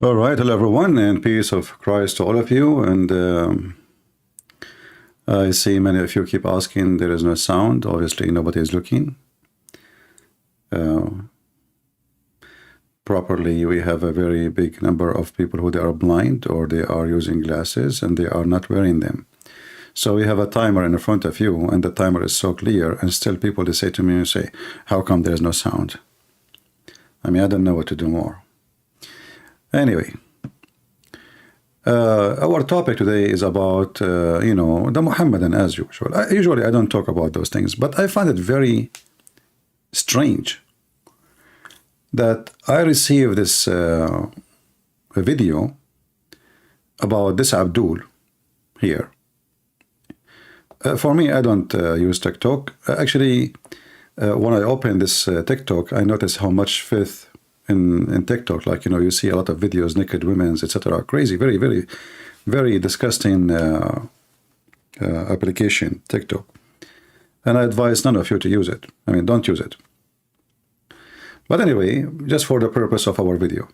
All right, hello everyone, and peace of Christ to all of you. And I see many of you keep asking, there is no sound. Obviously, nobody is looking properly. We have a very big number of people who they are blind or they are using glasses and they are not wearing them. So we have a timer in front of you, and the timer is so clear, and still people they say to me, how come there is no sound? I mean, I don't know what to do more. Anyway. Our topic today is about, the Muhammadan as usual. Usually I don't talk about those things, but I find it very strange that I received this a video about this Abdul here. For me, I don't use TikTok. Actually, when I open this TikTok, I notice how much faith in TikTok, like, you see a lot of videos, naked women, etc. Crazy, very, very, very disgusting application, TikTok. And I advise none of you to use it. I mean, don't use it. But anyway, just for the purpose of our video.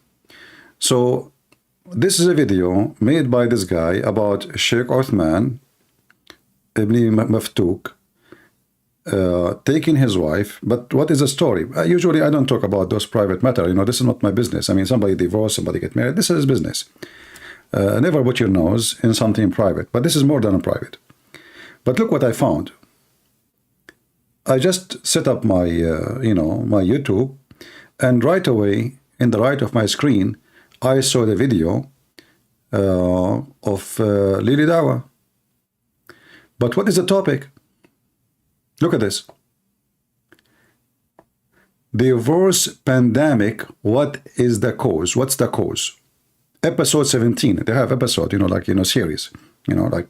So this is a video made by this guy about Shaykh Uthman ibn Maftouk, taking his wife. But what is the story? Usually I don't talk about those private matter. This is not my business. I mean, somebody divorced, somebody get married. This is his business. Never put your nose in something private. But this is more than private. But look what I found. I just set up my, my YouTube, and right away, in the right of my screen, I saw the video of Lili Dawa. But what is the topic? Look at this. Divorce pandemic, what is the cause? What's the cause? Episode 17. They have episode, series. Like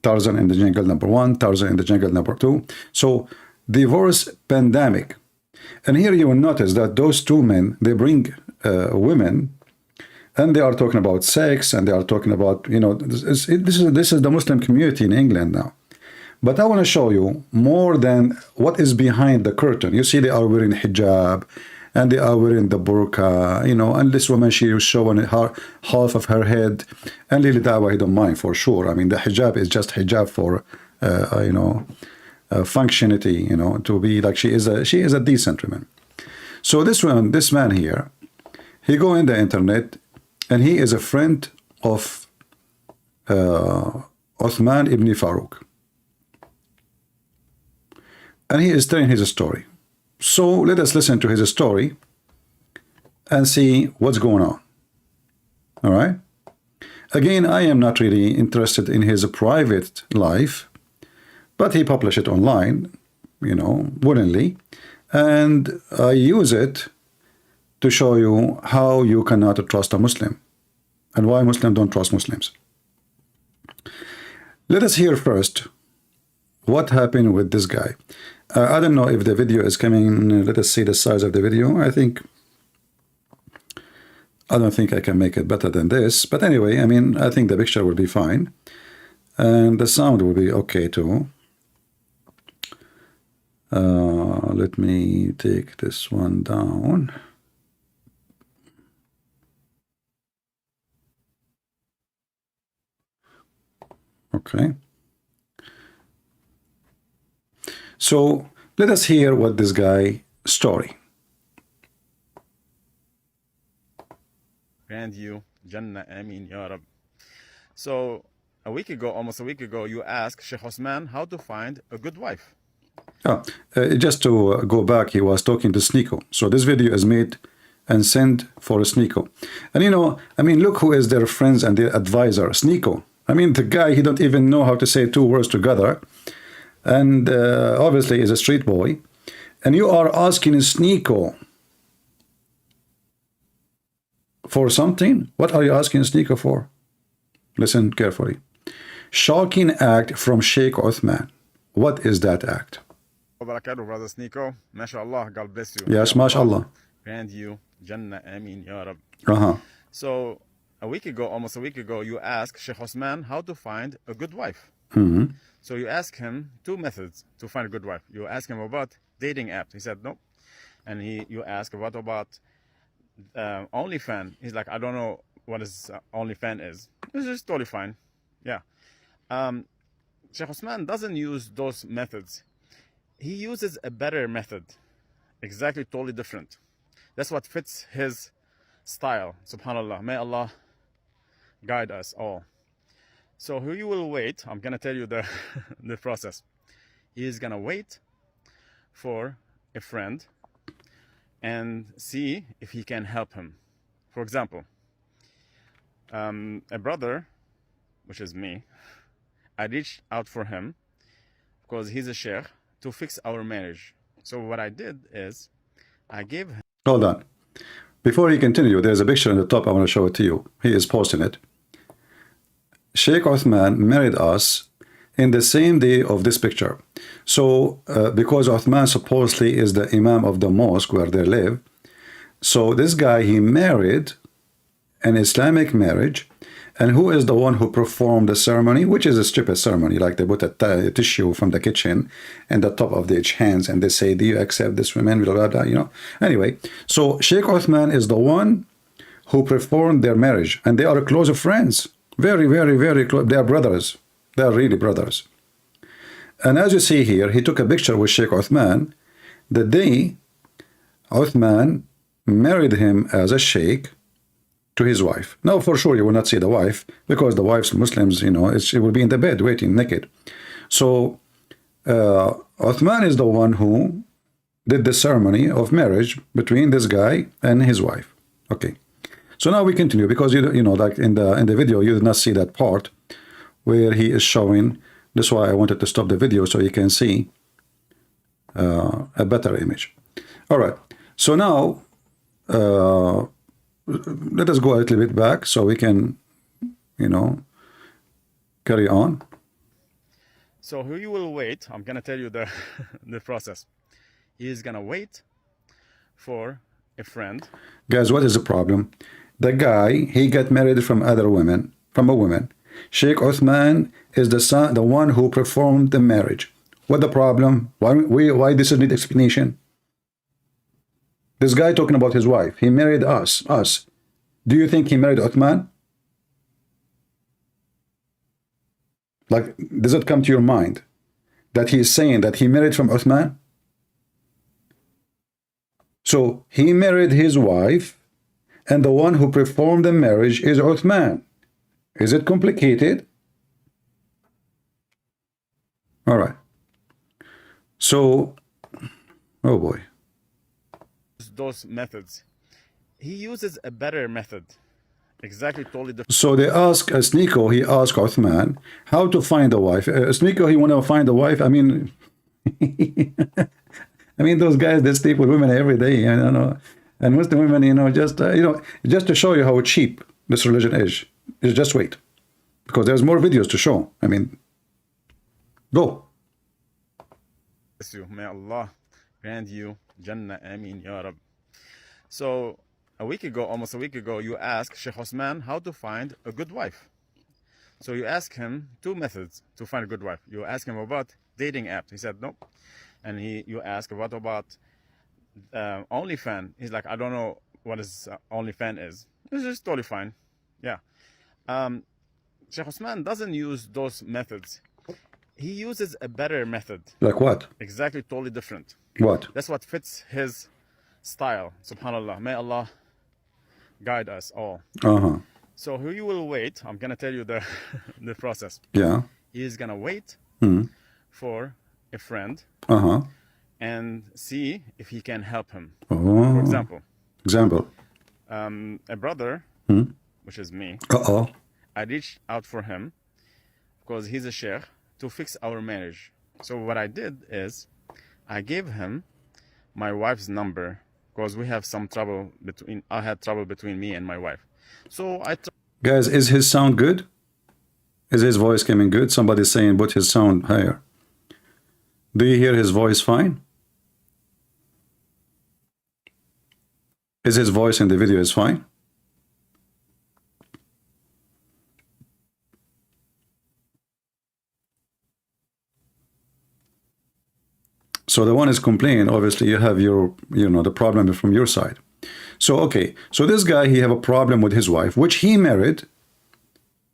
Tarzan in the Jungle #1, Tarzan in the Jungle #2. So, divorce pandemic. And here you will notice that those two men, they bring women, and they are talking about sex, and they are talking about, this is the Muslim community in England now. But I want to show you more than what is behind the curtain. You see, they are wearing hijab, and they are wearing the burqa, and this woman, she is showing half of her head. And Lili Dawa, he don't mind for sure. I mean, the hijab is just hijab for, functionality, to be like she is a decent woman. So this man here, he go in the internet, and he is a friend of Uthman ibn Farooq. And he is telling his story. So let us listen to his story and see what's going on. All right? Again, I am not really interested in his private life, but he published it online, willingly. And I use it to show you how you cannot trust a Muslim and why Muslims don't trust Muslims. Let us hear first what happened with this guy. I don't know if the video is coming. Let us see the size of the video. I don't think I can make it better than this. But anyway, I mean, I think the picture will be fine. And the sound will be okay too. Let me take this one down. Okay. So let us hear what this guy story. Grant you Jannah, Ameen, Ya Rab. So almost a week ago, you asked Shaykh Uthman how to find a good wife. Just to go back, he was talking to Sneeko. So this video is made and sent for Sneeko. And I mean, look who is their friends and their advisor, Sneeko. I mean, the guy, he don't even know how to say two words together. And obviously is a street boy. And you are asking Sneeko for something? What are you asking Sneeko for? Listen carefully. Shocking act from Shaykh Uthman. What is that act? Barakatuh, brother Sneeko. MashaAllah, God bless you. Yes, MashaAllah. Grant you Jannah, Ameen, Ya Rab. So almost a week ago, you asked Shaykh Uthman how to find a good wife. So you ask him two methods to find a good wife. You ask him about dating apps. He said no. And you ask what about OnlyFan. He's like, I don't know what his OnlyFan is. It's just totally fine. Yeah. Shaykh Uthman doesn't use those methods. He uses a better method, exactly totally different. That's what fits his style. Subhanallah. May Allah guide us all. So he will wait. I'm gonna tell you the the process. He is gonna wait for a friend and see if he can help him. For example, a brother, which is me, I reached out for him because he's a sheikh to fix our marriage. So what I did is I gave him. Hold on. Before you continue, there's a picture on the top. I want to show it to you. He is posting it. Shaykh Uthman married us in the same day of this picture. So because Uthman supposedly is the imam of the mosque where they live, so this guy, he married an Islamic marriage. And who is the one who performed the ceremony, which is a stupid ceremony, like they put a tissue from the kitchen and the top of each hands, and they say, do you accept this woman, blah, blah, blah, you know. Anyway, so Shaykh Uthman is the one who performed their marriage, and they are close friends, very, very, very close. They are brothers. They are really brothers. And as you see here, he took a picture with Shaykh Uthman the day Uthman married him as a sheikh to his wife. Now, for sure, you will not see the wife because the wife's Muslims, you know, she will be in the bed waiting naked. So, Uthman is the one who did the ceremony of marriage between this guy and his wife. Okay. So now we continue because you know, like in the video, you did not see that part where he is showing. That's why I wanted to stop the video so you can see a better image. All right. So now, let us go a little bit back so we can, you know, carry on. So he will wait. I'm gonna tell you the the process. He is gonna wait for a friend. Guys, what is the problem? The guy, he got married from other women, from a woman. Shaykh Uthman is the one who performed the marriage. What the problem? Why this need explanation? This guy talking about his wife. He married us. Do you think he married Uthman? Like, does it come to your mind that he is saying that he married from Uthman? So he married his wife, and the one who performed the marriage is Uthman. Is it complicated? All right. So, oh boy. Those methods. He uses a better method, exactly totally different. So they ask Sneeko, he asked Uthman how to find a wife. Sneeko, he want to find a wife. I mean, I mean, those guys, they sleep with women every day, I don't know. And Muslim women, you know, just to show you how cheap this religion is just wait, because there's more videos to show. I mean, go. May Allah grant you Jannah, Ameen, Ya Rab. So almost a week ago, you asked Shaykh Uthman how to find a good wife. So you ask him two methods to find a good wife. You ask him about dating apps. He said no. And you ask what about OnlyFan. He's like, I don't know what his OnlyFan is. It's just totally fine. Yeah. Shaykh Uthman doesn't use those methods. He uses a better method. Like what? Exactly totally different. What? That's what fits his style. Subhanallah. May Allah guide us all. So he will wait. I'm gonna tell you the the process. Yeah. He is gonna wait for a friend and see if he can help him. For example. A brother, which is me. I reached out for him because he's a sheikh to fix our marriage. So what I did is I gave him my wife's number because we have some trouble I had trouble between me and my wife. So guys, is his sound good? Is his voice coming good? Somebody's saying put his sound higher. Do you hear his voice fine? Is his voice in the video is fine? So the one is complaining, obviously you have your, you know, the problem from your side. So, okay. So this guy, he have a problem with his wife, which he married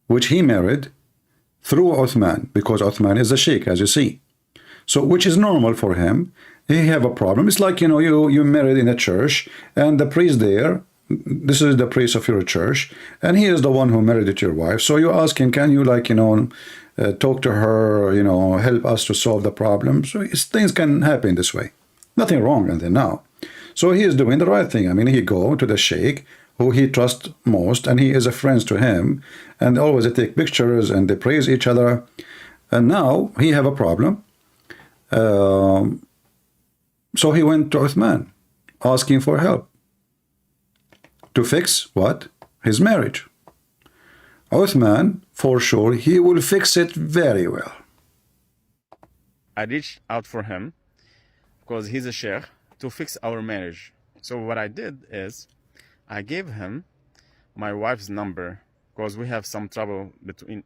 through Uthman, because Uthman is a sheikh, as you see. So, which is normal for him. He have a problem. It's like, you married in a church, and the priest there, this is the priest of your church, and he is the one who married your wife. So you ask him, can you, like, talk to her, help us to solve the problem? So things can happen this way. Nothing wrong until now. So he is doing the right thing. I mean, he go to the sheikh, who he trusts most, and he is a friend to him, and always they take pictures and they praise each other. And now he have a problem. So he went to Uthman, asking for help to fix what? His marriage. Uthman, for sure, he will fix it very well. I reached out for him because he's a sheikh to fix our marriage. So what I did is I gave him my wife's number because we have some trouble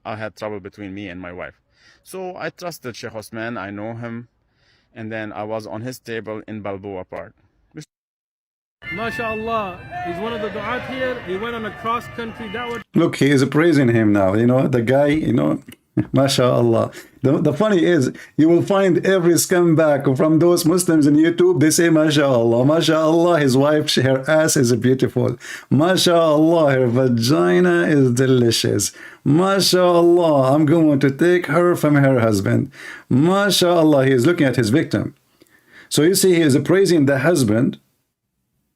I had trouble between me and my wife. So I trusted Shaykh Uthman, I know him, and then I was on his table in Balboa Park. MashaAllah, he's one of the du'at here. He went on a cross-country da'wah. Look, he is praising him now. The guy, MashaAllah. The funny is, you will find every scumbag from those Muslims in YouTube, they say, MashaAllah, MashaAllah, his wife, her ass is beautiful. MashaAllah, her vagina is delicious. MashaAllah, I'm going to take her from her husband. MashaAllah, he is looking at his victim. So you see, he is praising the husband.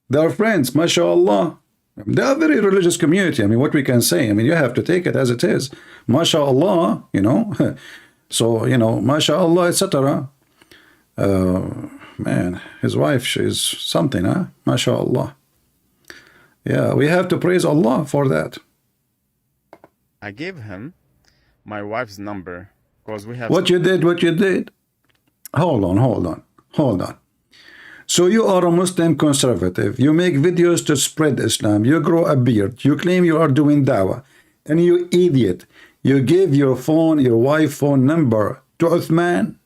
They are friends, MashaAllah. They are a very religious community. I mean, what we can say, I mean, you have to take it as it is. MashaAllah, So, MashaAllah, etc. Man, his wife, she's something, huh? MashaAllah. Yeah, we have to praise Allah for that. I gave him my wife's number because we have... What you did? Hold on. So you are a Muslim conservative. You make videos to spread Islam. You grow a beard. You claim you are doing dawah. And you idiot. You gave your wife phone number to Uthman.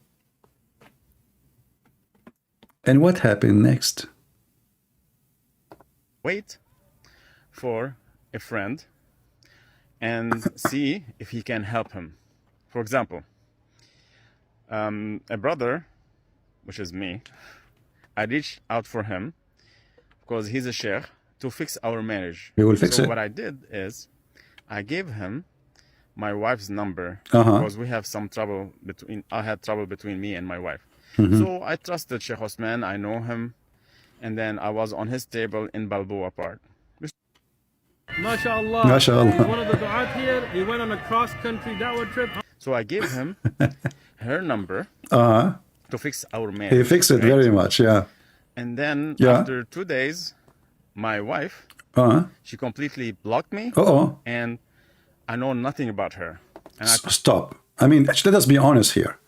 And what happened next? Wait for a friend and see if he can help him. For example, a brother, which is me, I reached out for him because he's a sheikh to fix our marriage. We will fix it. So what I did is I gave him my wife's number because we have some trouble I had trouble between me and my wife. So I trusted Shaykh Uthman, I know him, and then I was on his table in Balboa Park. MashaAllah, MashaAllah. he's one of the du'at here. He went on a cross-country da'wah trip. So I gave him her number to fix our marriage. He fixed it very much, yeah. And then after 2 days, my wife, she completely blocked me, and I know nothing about her. And Stop. I mean, let us be honest here.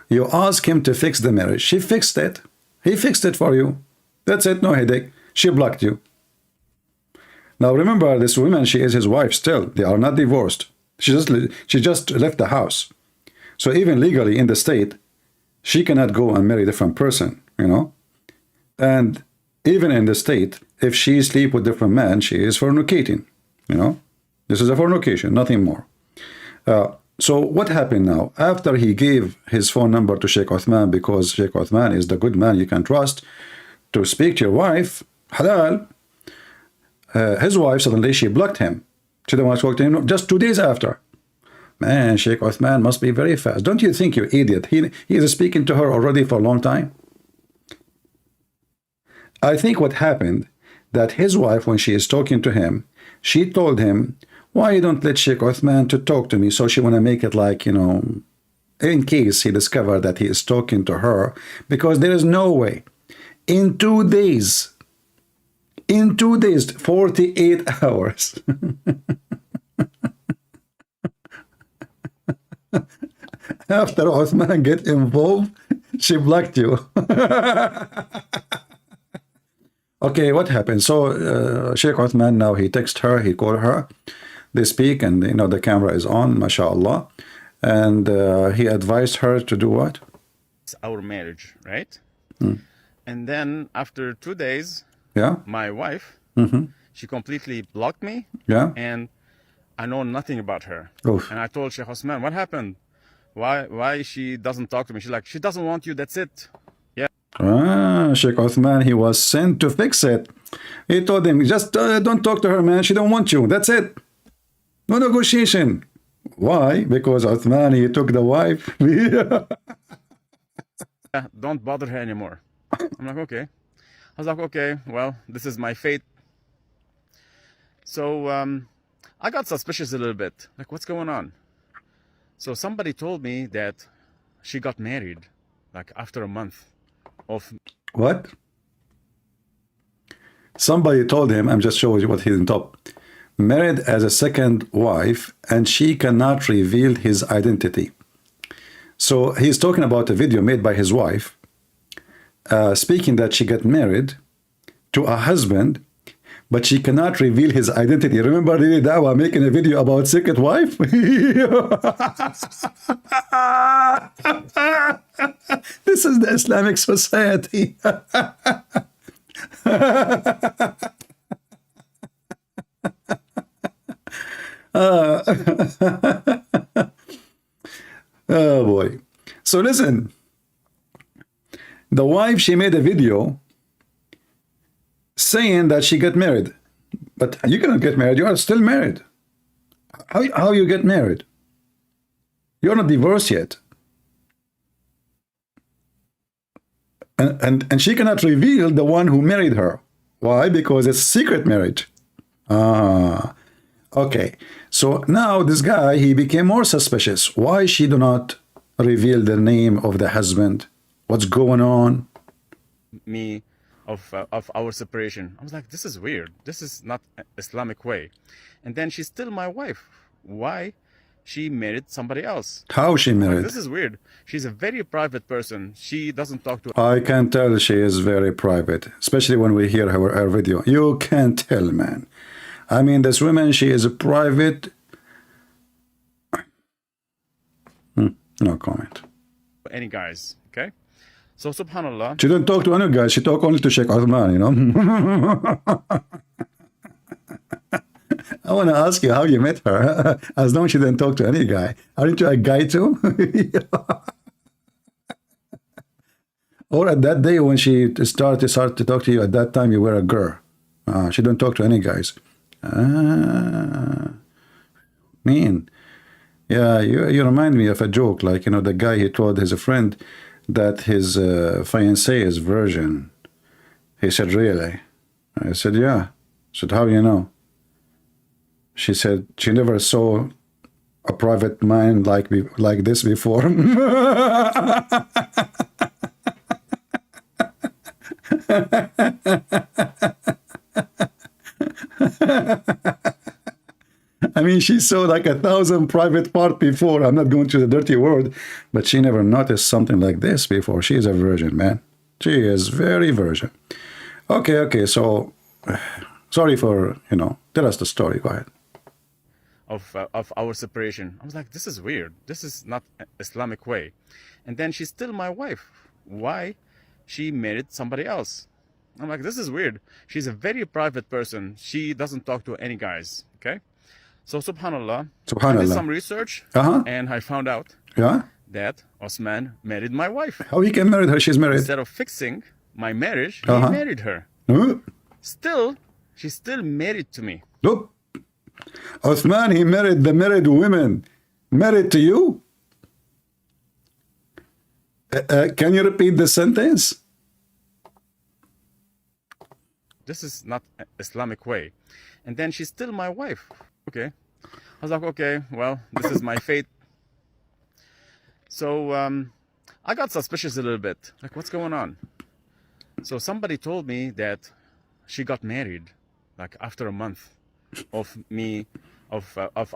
You ask him to fix the marriage. She fixed it. He fixed it for you. That's it, no headache. She blocked you. Now remember, this woman, she is his wife still. They are not divorced. She just left the house. So even legally in the state, she cannot go and marry a different person, And even in the state, if she sleep with different men, she is fornicating, This is a fornication, nothing more. So what happened now? After he gave his phone number to Shaykh Uthman, because Shaykh Uthman is the good man you can trust to speak to your wife, halal, his wife, suddenly she blocked him. She didn't want to talk to him just 2 days after. Man, Shaykh Uthman must be very fast. Don't you think, you idiot? He is speaking to her already for a long time. I think what happened, that his wife, when she is talking to him, she told him, why you don't let Shaykh Uthman to talk to me? So she want to make it like, in case he discovered that he is talking to her, because there is no way. In 2 days, 48 hours. After Uthman get involved, she blocked you. Okay, what happened? So Shaykh Uthman, now he texts her, he called her, they speak, and the camera is on, mashallah, and he advised her to do what? It's our marriage, right? And then after 2 days, my wife, She completely blocked me, Yeah. and I know nothing about her. Oof. And I told Shaykh Uthman, what happened? Why she doesn't talk to me? She's like, she doesn't want you, that's it. Yeah. Sheikh Uthman, he was sent to fix it. He told him, just don't talk to her, man. She don't want you. That's it. No negotiation. Why? Because Uthman, he took the wife. Yeah, don't bother her anymore. I'm like, okay. I was like, okay, well, this is my fate. So I got suspicious a little bit. Like, what's going on? So somebody told me that she got married, like after a month of. What? Somebody told him, I'm just showing you what he's in top. Married as a second wife, and she cannot reveal his identity. So he's talking about a video made by his wife, speaking that she got married to a husband, but she cannot reveal his identity. Remember Lily Dawa making a video about second wife? This is the Islamic society. Oh boy. So listen, the wife, she made a video saying that she got married. But you cannot get married. You are still married. How you get married? You're not divorced yet. And she cannot reveal the one who married her. Why? Because it's secret marriage. Okay. So now this guy, he became more suspicious. Why she do not reveal the name of the husband? What's going on? Me of our separation. I was like, this is weird. This is not Islamic way. And then she's still my wife. Why? She married somebody else. How she married? This is weird. She's a very private person. She doesn't talk to. I can tell she is very private, especially when we hear her video. You can tell, man. I mean, this woman, she is a private. No comment. Any guys, okay? So subhanallah. She don't talk to any guy. She talk only to Sheikh Uthman, you know. I want to ask you how you met her. As long as she didn't talk to any guy. Aren't you a guy too? Or at that day when she started to talk to you, at that time you were a girl. She don't talk to any guys. Mean. Yeah, you remind me of a joke. Like, you know, the guy, he told his friend that his fiancée is virgin. He said, really? I said, yeah. I said, how you know? She said she never saw a private mind like this before. I mean, she saw like 1,000 private parts before. I'm not going to the dirty word, but she never noticed something like this before. She is a virgin, man. She is very virgin. Okay. So, sorry for, you know, tell us the story. Go ahead. Of our separation. I was like, this is weird. This is not Islamic way. And then she's still my wife. Why? She married somebody else. I'm like, this is weird. She's a very private person. She doesn't talk to any guys. Okay. So subhanallah. I did some research and I found out that Uthman married my wife. How he can marry her? She's married. Instead of fixing my marriage, he married her. Still, she's still married to me. Look. Uthman, he married the married women. Married to you? Can you repeat the sentence? This is not Islamic way. And then she's still my wife. Okay. I was like, okay, well, this is my fate. So I got suspicious a little bit. Like, what's going on? So somebody told me that she got married, like after a month of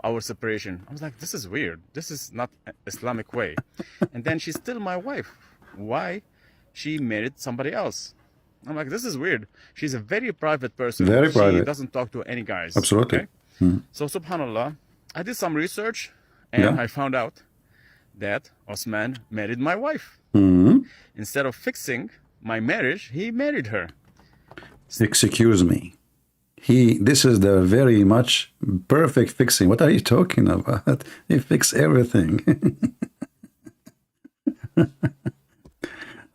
our separation. I was like, this is weird. This is not Islamic way. And then she's still my wife. Why? She married somebody else. I'm like, this is weird. She's a very private person. Very private. She doesn't talk to any guys. Absolutely. Okay? So subhanallah, I did some research and I found out that Uthman married my wife. Instead of fixing my marriage, he married her. Excuse me. This is the very much perfect fixing. What are you talking about? He fixed everything.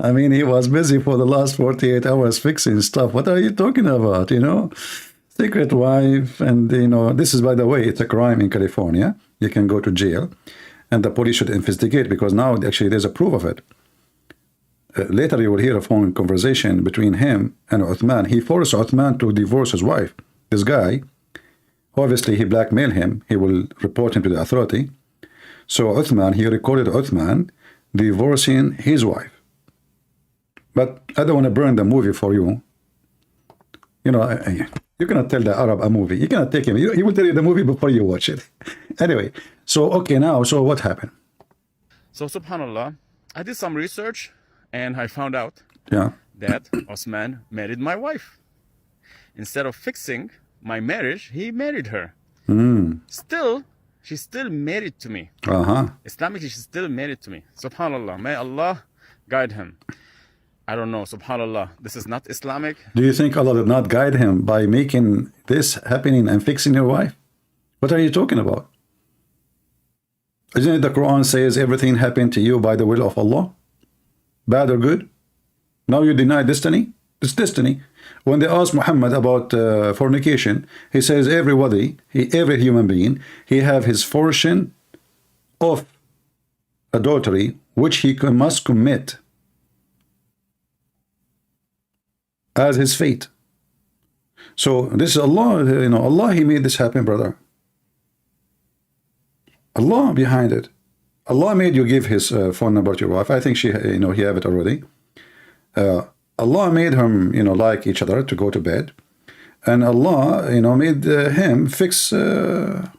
I mean, he was busy for the last 48 hours fixing stuff. What are you talking about, you know? Secret wife, and, you know, this is, by the way, it's a crime in California. You can go to jail, and the police should investigate, because now, actually, there's a proof of it. Later, you will hear a phone conversation between him and Uthman. He forced Uthman to divorce his wife. This guy, obviously, he blackmailed him. He will report him to the authority. So Uthman, he recorded Uthman divorcing his wife. But I don't want to burn the movie for you. You know, you cannot tell the Arab a movie. You cannot take him. He will tell you the movie before you watch it. Anyway, so, okay, now, so what happened? So, subhanAllah, I did some research, and I found out that Uthman married my wife. Instead of fixing my marriage, he married her. Still, she's still married to me. Islamically, she's still married to me. Subhanallah, may Allah guide him. I don't know, subhanallah, this is not Islamic. Do you think Allah did not guide him by making this happening and fixing your wife? What are you talking about? Isn't it the Quran says everything happened to you by the will of Allah? Bad or good? Now you deny destiny? It's destiny. When they asked Muhammad about fornication, he says everybody, every human being, he have his portion of adultery, which he must commit as his fate. So this is Allah, you know, Allah, he made this happen, brother. Allah behind it. Allah made you give his phone number to your wife. I think she, you know, he have it already. Allah made him, you know, like each other to go to bed, and Allah, you know, made him fix the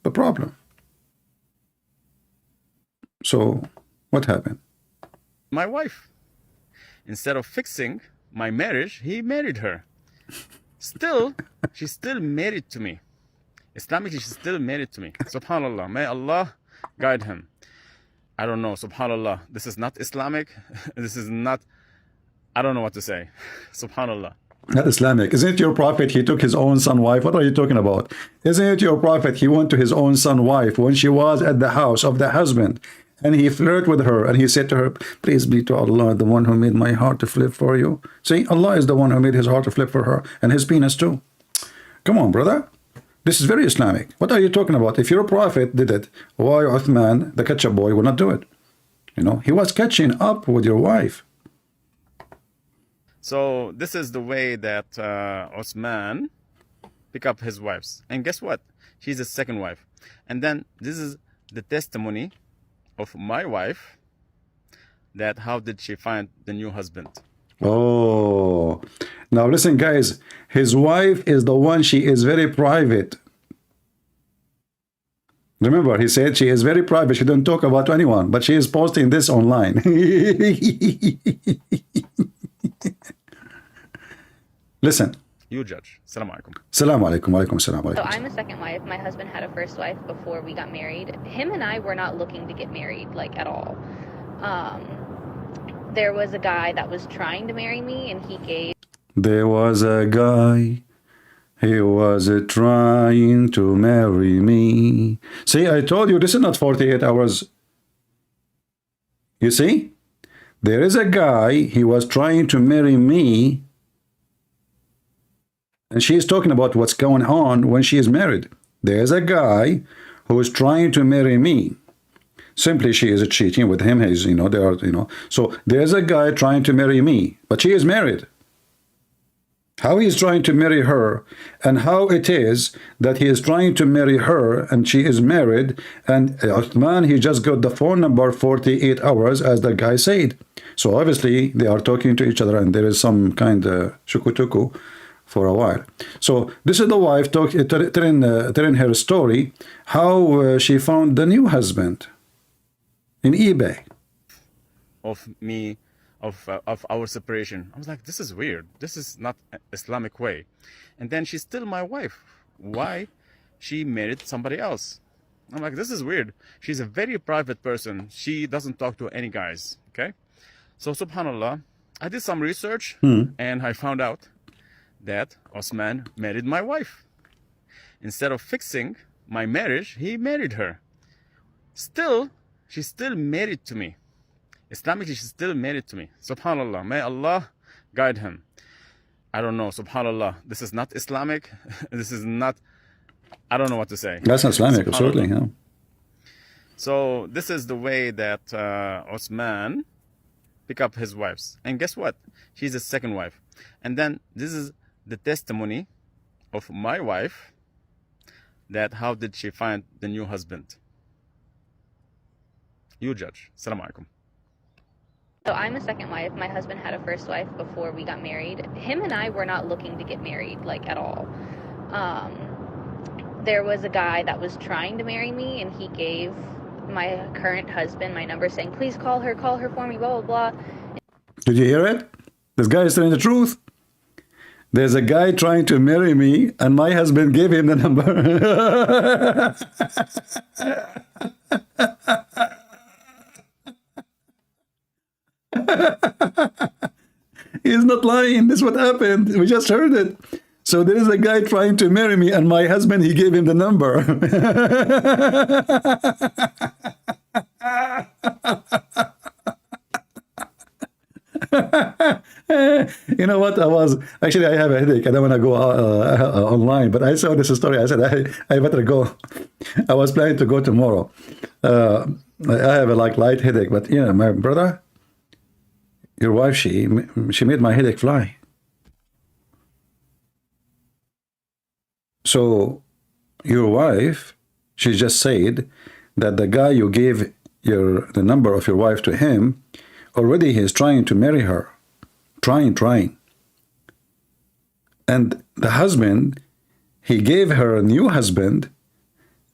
problem. So what happened? My wife, instead of fixing my marriage, he married her. Still, she's still married to me. Islamically, she's still married to me. Subhanallah, may Allah guide him. I don't know, subhanallah, this is not Islamic. This is not, I don't know what to say. Subhanallah. Not Islamic. Isn't it your prophet, he took his own son wife? What are you talking about? Isn't it your prophet, he went to his own son wife when she was at the house of the husband, and he flirted with her, and he said to her, please be to Allah, the one who made my heart to flip for you. See, Allah is the one who made his heart to flip for her, and his penis too. Come on, brother. This is very Islamic. What are you talking about? If your prophet did it, why Uthman, the ketchup boy, would not do it? You know, he was catching up with your wife. So this is the way that Uthman pick up his wives. And guess what? She's his second wife. And then this is the testimony of my wife, that how did she find the new husband. Oh, now listen, guys, his wife is the one, she is very private. Remember, he said she is very private, she don't talk about anyone, but she is posting this online. Listen. You judge. Assalamu alaikum. Assalamu alaikum. Wa alaikum assalam. So I'm a second wife. My husband had a first wife before we got married. Him and I were not looking to get married, like, at all. There was a guy that was trying to marry me, and he gave... There was a guy, he was trying to marry me. See, I told you, this is not 48 hours. You see? There is a guy, he was trying to marry me, and she is talking about what's going on when she is married. There's a guy who is trying to marry me. Simply, she is cheating with him. He's, you know, they are, you know. So there's a guy trying to marry me, but she is married. How he is trying to marry her, and how it is that he is trying to marry her, and she is married, and Uthman, he just got the phone number 48 hours, as the guy said. So obviously, they are talking to each other, and there is some kind of shukutuku for a while. So this is the wife telling her story, how she found the new husband in eBay. Of me, of our separation. I was like, this is weird. This is not an Islamic way. And then she's still my wife. Why? She married somebody else. I'm like, this is weird. She's a very private person. She doesn't talk to any guys. Okay? So subhanallah, I did some research and I found out that Uthman married my wife. Instead of fixing my marriage, he married her. Still, she's still married to me. Islamically, she's still married to me. Subhanallah. May Allah guide him. I don't know. Subhanallah. This is not Islamic. This is not, I don't know what to say. That's not Islamic, absolutely. Yeah. So this is the way that Uthman pick up his wives. And guess what? She's the second wife. And then this is the testimony of my wife, that how did she find the new husband? You judge. Assalamu alaikum. So I'm a second wife. My husband had a first wife before we got married. Him and I were not looking to get married, like, at all. There was a guy that was trying to marry me, and he gave my current husband my number, saying, please call her for me, blah, blah, blah. Did you hear it? This guy is telling the truth. There's a guy trying to marry me, and my husband gave him the number. He's not lying. This is what happened. We just heard it. So there is a guy trying to marry me, and my husband, he gave him the number. You know what? I have a headache. I don't want to go online, but I saw this story. I said, I better go. I was planning to go tomorrow. I have a light headache, but my brother, your wife, she made my headache fly. So your wife, she just said that the guy you gave the number of your wife to him, already he is trying to marry her. Trying. And the husband, he gave her a new husband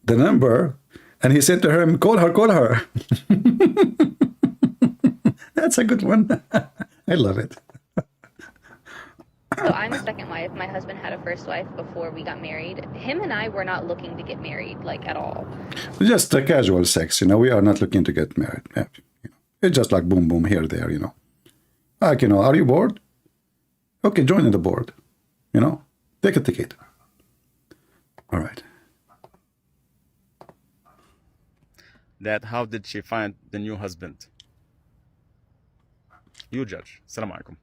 the number, and he said to her, call her. That's a good one. I love it. So I'm a second wife. My husband had a first wife before we got married. Him and I were not looking to get married, like, at all. Just a casual sex, we are not looking to get married. It's just like boom, boom, here, there, Like, are you bored? Okay, join in the board. Take a ticket. All right. That how did she find the new husband? You judge. Assalamu alaikum.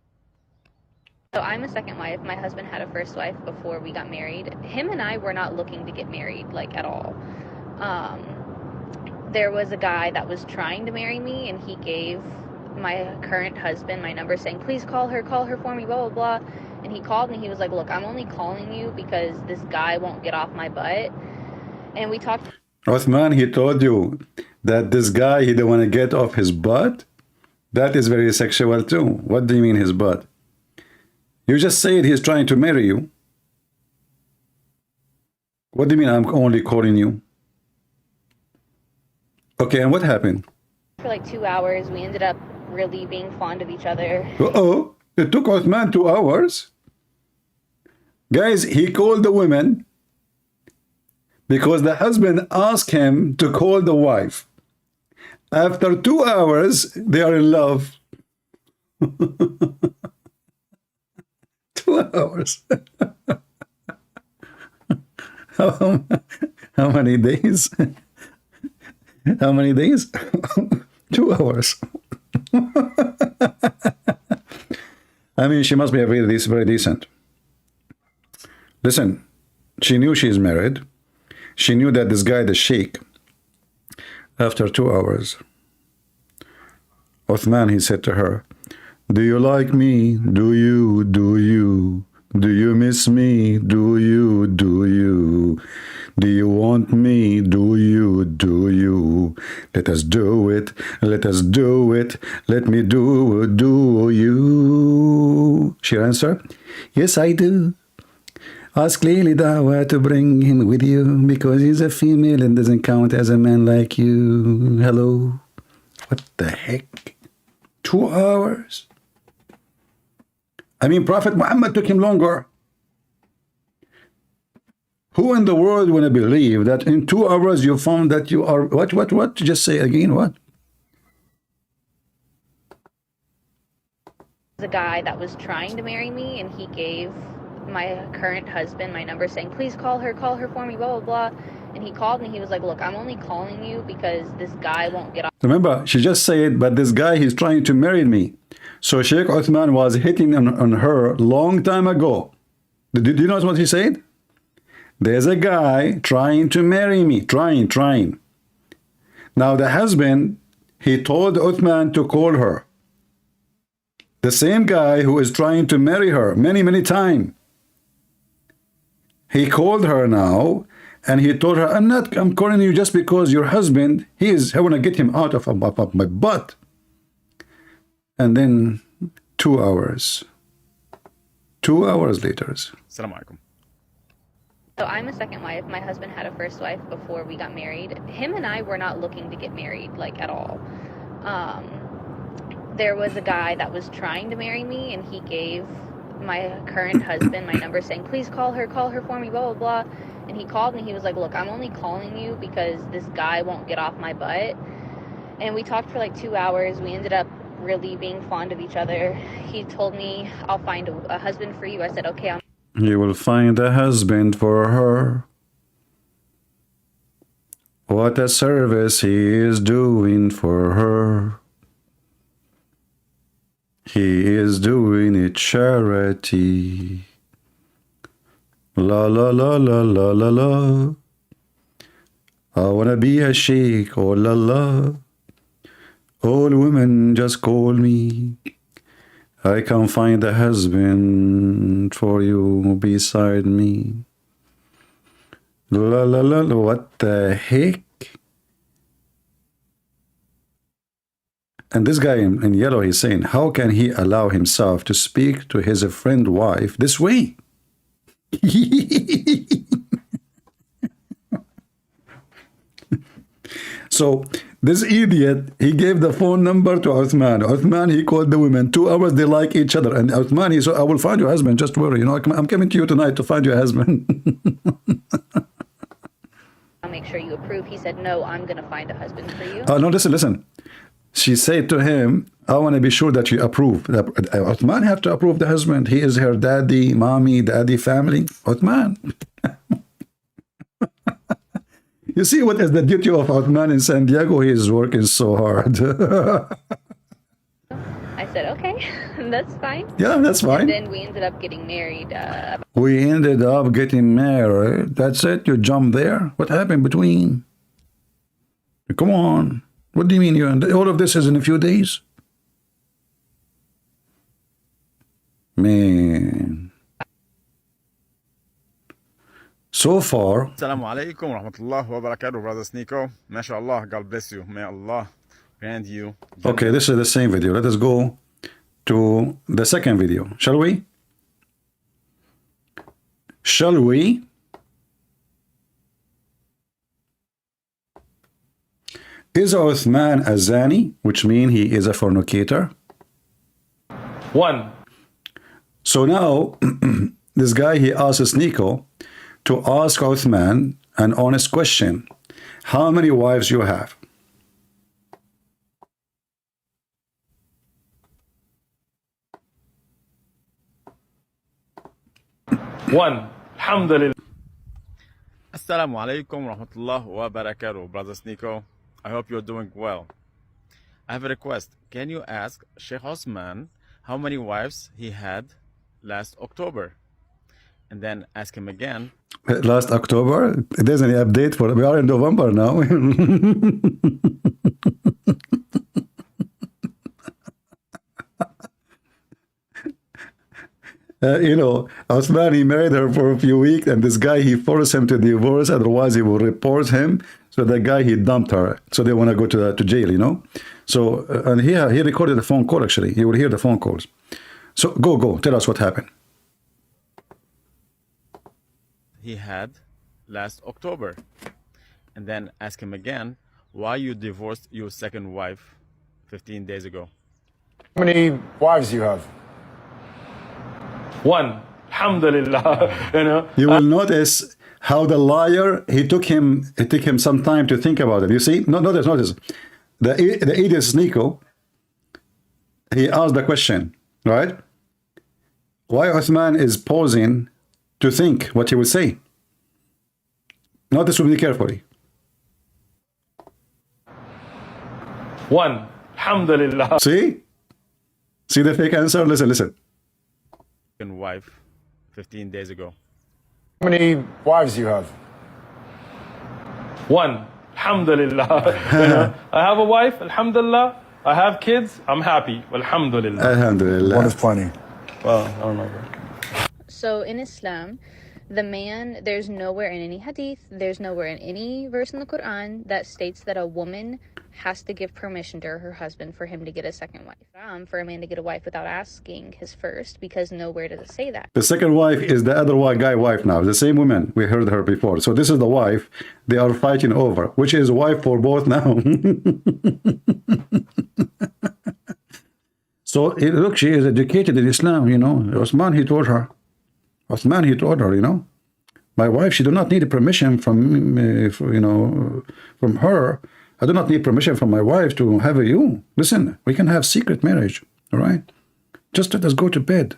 So I'm a second wife. My husband had a first wife before we got married. Him and I were not looking to get married, like, at all. There was a guy that was trying to marry me, and he gave my current husband my number, saying, please call her for me, blah, blah, blah. And he called me. He was like, look, I'm only calling you because this guy won't get off my butt. And we talked. Uthman, he told you that this guy, he don't want to get off his butt? That is very sexual too. What do you mean his butt? You just said he's trying to marry you. What do you mean I'm only calling you? Okay, and what happened? For like 2 hours. We ended up really being fond of each other. Uh-oh. It took Uthman 2 hours. Guys, he called the women because the husband asked him to call the wife. After 2 hours, they are in love. 2 hours. How many days? How many days? 2 hours. I mean, she must be very decent. Listen, she knew she's married. She knew that this guy, the Shaykh, after 2 hours, Uthman, he said to her, do you like me? Do you? Do you? Do you miss me? Do you? Do you? Do you want me? Do you? Do you? Let us do it. Let us do it. Let me do you. She answered, yes, I do. Ask Lily Dawa to bring him with you because he's a female and doesn't count as a man like you. Hello? What the heck? 2 hours? I mean, Prophet Muhammad took him longer. Who in the world want to believe that in 2 hours you found that you are... What? Just say again, what? The guy that was trying to marry me, and he gave my current husband my number saying, please call her for me, blah, blah, blah. And he called and he was like, look, I'm only calling you because this guy won't get off. Remember, she just said, but this guy, he's trying to marry me. So Sheikh Uthman was hitting on her long time ago. Did you notice what he said? There's a guy trying to marry me. Trying. Now the husband, he told Uthman to call her. The same guy who is trying to marry her many times. He called her now and he told her, I'm calling you just because your husband, I want to get him out of my butt. And then 2 hours. 2 hours later. Assalamu alaikum. So I'm a second wife. My husband had a first wife before we got married. Him and I were not looking to get married, like, at all. There was a guy that was trying to marry me, and he gave my current husband my number saying, please call her for me, blah, blah, blah. And he called and he was like, look, I'm only calling you because this guy won't get off my butt. And we talked for like 2 hours. We ended up really being fond of each other. He told me, I'll find a husband for you. I said, okay. You will find a husband for her. What a service he is doing for her. He is doing it charity. La la la la la la la. I wanna be a sheikh, oh la la. All women just call me. I can find a husband for you beside me. La la la la. What the heck? And this guy in yellow, he's saying, how can he allow himself to speak to his friend wife this way? So this idiot, he gave the phone number to Uthman. Uthman, he called the women. 2 hours, they like each other. And Uthman, he said, I will find your husband. Just worry. You know, I'm coming to you tonight to find your husband. I'll make sure you approve. He said, no, I'm going to find a husband for you. No, listen. She said to him, I want to be sure that you approve. Uthman have to approve the husband. He is her daddy, mommy, daddy, family. Uthman. You see what is the duty of Uthman in San Diego? He is working so hard. I said, okay, that's fine. Yeah, that's fine. And then we ended up getting married. We ended up getting married. That's it? You jumped there? What happened between? Come on. What do you mean? All of this is in a few days? Man. So far. Assalamu alaikum wa rahmatullahi wa barakatuh, Brother Sneeko. MashaAllah, God bless you. May Allah grant you. Okay, this is the same video. Let us go to the second video. Shall we? Shall we? Is Uthman a zani, which means he is a fornicator? 1. So now, this guy, he asks Sneeko to ask Uthman an honest question. How many wives you have? One. Alhamdulillah. Assalamu alaikum wa rahmatullahi wa barakatuh, Brother Sneeko. I hope you're doing well. I have a request. Can you ask Sheikh Uthman how many wives he had last October? And then ask him again. Last October? There's any update for it? We are in November now. You know, Uthman, he married her for a few weeks, and this guy, he forced him to divorce, otherwise he will report him. So the guy, he dumped her. So they want to go to jail, you know. So, and he recorded the phone call, actually. He will hear the phone calls. So go, tell us what happened. He had last October. And then ask him again why you divorced your second wife 15 days ago. How many wives do you have? 1. Alhamdulillah. You know. You will notice how the liar, it took him some time to think about it. You see? Notice. The idiot Sneeko, he asked the question, right? Why Uthman is posing to think what he will say. Notice with me carefully. One, alhamdulillah. See? See the fake answer? Listen, listen. Wife 15 days ago. How many wives do you have? One, alhamdulillah. I have a wife, alhamdulillah. I have kids, I'm happy, alhamdulillah. Alhamdulillah. One is plenty. Well, I don't know. So in Islam, the man, there's nowhere in any hadith, there's nowhere in any verse in the Quran that states that a woman has to give permission to her husband for him to get a second wife. For a man to get a wife without asking his first, because nowhere does it say that. The second wife is the other guy wife now, the same woman. We heard her before. So this is the wife they are fighting over, which is wife for both now. So look, she is educated in Islam, you know. Uthman, he told her. Uthman, he told her, you know. My wife, she do not need permission from, you know, from her. I do not need permission from my wife to have you. Listen, we can have secret marriage, all right? Just let us go to bed.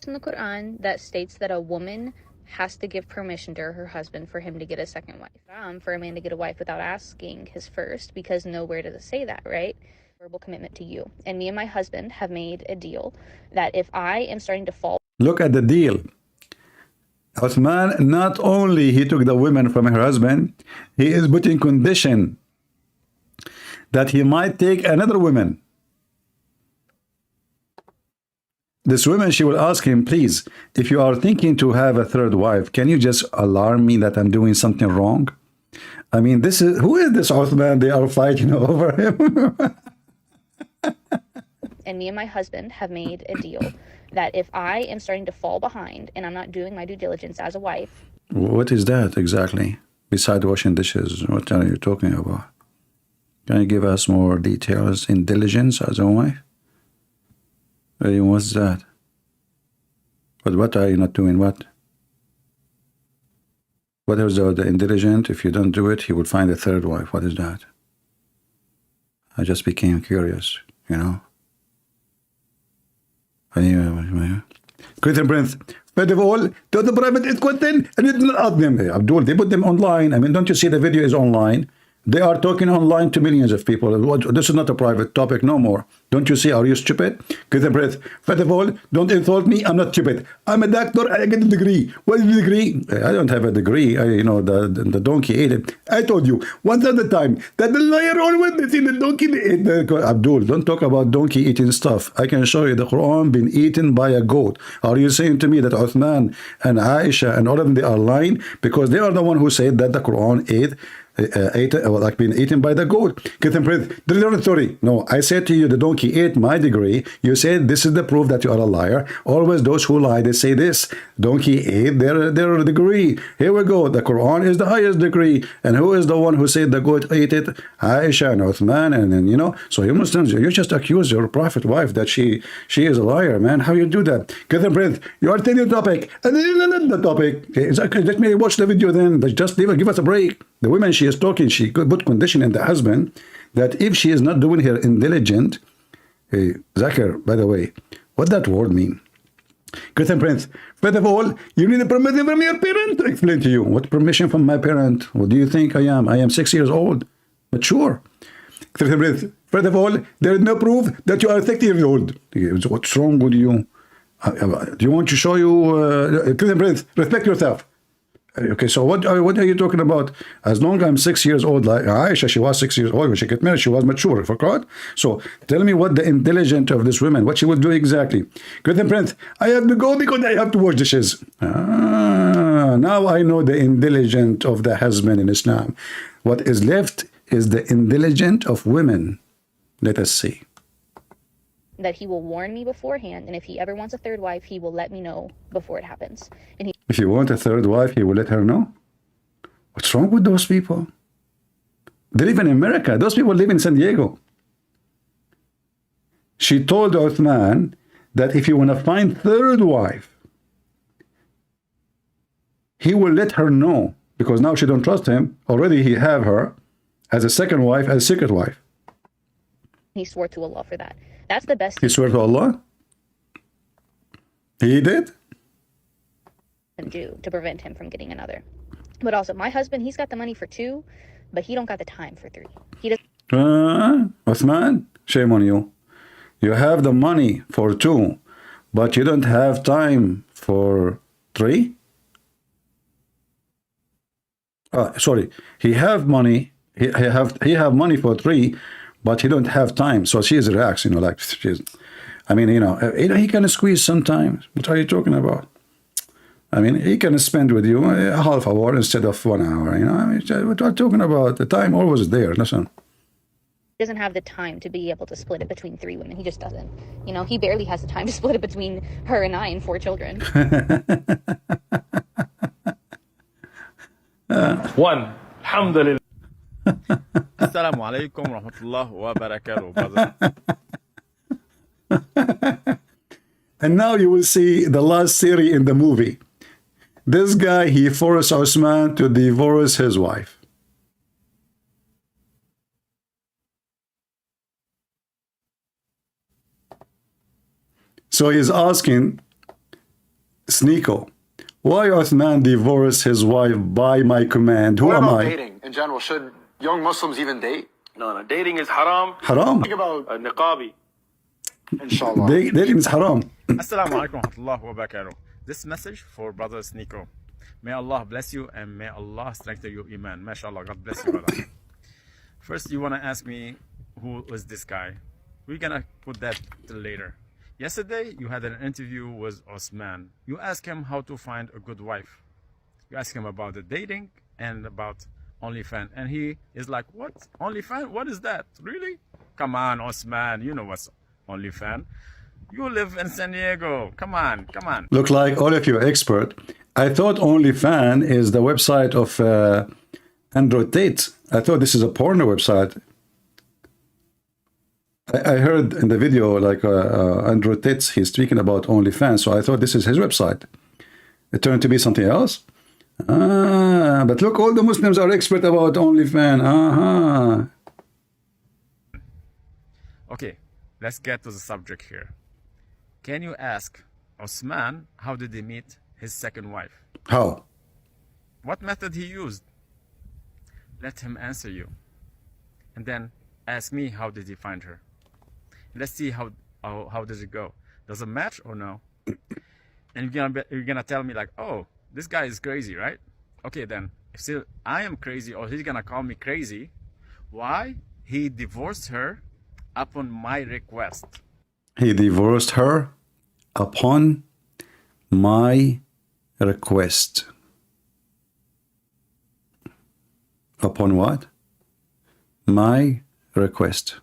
In the Quran that states that a woman has to give permission to her husband for him to get a second wife. For a man to get a wife without asking his first, because nowhere does it say that, right? Verbal commitment to you. And me and my husband have made a deal that if I am starting to fall. Look at the deal. Uthman, not only he took the women from her husband, he is putting condition that he might take another woman. This woman, she will ask him, please, if you are thinking to have a third wife, can you just alarm me that I'm doing something wrong? I mean, this is, who is this Uthman? They are fighting over him. And me and my husband have made a deal that if I am starting to fall behind and I'm not doing my due diligence as a wife. What is that exactly? Besides washing dishes, what are you talking about? Can you give us more details? In diligence as a wife? What's that? But what are you not doing? What? What is the intelligent? If you don't do it, he will find a third wife. What is that? I just became curious, you know. Christian Prince, first of all, to the private question, and you didn't ask them. Abdul, they put them online. I mean, don't you see the video is online? They are talking online to millions of people. This is not a private topic no more. Don't you see? Are you stupid? Christian Prince, first of all, don't insult me. I'm not stupid. I'm a doctor. I get a degree. What is the degree? I don't have a degree. You know, the donkey ate it. I told you once at a time that the liar always seen the donkey ate the Abdul, don't talk about donkey eating stuff. I can show you the Quran been eaten by a goat. Are you saying to me that Uthman and Aisha and all of them, they are lying? Because they are the one who said that the Quran like being eaten by the goat. Christian Prince, the story. No, I said to you, the donkey ate my degree. You said this is the proof that you are a liar. Always those who lie, they say this. Donkey ate their degree. Here we go. The Quran is the highest degree. And who is the one who said the goat ate it? Aisha and Uthman. And then, you know, so you Muslims, you just accuse your prophet wife that she is a liar, man. How you do that? Christian Prince, you are telling the topic. And then the topic. Okay, let me watch the video then. Just give us a break. The woman she is talking, she could put condition in the husband that if she is not doing her intelligent, Zakir, by the way, what that word mean? Christian Prince, first of all, you need a permission from your parent to explain to you. What permission from my parent? What do you think I am? I am 6 years old, mature. Christian Prince, first of all, there is no proof that you are 30 years old. What's wrong with you? Do you want to show you? Christian Prince, respect yourself. Okay, so what are you talking about? As long as I'm 6 years old, like Aisha, she was 6 years old when she got married, she was mature, for God. So tell me what the intelligent of this woman, what she will do exactly. Christian Prince, I have to go because I have to wash dishes. Now I know the intelligent of the husband in Islam. What is left is the intelligent of women. Let us see. That he will warn me beforehand, and if he ever wants a third wife, he will let me know before it happens. And if you want a third wife, he will let her know. What's wrong with those people? They live in America. Those people live in San Diego. She told Uthman that if you want to find third wife, he will let her know, because now she don't trust him. Already he have her as a second wife, as a secret wife. he swore to Allah for that. That's the best. He swore to Allah? He did? can do to prevent him from getting another. But also, my husband, he's got the money for 2, but he don't got the time for 3. He doesn't. Uthman, shame on you. You have the money for 2, but you don't have time for 3? Sorry, he have money. He have money for 3, but he don't have time. So she reacts, you know, like she's. I mean, you know, he can squeeze sometimes. What are you talking about? I mean, he can spend with you a half hour instead of 1 hour. You know, I mean, what are you talking about? The time always there. Listen. Doesn't have the time to be able to split it between 3 women. He just doesn't. You know, he barely has the time to split it between her and I and 4 children. One. Alhamdulillah. Assalamu alaikum wa rahmatullah wa barakatuh, brother. And now you will see the last series in the movie. This guy, he forced Uthman to divorce his wife. So he's asking Sneeko, why Uthman divorced his wife by my command? Who What am about I? dating in general? Should young Muslims even date? No, dating is haram. Haram. Think about Niqabi. inshallah. Dating is haram. Assalamu alaikum wa rahmatullah wa barakatuh. This message for brother Sneeko. May Allah bless you and may Allah strengthen your iman. MashaAllah, God bless you, brother. First, you want to ask me who was this guy? We're going to put that till later. Yesterday, you had an interview with Uthman. You asked him how to find a good wife. You asked him about the dating and about OnlyFans. And he is like, what? OnlyFans? What is that? Really? Come on, Uthman. You know what's OnlyFans. You live in San Diego. Come on, come on. Look like all of you are expert. I thought OnlyFans is the website of Andrew Tate. I thought this is a porno website. I heard in the video like Andrew Tate, he's speaking about OnlyFans, so I thought this is his website. It turned to be something else. But look, all the Muslims are expert about OnlyFans. Okay, let's get to the subject here. Can you ask Uthman how did he meet his second wife? How? What method he used? Let him answer you. And then ask me how did he find her. Let's see how does it go. Does it match or no? And you're gonna tell me like, oh, this guy is crazy, right? Okay, then if still I am crazy or he's gonna call me crazy, why he divorced her upon my request? He divorced her upon my request. Upon what? My request.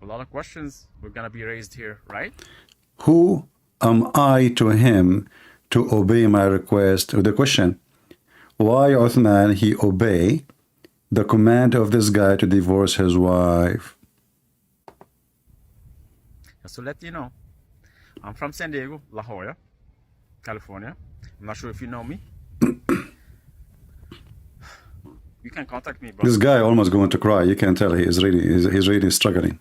A lot of questions were gonna be raised here, right? Who am I to him to obey my request? The question, why Uthman he obey the command of this guy to divorce his wife? So let you know, I'm from San Diego, La Jolla, California. I'm not sure if you know me. You can contact me, bro. This guy almost going to cry. You can tell he's really struggling.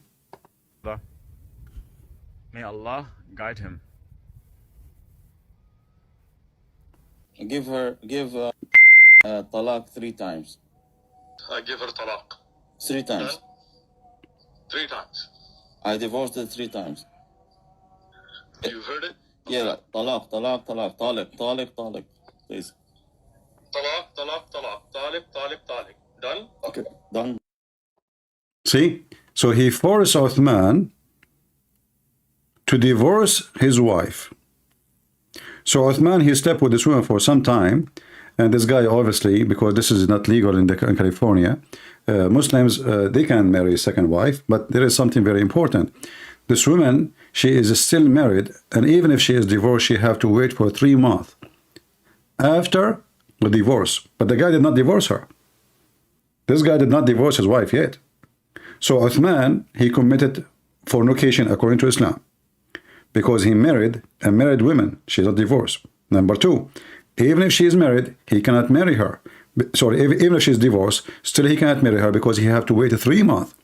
May Allah guide him. Give talaq 3 times. I give her talaq. 3 times. 3 times. I divorced her 3 times. You heard it? Yeah, talaq, please. Talaq. Done? Okay, done. See? So he forced Uthman to divorce his wife. So Uthman, he slept with this woman for some time. And this guy, obviously, because this is not legal in California, Muslims, they can marry a second wife. But there is something very important. This woman, she is still married. And even if she is divorced, she have to wait for 3 months after the divorce. But the guy did not divorce her. This guy did not divorce his wife yet. So Uthman, he committed fornication according to Islam, because he married a married woman. She's not divorced. Number 2, even if she is married, he cannot marry her. Sorry, even if she's divorced, still he cannot marry her because he have to wait 3 months.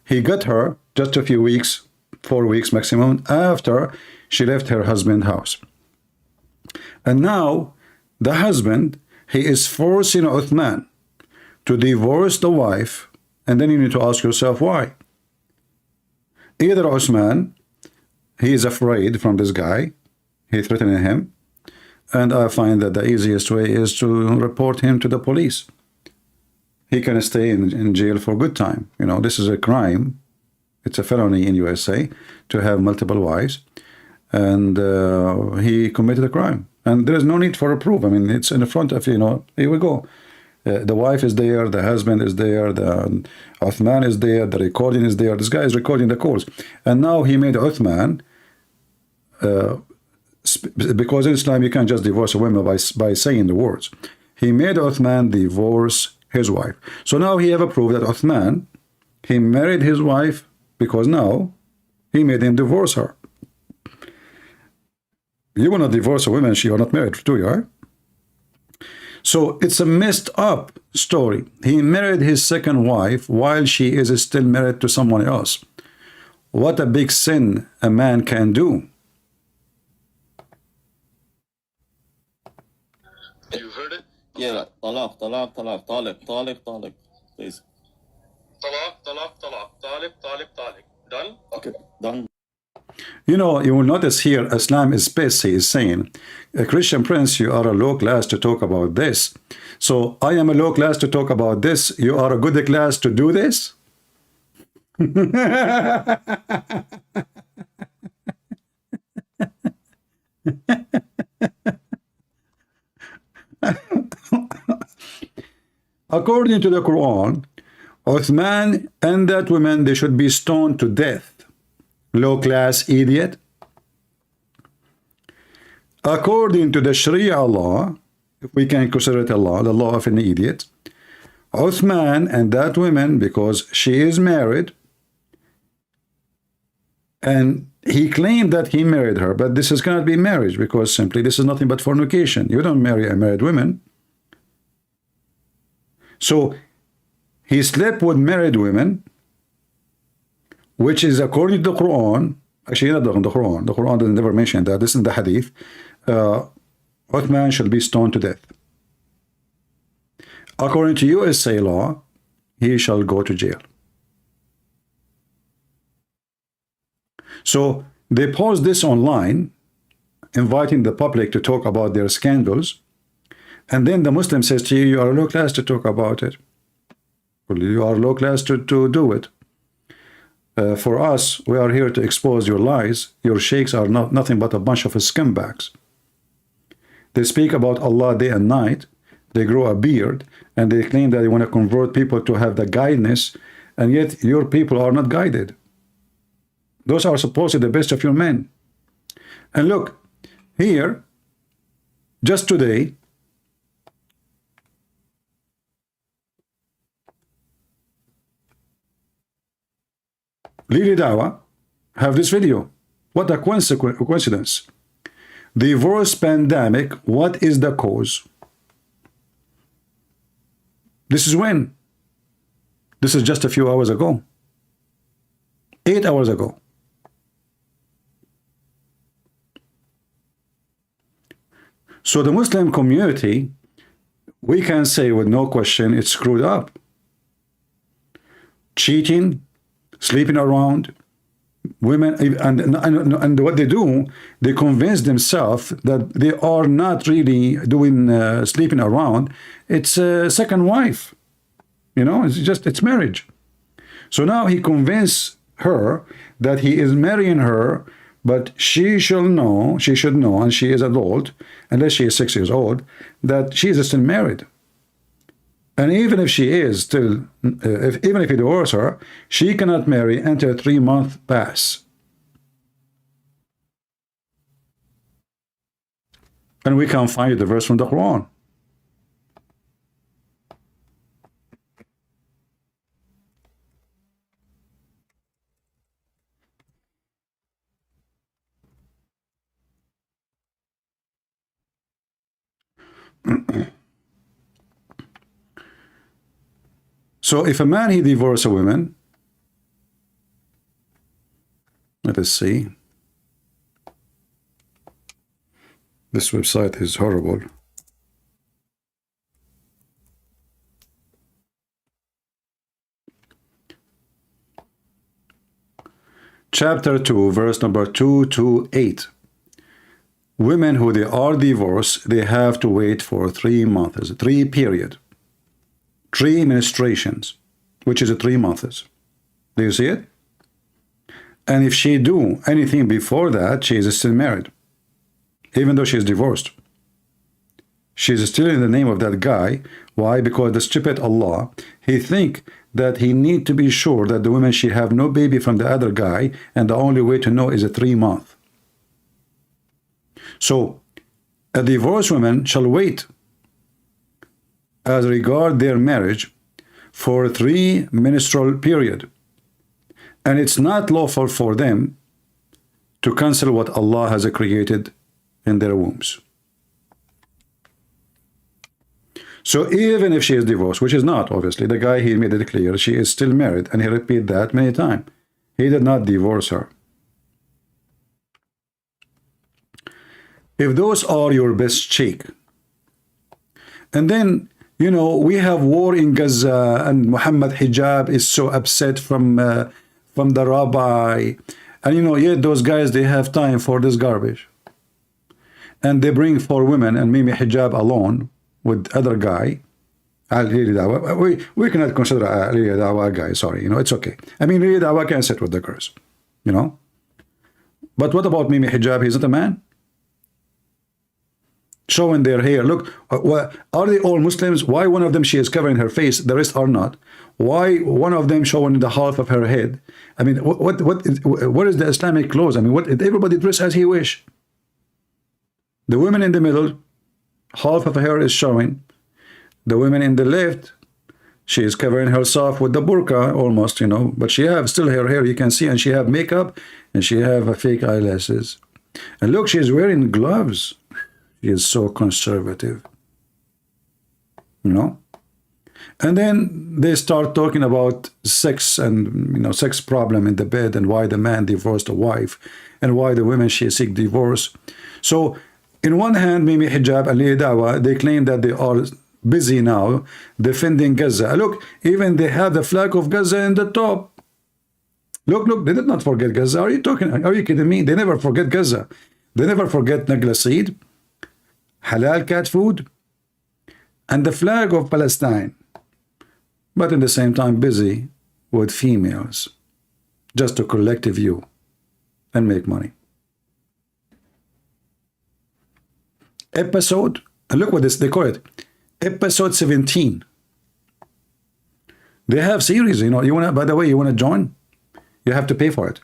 He got her just a few weeks, 4 weeks maximum, after she left her husband's house. And now the husband, he is forcing Uthman to divorce the wife, and then you need to ask yourself why. Either Uthman, he is afraid from this guy, he threatening him, and I find that the easiest way is to report him to the police. He can stay in jail for a good time. You know, this is a crime. It's a felony in USA to have multiple wives, and he committed a crime. And there is no need for a proof. I mean, it's in the front of, you know, here we go. The wife is there, the husband is there, the Uthman is there, the recording is there. This guy is recording the calls. And now he made Uthman, because in Islam you can't just divorce a woman by saying the words. He made Uthman divorce his wife. So now he have a proof that Uthman, he married his wife because now he made him divorce her. You want to divorce a woman she are not married to, you right? So it's a messed up story. He married his second wife while she is still married to someone else. What a big sin a man can do. You heard it? Yeah, طلاق طلاق طلاق طالق طالق طالق. Please. طلاق طلاق طلاق طالب طالب طالق. Done? Okay, done. You know, you will notice here, Islam is space. He is saying, a Christian prince, you are a low class to talk about this. So I am a low class to talk about this. You are a good class to do this? According to the Quran, Uthman and that woman, they should be stoned to death. Low class idiot. According to the Sharia law, if we can consider it a law, the law of an idiot, Uthman and that woman, because she is married, and he claimed that he married her, but this is cannot be marriage, because simply this is nothing but fornication. You don't marry a married woman. So he slept with married women, which is according to the Quran. Actually, not the Quran. The Quran doesn't never mention that. This is the Hadith. Uthman shall be stoned to death. According to USA law, he shall go to jail. So they post this online, inviting the public to talk about their scandals, and then the Muslim says to you, you are low class to talk about it. Well, you are low class to do it. For us, we are here to expose your lies. Your sheikhs are nothing but a bunch of scumbags. They speak about Allah day and night. They grow a beard, and they claim that they want to convert people to have the guidance, and yet your people are not guided. Those are supposedly the best of your men. And look, here, just today, Lili Dawa have this video. What a coincidence. Divorce pandemic, what is the cause? This is when? This is just a few hours ago. 8 hours ago. So the Muslim community, we can say with no question, it's screwed up. Cheating, sleeping around, women, and what they do, they convince themselves that they are not really doing sleeping around. It's a second wife. You know, it's marriage. So now he convinced her that he is marrying her, but she should know, and she is adult, unless she is 6 years old, that she is still married. And even if she is still, even if he divorces her, she cannot marry until 3 months pass. And we can find the verse from the Quran. So if a man, he divorces a woman, let us see. This website is horrible. Chapter 2, verse number 2 to 8. Women who they are divorced, they have to wait for 3 months, 3 period. 3 menstruations, which is 3 months. Do you see it? And if she do anything before that, she is still married. Even though she is divorced. She is still in the name of that guy. Why? Because the stupid Allah, he think that he need to be sure that the woman she have no baby from the other guy, and the only way to know is a 3 month. So a divorced woman shall wait as regard their marriage for 3 menstrual period, and it's not lawful for them to cancel what Allah has created in their wombs. So even if she is divorced, which is not, obviously, the guy, he made it clear, she is still married, and he repeated that many times. He did not divorce her. If those are your best Shaykh, and then, you know, we have war in Gaza, and Muhammad Hijab is so upset from the rabbi, and you know, yet those guys, they have time for this garbage, and they bring 4 women and Mimi Hijab alone with other guy. We cannot consider Ali Dawa guy, sorry, you know, it's okay. I mean, Ali Dawa can sit with the girls, you know. But what about Mimi Hijab? He's not a man. Showing their hair. Look, are they all Muslims? Why one of them she is covering her face, the rest are not? Why one of them showing the half of her head? I mean, what is the Islamic clothes? I mean, what, everybody dress as he wish. The women in the middle, half of her hair is showing. The women in the left, she is covering herself with the burqa almost, you know, but she have still her hair, you can see, and she have makeup, and she have fake eyelashes. And look, she is wearing gloves. She is so conservative, you know. And then they start talking about sex and, you know, sex problem in the bed, and why the man divorced the wife, and why the women she seek divorce. So in one hand, Mimi Hijab and Li Dawa, they claim that they are busy now defending Gaza. Look, even they have the flag of Gaza in the top. Look, they did not forget Gaza. Are you kidding me? They never forget Gaza. They never forget Nagla seed, halal cat food, and the flag of Palestine. But in the same time busy with females, just to collect a view and make money. Episode, and look what this, they call it, episode 17. They have series, you know. You want to, by the way, you want to join, you have to pay for it.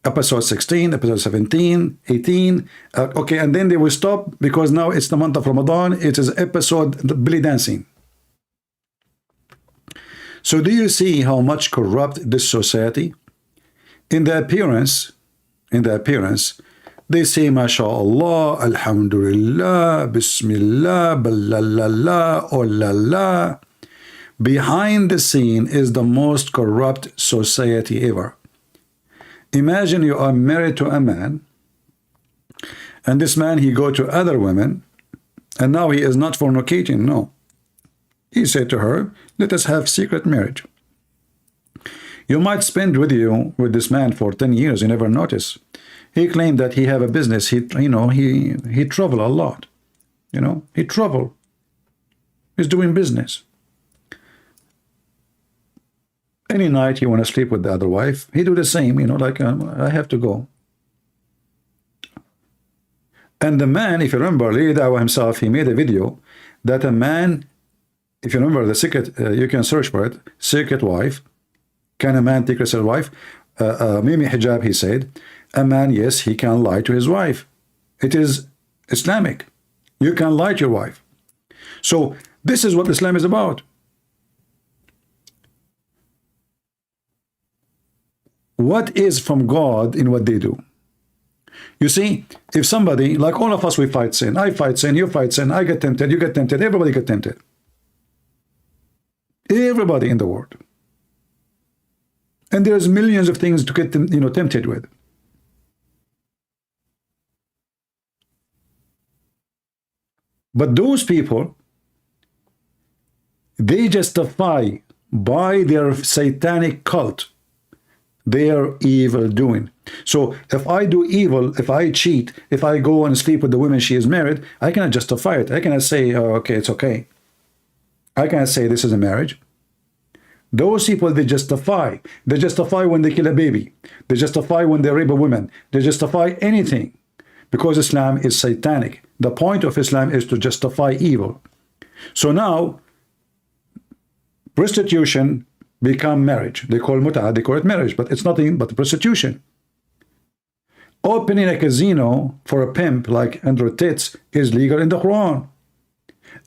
Episode 16, episode 17, 18, okay, and then they will stop because now it's the month of Ramadan. It is episode belly dancing. So do you see how much corrupt this society? In the appearance, they say, MashaAllah, Alhamdulillah, Bismillah, Balalala, Oh la la. Behind the scene is the most corrupt society ever. Imagine you are married to a man, and this man, he go to other women, and now he is not fornicating, no. He said to her, let us have secret marriage. You might spend with this man for 10 years, you never notice. He claimed that he have a business, he travel a lot, you know, he travel. He's doing business. Any night he want to sleep with the other wife, he do the same, you know, like I have to go. And the man, if you remember, Li Dawa himself, he made a video that a man, if you remember the secret, you can search for it, secret wife. Can a man take a secret wife? Mimi Hijab, he said, a man, yes, he can lie to his wife. It is Islamic. You can lie to your wife. So this is what Islam is about. What is from God in what they do? You see, if somebody, like all of us, we fight sin. I fight sin, you fight sin, I get tempted, you get tempted, everybody get tempted. Everybody in the world. And there's millions of things to get, tempted with. But those people, they justify by their satanic cult their evil doing. So if I do evil, if I cheat, if I go and sleep with the woman she is married, I cannot justify it. I cannot say, oh, okay, it's okay. I cannot say this is a marriage. Those people, they justify. They justify when they kill a baby. They justify when they rape a woman. They justify anything because Islam is satanic. The point of Islam is to justify evil. So now, prostitution become marriage. They call mut'ah, they call it marriage, but it's nothing but prostitution. Opening a casino for a pimp like Andrew Tits is legal in the Quran.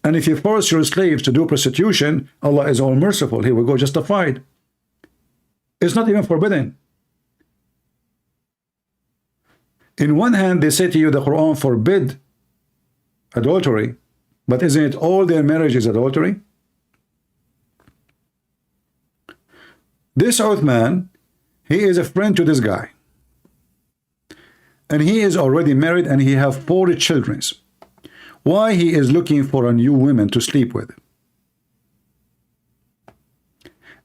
And if you force your slaves to do prostitution, Allah is all merciful. He will go justified. It's not even forbidden. In one hand, they say to you the Quran forbid adultery, but isn't it all their marriage is adultery? This Uthman, he is a friend to this guy. And he is already married and he have 4 children. Why he is looking for a new woman to sleep with?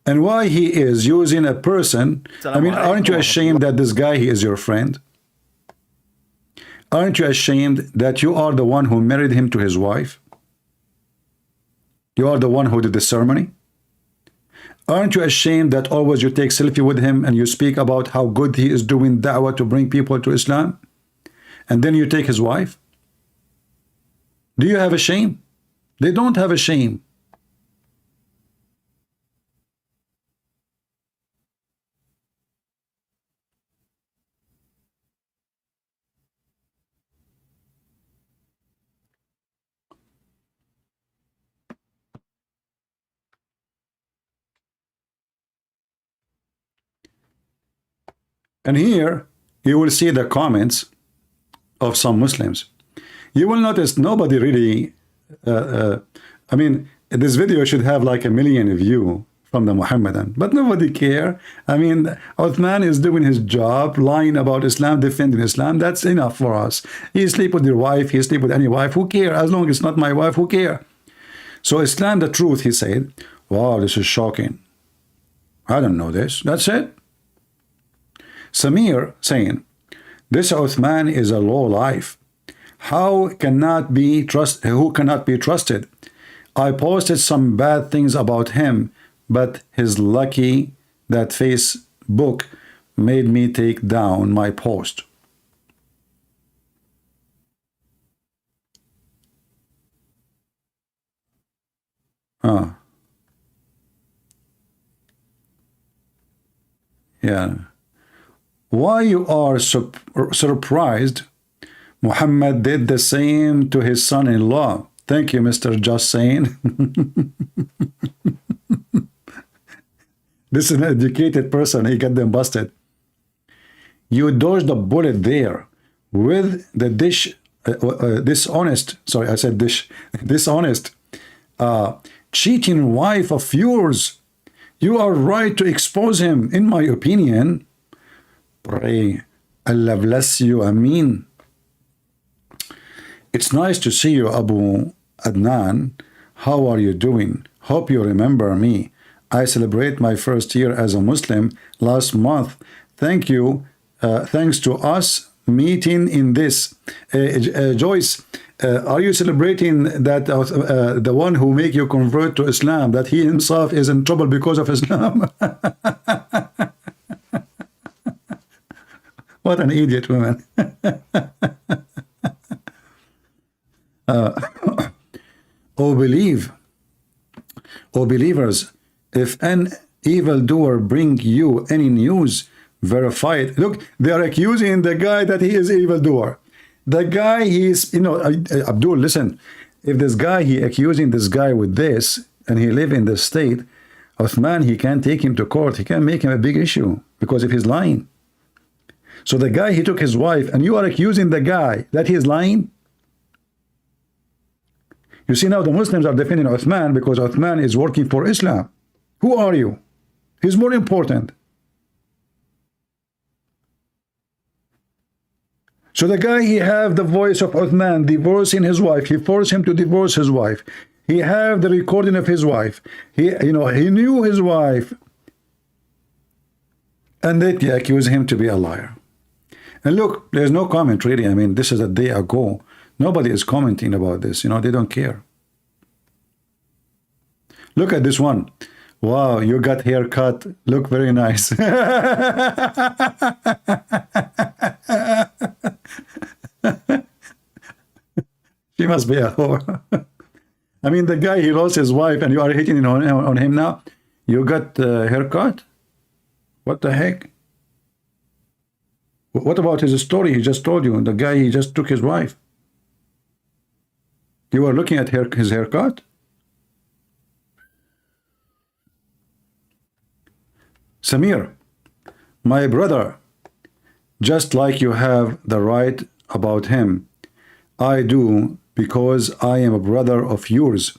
And why he is using a person? I mean, aren't you ashamed that this guy, he is your friend? Aren't you ashamed that you are the one who married him to his wife? You are the one who did the ceremony? Aren't you ashamed that always you take selfie with him and you speak about how good he is doing da'wah to bring people to Islam? And then you take his wife? Do you have a shame? They don't have a shame. And here you will see the comments of some Muslims. You will notice nobody really, I mean, this video should have like 1 million views from the Muhammadan, but nobody care. I mean, Uthman is doing his job, lying about Islam, defending Islam. That's enough for us. He sleep with your wife, he sleep with any wife, who care? As long as it's not my wife, who care? So Islam, the truth, he said, wow, this is shocking. I don't know this. That's it. Samir saying, this Uthman is a low life. Who cannot be trusted? I posted some bad things about him, but he's lucky that Facebook made me take down my post. Yeah. Why you are surprised? Muhammad did the same to his son-in-law. Thank you, Mr. Just Saying. This is an educated person. He got them busted. You dodged a bullet there with the dishonest, cheating wife of yours. You are right to expose him, in my opinion. Pray Allah bless you. Ameen. It's nice to see you, Abu Adnan. How are you doing? Hope you remember me. I celebrate my first year as a Muslim last month. Thank you. Thanks to us meeting in this. Joyce, are you celebrating that the one who make you convert to Islam, that he himself is in trouble because of Islam? What an idiot woman. Oh believers, if an evildoer bring you any news, verify it. Look, they are accusing the guy that he is evildoer. The guy, he is, you know, Abdul, listen, if this guy, he accusing this guy with this, and he live in the state, Uthman, he can't take him to court. He can't make him a big issue, because if he's lying. So the guy, he took his wife, and you are accusing the guy that he is lying? You see, now the Muslims are defending Uthman because Uthman is working for Islam. Who are you? He's more important. So the guy, he have the voice of Uthman divorcing his wife. He forced him to divorce his wife. He have the recording of his wife. He knew his wife. And they accuse him to be a liar. And look, there's no comment really. I mean, this is a day ago. Nobody is commenting about this. They don't care. Look at this one. Wow, you got haircut. Look very nice. She must be a whore. I mean, the guy, he lost his wife and you are hitting on him now. You got a haircut? What the heck? What about his story he just told you? The guy, he just took his wife. You are looking at his haircut? Samir, my brother, just like you have the right about him, I do, because I am a brother of yours.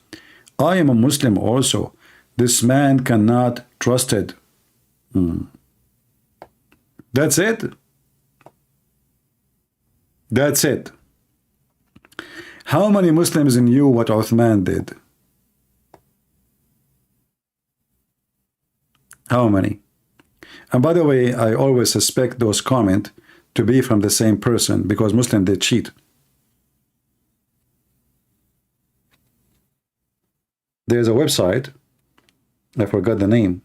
I am a Muslim also. This man cannot trust it. That's it. That's it. How many Muslims knew what Uthman did? How many? And by the way, I always suspect those comments to be from the same person, because Muslims, they cheat. There's a website, I forgot the name.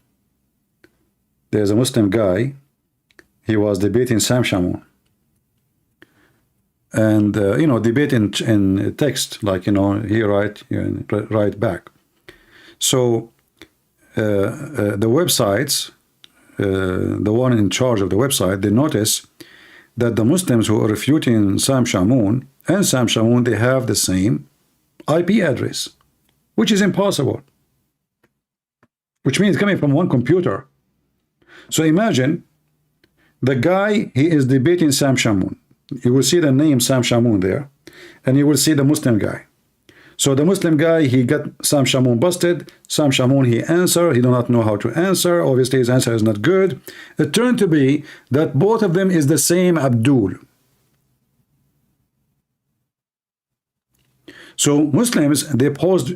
There's a Muslim guy, he was debating Sam Shamoun. And, debating in text, like, he write back. So, the websites, the one in charge of the website, they notice that the Muslims who are refuting Sam Shamoun and Sam Shamoun, they have the same IP address, which is impossible. Which means coming from one computer. So imagine the guy, he is debating Sam Shamoun. You will see the name Sam Shamoun there, and you will see the Muslim guy. So the Muslim guy, he got Sam Shamoun busted. Sam Shamoun, he answered. He do not know how to answer. Obviously, his answer is not good. It turned to be that both of them is the same Abdul. So Muslims, they post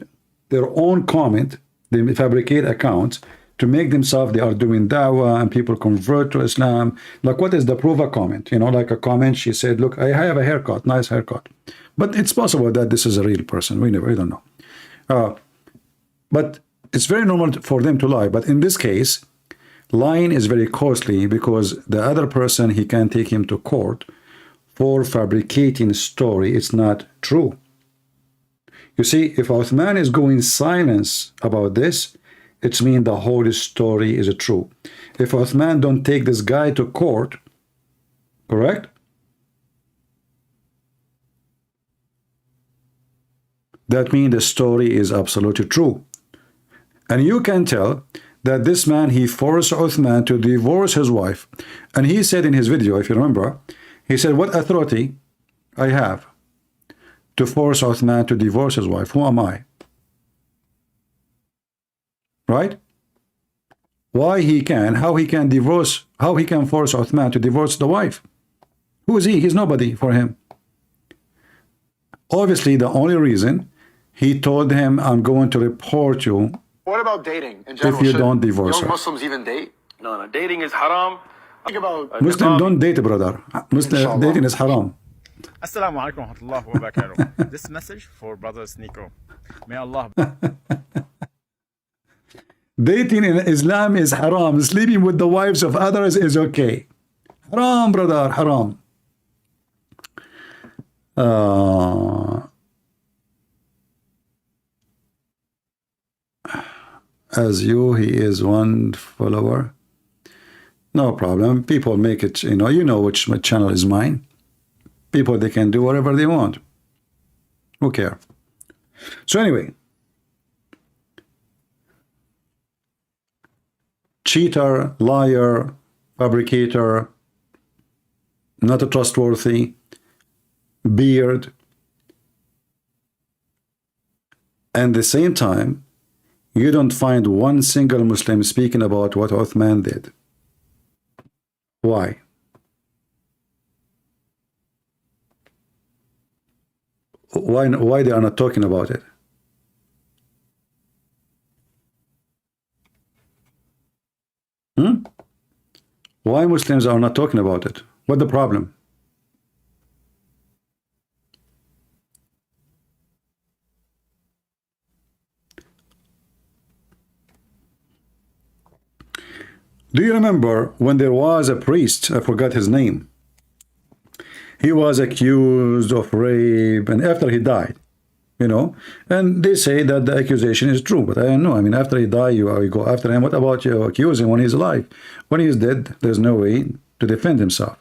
their own comment. They fabricate accounts to make themselves, they are doing da'wah and people convert to Islam. Like, what is the proof of comment? Like a comment, she said, look, I have a haircut, nice haircut. But it's possible that this is a real person. We don't know. But it's very normal for them to lie. But in this case, lying is very costly, because the other person, he can take him to court for fabricating a story. It's not true. You see, if Uthman is going silence about this, it means the whole story is true. If Uthman don't take this guy to court, correct? That means the story is absolutely true. And you can tell that this man, he forced Uthman to divorce his wife. And he said in his video, if you remember, he said, what authority I have to force Uthman to divorce his wife? Who am I? Right? Why he can, how he can divorce, how he can force Uthman to divorce the wife? Who is he? He's nobody for him. Obviously, the only reason, he told him, I'm going to report you. What about dating in general? If you Should don't divorce young her. Muslims even date? No, dating is haram. Think about Muslim don't date, brother. Muslim Inshallah. dating is haram. Assalamu alaikum wa rahmatullahi wa barakatuh. This message for brother Sneeko. May Allah. Dating in Islam is haram. Sleeping with the wives of others is okay. Haram, brother, haram. As you, he is one follower. No problem. People make it, you know which channel is mine. People, they can do whatever they want. Who care? So anyway, cheater, liar, fabricator, not a trustworthy, beard, and at the same time, you don't find one single Muslim speaking about what Uthman did. Why? why they are not talking about it? Why Muslims are not talking about it? What the problem? Do you remember when there was a priest, I forgot his name, he was accused of rape, and after he died, you know, and they say that the accusation is true, but I don't know. I mean, after he died, you go after him. What about you accuse him when he's alive? When he's dead, there's no way to defend himself.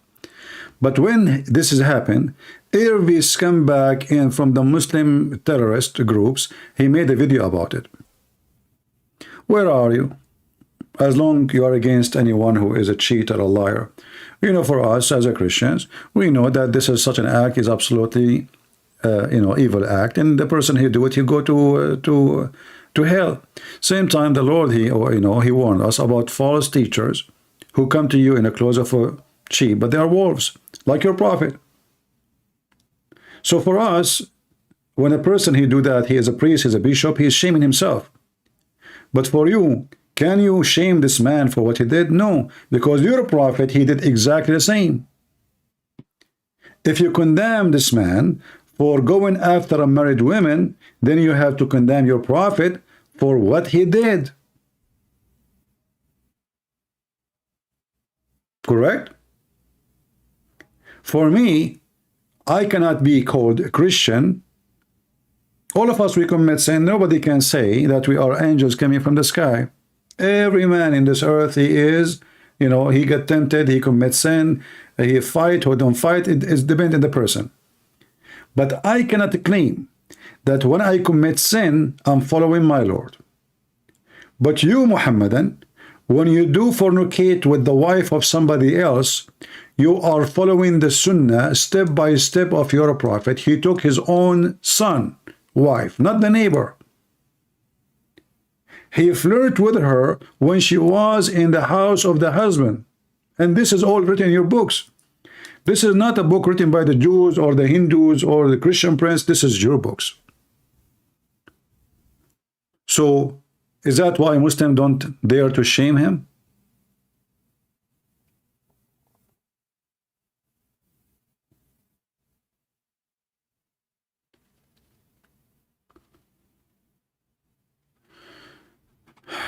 But when this has happened, every scumbag in from the Muslim terrorist groups, he made a video about it. Where are you? As long you are against anyone who is a cheater, a liar. You know, for us as a Christians, we know that this is such an act is absolutely, you know, evil act, and the person who do it, he go to hell. Same time, the Lord, he warned us about false teachers who come to you in the clothes of a sheep, but they are wolves, like your prophet. So for us, when a person he do that, he is a priest, he is a bishop, he is shaming himself. But for you, can you shame this man for what he did? No, because your prophet, he did exactly the same. If you condemn this man for going after unmarried women, then you have to condemn your prophet for what he did. Correct? For me, I cannot be called a Christian. All of us, we commit sin. Nobody can say that we are angels coming from the sky. Every man in this earth, he is, you know, he get tempted, he commits sin, he fight or don't fight. It depends on the person. But I cannot claim that when I commit sin, I'm following my Lord. But you, Muhammadan, when you do fornicate with the wife of somebody else, you are following the sunnah step by step of your prophet. He took his own son, wife, not the neighbor. He flirted with her when she was in the house of the husband. And this is all written in your books. This is not a book written by the Jews or the Hindus or the Christian prince. This is your books. So, is that why Muslims don't dare to shame him?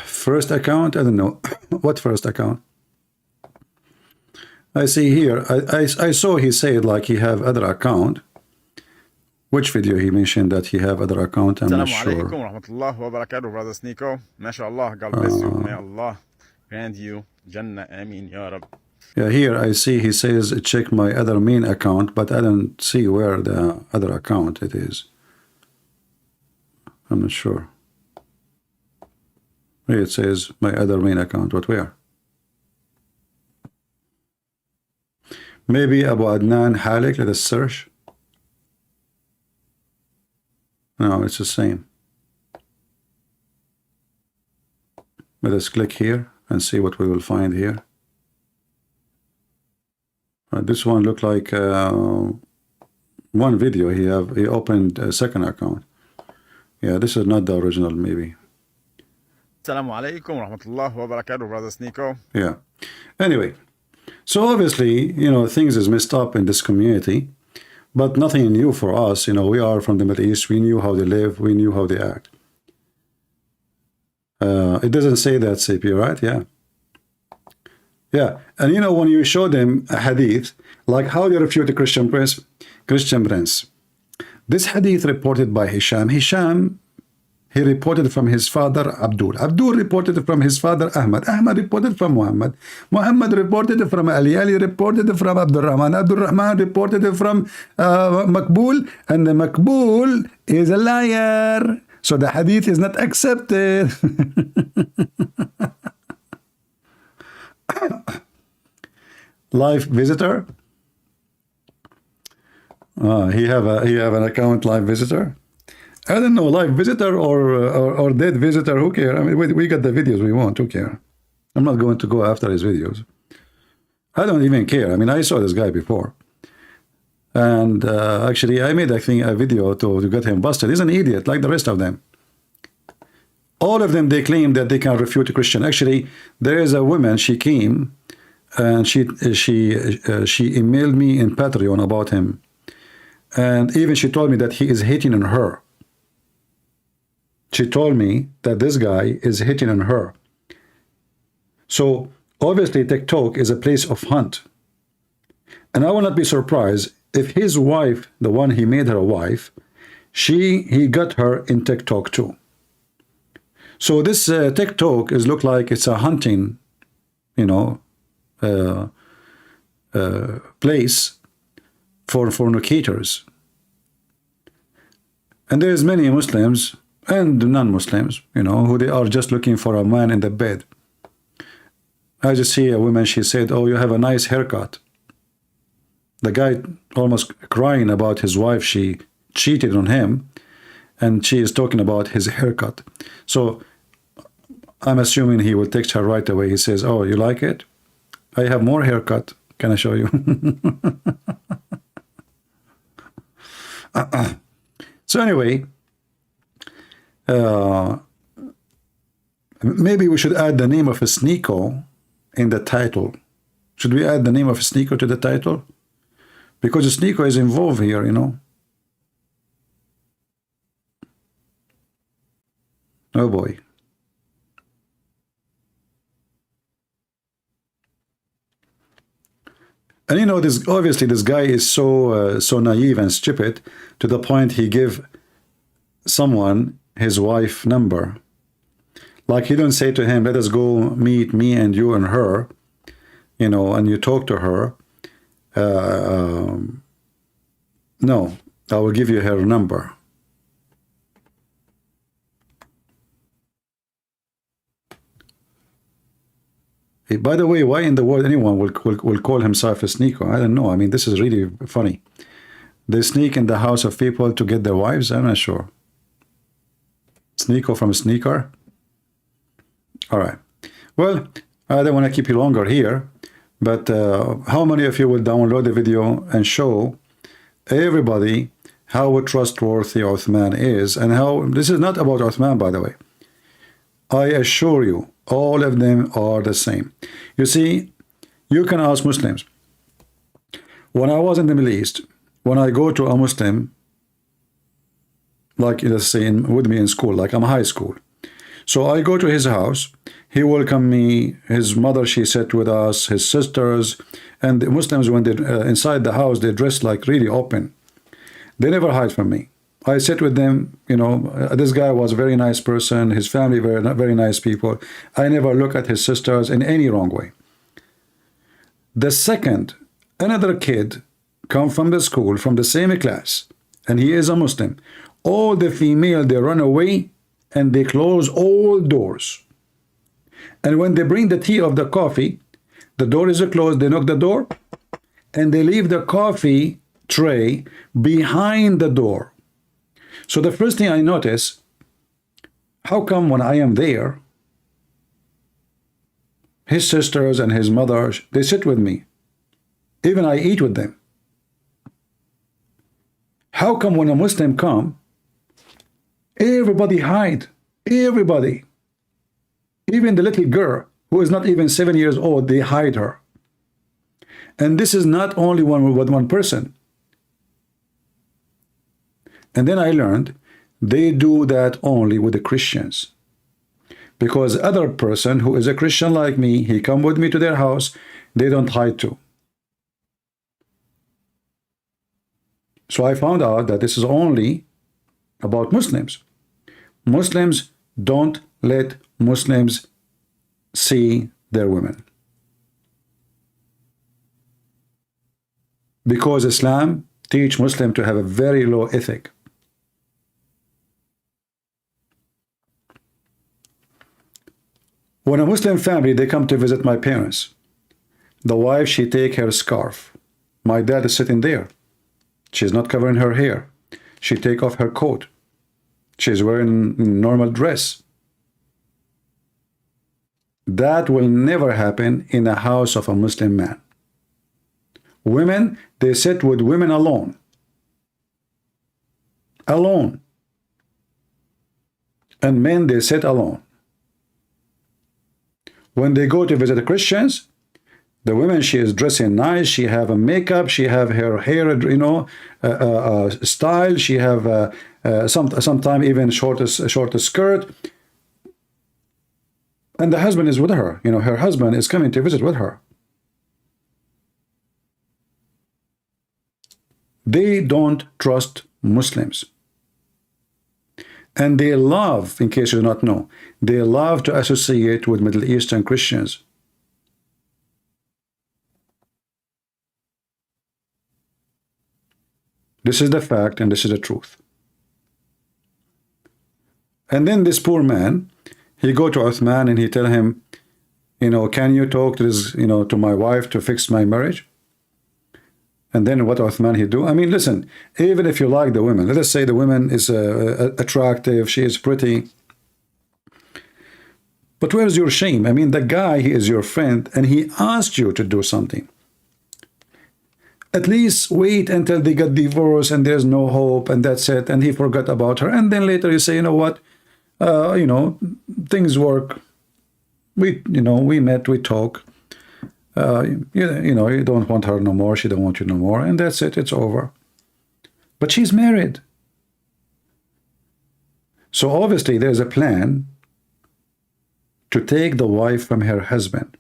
First account? I don't know. What first account? I see here. I saw he said like he have other account. Which video he mentioned that he have other account? I'm not sure. Assalamu alaikum wa rahmatullahi wa barakatuh, brother Sneeko. MashaAllah, God bless you. May Allah grant you Jannah. Ameen, Ya Rab. Yeah, here I see he says check my other main account, but I don't see where the other account it is. I'm not sure. Here it says my other main account, but where? Maybe Abu Adnan Halik, let us search. No, it's the same. Let us click here and see what we will find here. This one looked like one video he opened a second account. Yeah, this is not the original maybe. Assalamu alaikum wa rahmatullahi wa barakatuh, brother Sneeko. Yeah. Anyway, so obviously, you know, things is messed up in this community, but nothing new for us. You know, we are from the Middle East. We knew how they live. We knew how they act. It doesn't say that, CP, right? Yeah. Yeah. And you know, when you show them a hadith, like how they refute the Christian prince. This hadith reported by Hisham, he reported from his father Abdul. Abdul reported from his father Ahmad. Ahmad reported from Muhammad. Muhammad reported from Ali. Ali reported from Abdul Rahman. Abdul Rahman reported from Makbul. And the Makbul is a liar. So the hadith is not accepted. Live visitor. He have an account live visitor. I don't know, live visitor or dead visitor, who cares? I mean, we got the videos we want, who cares? I'm not going to go after his videos. I don't even care. I mean, I saw this guy before. And actually, I made, I think, a video to get him busted. He's an idiot, like the rest of them. All of them, they claim that they can refute a Christian. Actually, there is a woman, she came, and she emailed me in Patreon about him. And even she told me that he is hitting on her. She told me that this guy is hitting on her. So, obviously, TikTok is a place of hunt. And I will not be surprised if his wife, the one he made her a wife, he got her in TikTok too. So this TikTok is look like it's a hunting, you know, place for fornicators. And there's many Muslims and non-Muslims, you know, who they are just looking for a man in the bed. I just see a woman, she said, oh, you have a nice haircut. The guy almost crying about his wife, she cheated on him, and she is talking about his haircut. So I'm assuming he will text her right away. He says, oh, you like it? I have more haircut. Can I show you? So anyway, maybe we should add the name of a Sneeko in the title. Should we add the name of a Sneeko to the title? Because the Sneeko is involved here, you know. Oh boy. And you know, this obviously this guy is so naive and stupid to the point he give someone his wife number. Like he don't say to him, let us go meet me and you and her, you know, and you talk to her. No, I will give you her number. Hey, by the way, why in the world anyone will call himself a Sneeko? I don't know. I mean, this is really funny. They sneak in the house of people to get their wives? I'm not sure. Sneeko from a sneaker? All right. Well, I don't want to keep you longer here, but how many of you will download the video and show everybody how trustworthy Uthman is, and how this is not about Uthman, by the way. I assure you, all of them are the same. You see, you can ask Muslims. When I was in the Middle East, when I go to a Muslim, like let's say with me in school, like I'm high school. So I go to his house, he welcomed me, his mother, she sat with us, his sisters, and the Muslims, when they're inside the house, they dress like really open. They never hide from me. I sit with them, you know, this guy was a very nice person, his family very nice people. I never look at his sisters in any wrong way. The second, another kid come from the school, from the same class, and he is a Muslim, all the female, they run away and they close all doors. And when they bring the tea or the coffee, the door is closed, they knock the door, and they leave the coffee tray behind the door. So the first thing I notice, how come when I am there, his sisters and his mother, they sit with me. Even I eat with them. How come when a Muslim come, everybody hide, everybody. Even the little girl, who is not even 7 years old, they hide her. And this is not only with one person. And then I learned they do that only with the Christians. Because other person who is a Christian like me, he come with me to their house, they don't hide too. So I found out that this is only about Muslims. Muslims don't let Muslims see their women. Because Islam teach Muslim to have a very low ethic. When a Muslim family, they come to visit my parents, the wife, she take her scarf. My dad is sitting there. She's not covering her hair. She take off her coat. She's wearing a normal dress. That will never happen in the house of a Muslim man. Women, they sit with women alone. Alone. And men, they sit alone. When they go to visit the Christians, the woman, she is dressing nice, she have a makeup, she have her hair, you know, style, she have sometime even shorter skirt. And the husband is with her. You know, her husband is coming to visit with her. They don't trust Muslims. And they love, in case you do not know, they love to associate with Middle Eastern Christians. This is the fact and this is the truth. And then this poor man, he go to Uthman and he tell him, you know, can you talk to this, you know, to my wife to fix my marriage? And then what Uthman he do? I mean, listen, even if you like the woman, let us say the woman is attractive, she is pretty. But where's your shame? I mean, the guy, he is your friend and he asked you to do something. At least wait until they get divorced and there's no hope and that's it. And he forgot about her. And then later you say, you know what? You know, things work. We met, we talk. You know, you don't want her no more. She don't want you no more. And that's it. It's over. But she's married. So obviously there's a plan to take the wife from her husband.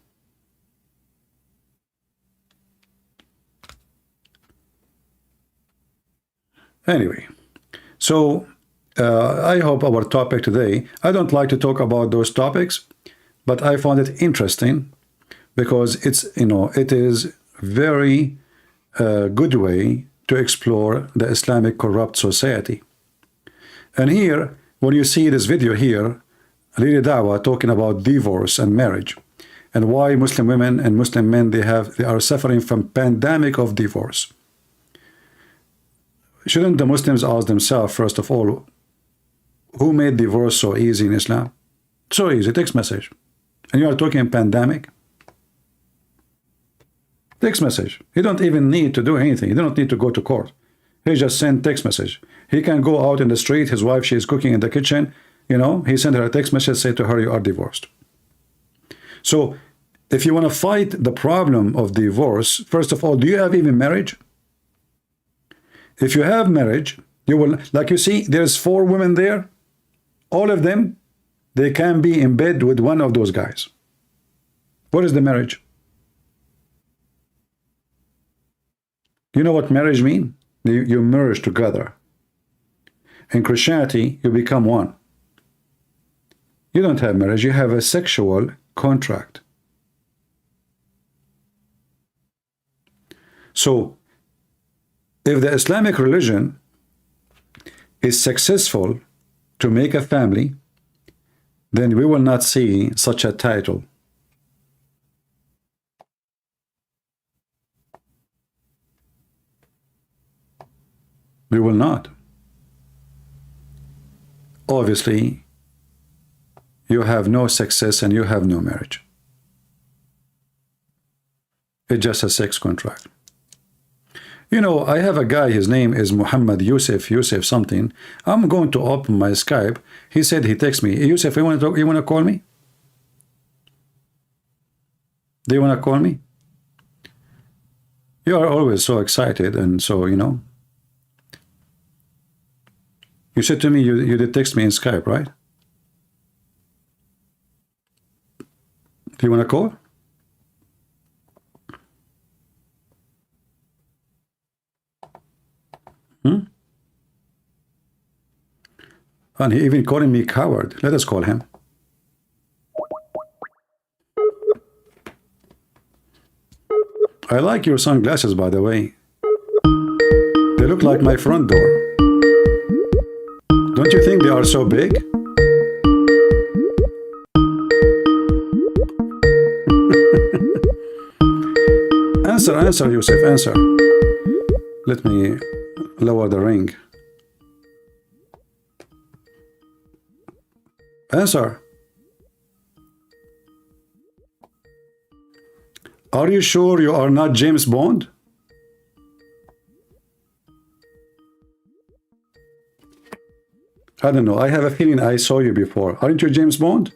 Anyway, so I hope our topic today, I don't like to talk about those topics, but I found it interesting because it's, you know, it is very good way to explore the Islamic corrupt society. And here, when you see this video here, Lili Dawah talking about divorce and marriage and why Muslim women and Muslim men, they are suffering from pandemic of divorce. Shouldn't the Muslims ask themselves, first of all, who made divorce so easy in Islam? So easy, text message. And you are talking pandemic? Text message. He don't even need to do anything. He don't need to go to court. He just send text message. He can go out in the street, his wife, she is cooking in the kitchen, you know, he sent her a text message, say to her, you are divorced. So if you want to fight the problem of divorce, first of all, do you have even marriage? If you have marriage, you will, like you see, there's 4 women there. All of them, they can be in bed with one of those guys. What is the marriage? You know what marriage means? You merge together. In Christianity, you become one. You don't have marriage, you have a sexual contract. So, if the Islamic religion is successful to make a family, then we will not see such a title. We will not. Obviously, you have no success and you have no marriage. It's just a sex contract. You know, I have a guy, his name is Muhammad Yusuf something. I'm going to open my Skype. He said, he texted me, Yusuf, you want to talk, you want to call me? Do you want to call me? You are always so excited and so, you know. You said to me, you did text me in Skype, right? Do you want to call? And he even calling me coward. Let us call him. I like your sunglasses, by the way. They look like my front door. Don't you think they are so big? Answer, Yusuf, answer. Let me lower the ring. Answer. Are you sure you are not James Bond? I don't know. I have a feeling I saw you before. Aren't you James Bond?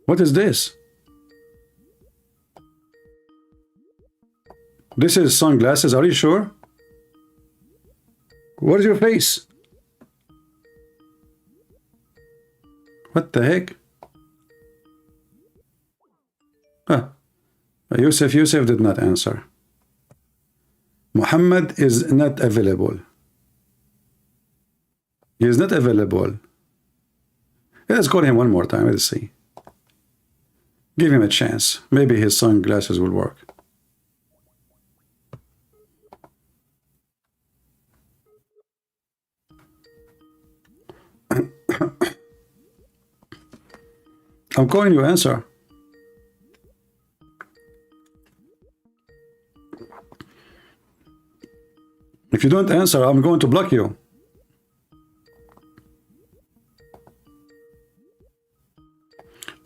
What is this? This is sunglasses. Are you sure? What is your face? What the heck? Huh. Yusuf did not answer. Muhammad is not available. He is not available. Let's call him one more time. Let's see. Give him a chance. Maybe his sunglasses will work. I'm calling you, answer. If you don't answer, I'm going to block you.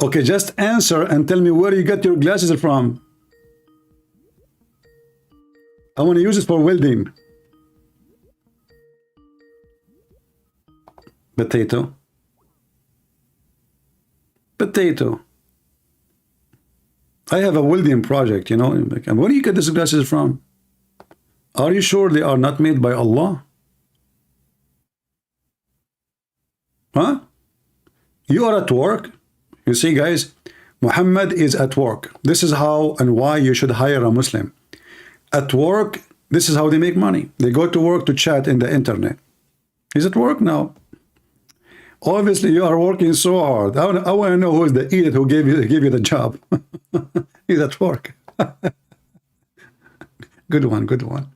Okay, just answer and tell me where you get your glasses from. I want to use it for welding. Potato. Potato. I have a welding project, you know. Where do you get these glasses from? Are you sure they are not made by Allah? Huh? You are at work. You see, guys, Muhammad is at work. This is how and why you should hire a Muslim. At work, this is how they make money. They go to work to chat in the internet. He's at work now. Obviously, you are working so hard. I want to know who is the idiot who gave you the job. He's at work. Good one, good one.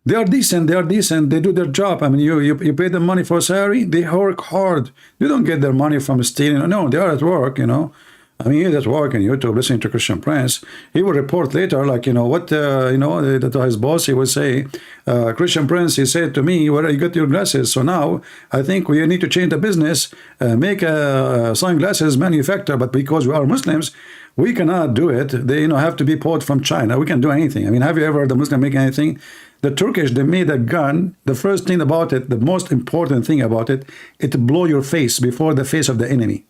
They are decent. They are decent. They do their job. I mean, you pay them money for salary. They work hard. You don't get their money from stealing. No, they are at work. You know. I mean, he's at work on YouTube listening to Christian Prince. He will report later, like, you know, what, you know, that his boss, he will say, Christian Prince, he said to me, where you got your glasses? So now I think we need to change the business, make a sunglasses manufacturer, but because we are Muslims, we cannot do it. They, you know, have to be bought from China. We can do anything. I mean, have you ever heard the Muslim make anything? The Turkish, they made a gun. The first thing about it, the most important thing about it, it blow your face before the face of the enemy.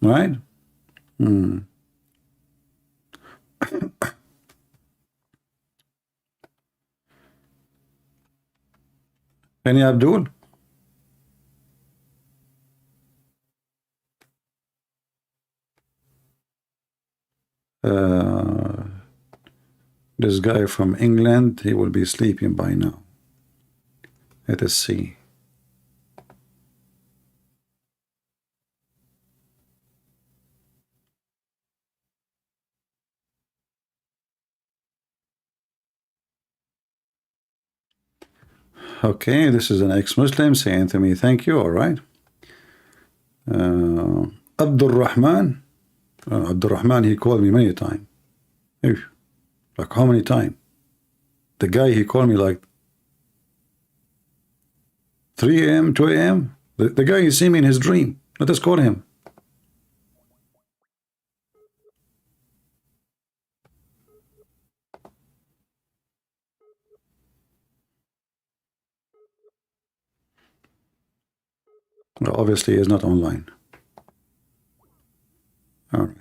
Right? Any Abdul? This guy from England, he will be sleeping by now. Let us see. Okay, this is an ex-Muslim saying to me, thank you, all right. Abdul Rahman. Abdul Rahman, he called me many times. Like how many times? The guy, he called me like 3 a.m., 2 a.m. The guy, you see me in his dream. Let us call him. Well, obviously, he is not online. All right.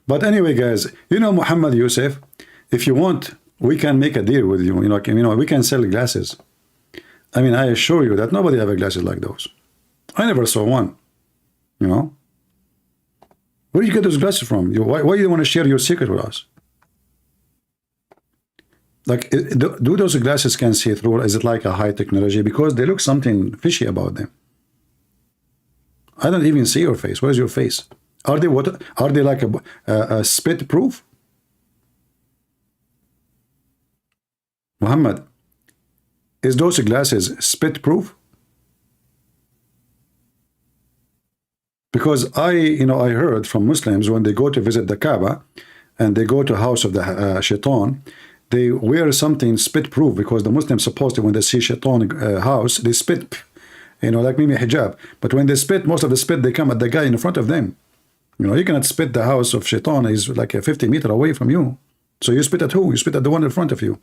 But anyway, guys, you know, Muhammad Yusuf, if you want, we can make a deal with you. You know, we can sell glasses. I mean, I assure you that nobody have glasses like those. I never saw one. You know, where do you get those glasses from? Why do you want to share your secret with us? Like, do those glasses can see through? Is it like a high technology? Because they look something fishy about them. I don't even see your face. Where's your face? Are they what? Are they like a spit proof? Muhammad, is those glasses spit proof? Because I heard from Muslims when they go to visit the Kaaba and they go to house of the Shaitan, they wear something spit proof because the Muslims supposed to, when they see Shaitan house, they spit, you know, like maybe hijab. But when they spit, most of the spit, they come at the guy in front of them. You know, you cannot spit the house of Shaitan is like a 50 meter away from you. So you spit at who? You spit at the one in front of you.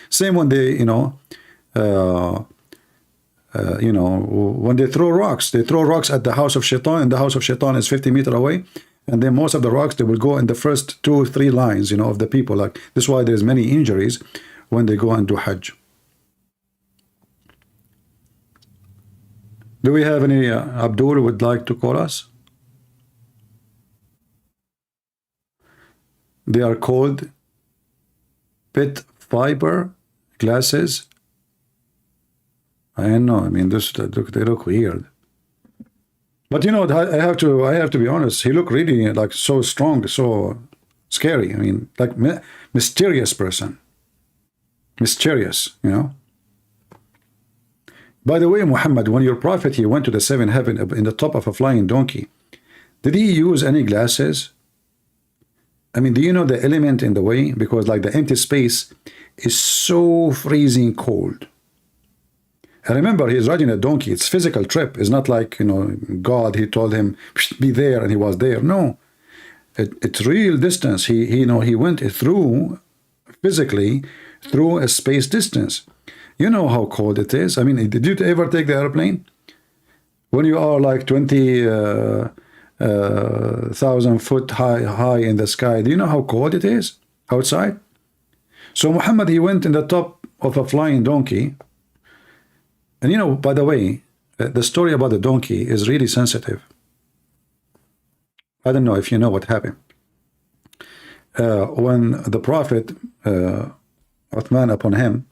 Same when they, when they throw rocks at the house of Shaitan, and the house of Shaitan is 50 meter away. And then most of the rocks, they will go in the first 2-3 lines, of the people. Like this is why there's many injuries when they go and do Hajj. Do we have any Abdul would like to call us? They are called pit fiber glasses. I know. I mean, they look weird. But I have to be honest. He looked really like so strong, so scary. I mean, like mysterious person. Mysterious, By the way, Muhammad, when your prophet, he went to the 7th heaven in the top of a flying donkey, did he use any glasses? I mean, do you know the element in the way? Because like the empty space is so freezing cold. I remember he's riding a donkey. It's physical trip. It's not like, God, he told him, be there, and he was there. No, it's real distance. He went through, physically, through a space distance. You know how cold it is. I mean, did you ever take the airplane? When you are like 20,000 foot high in the sky, do you know how cold it is outside? So Muhammad, he went in the top of a flying donkey. And by the way, the story about the donkey is really sensitive. I don't know if you know what happened. When the Prophet, Uthman upon him,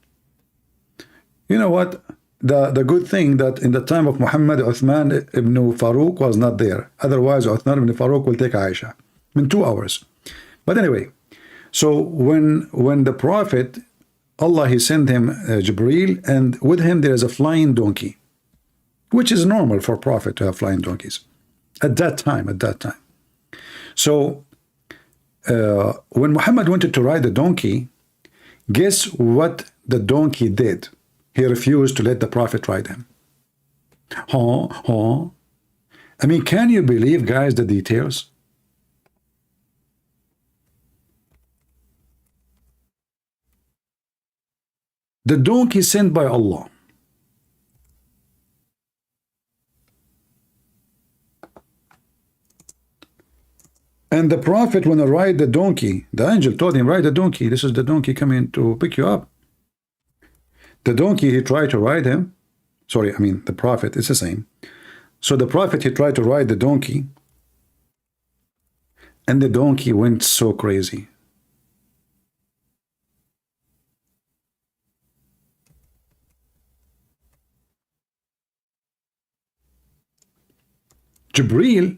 you know what? The good thing that in the time of Muhammad, Uthman ibn Farooq was not there. Otherwise, Uthman ibn Farooq will take Aisha in 2 hours. But anyway, so when the Prophet, Allah, he sent him Jibreel, and with him there is a flying donkey, which is normal for Prophet to have flying donkeys at that time. So when Muhammad wanted to ride the donkey, guess what the donkey did? He refused to let the Prophet ride him. I mean, can you believe, guys, the details? The donkey sent by Allah. And the Prophet, when he ride the donkey, the angel told him, ride the donkey. This is the donkey coming to pick you up. The donkey, he tried to ride him. Sorry, I mean, the Prophet, it's the same. So the Prophet, he tried to ride the donkey. And the donkey went so crazy. Jibreel,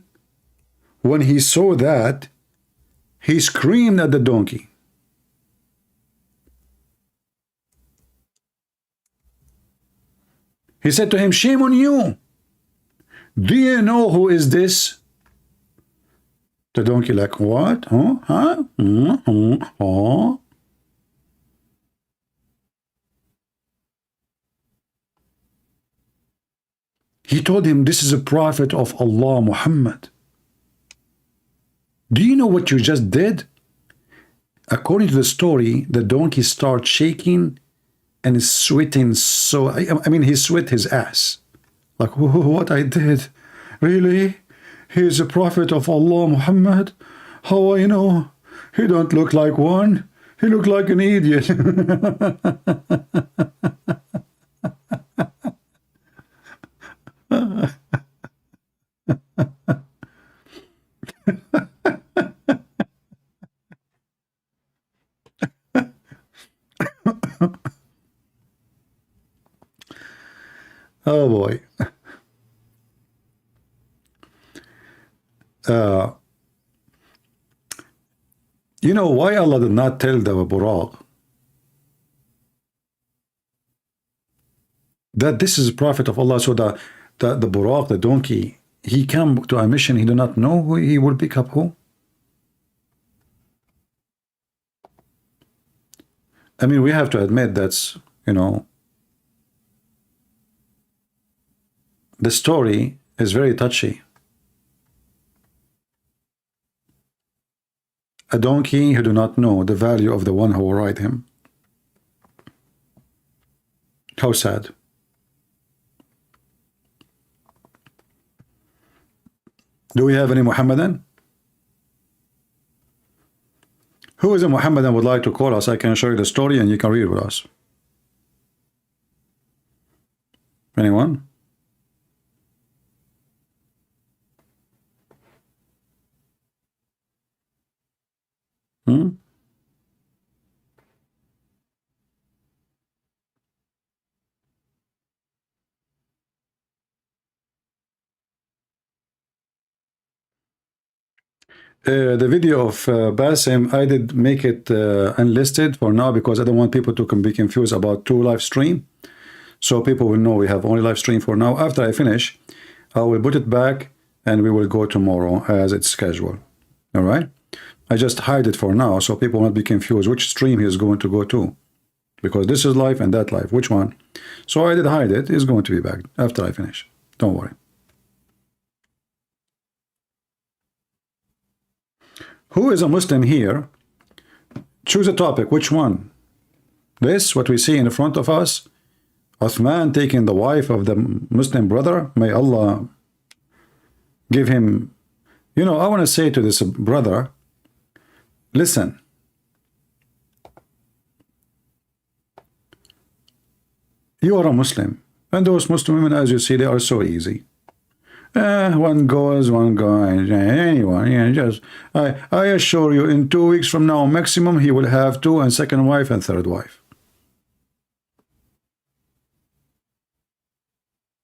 when he saw that, he screamed at the donkey. He said to him, shame on you. Do you know who is this? The donkey like, what? Huh? He told him, this is a prophet of Allah, Muhammad. Do you know what you just did? According to the story, the donkey starts shaking and is sweating. So, I mean, he sweat his ass. Like, what I did? Really? He is a prophet of Allah, Muhammad? How I know? He don't look like one. He look like an idiot. Oh boy. You know why Allah did not tell the Buraq that this is a prophet of Allah? So the Buraq, the donkey, he came to a mission. He do not know who he will pick up who. I mean, we have to admit that's, the story is very touchy. a donkey who do not know the value of the one who will ride him. How sad. Do we have any Muhammadan? Who is a Muhammadan would like to call us? I can show you the story and you can read with us. Anyone? Hmm? The video of Basim, I did make it unlisted for now because I don't want people to be confused about two live stream. So people will know we have only live stream for now. After I finish, I will put it back and we will go tomorrow as it's scheduled. All right? I just hide it for now so people won't be confused which stream he is going to go to. Because this is live and that live. Which one? So I did hide it. It's going to be back after I finish. Don't worry. Who is a Muslim here? Choose a topic. Which one? This, what we see in front of us? Uthman taking the wife of the Muslim brother? May Allah give him... You know, I want to say to this brother, listen. You are a Muslim. And those Muslim women, as you see, they are so easy. One goes, one goes. Anyone, yeah, just I assure you, in 2 weeks from now, maximum, he will have 2 and second wife and third wife.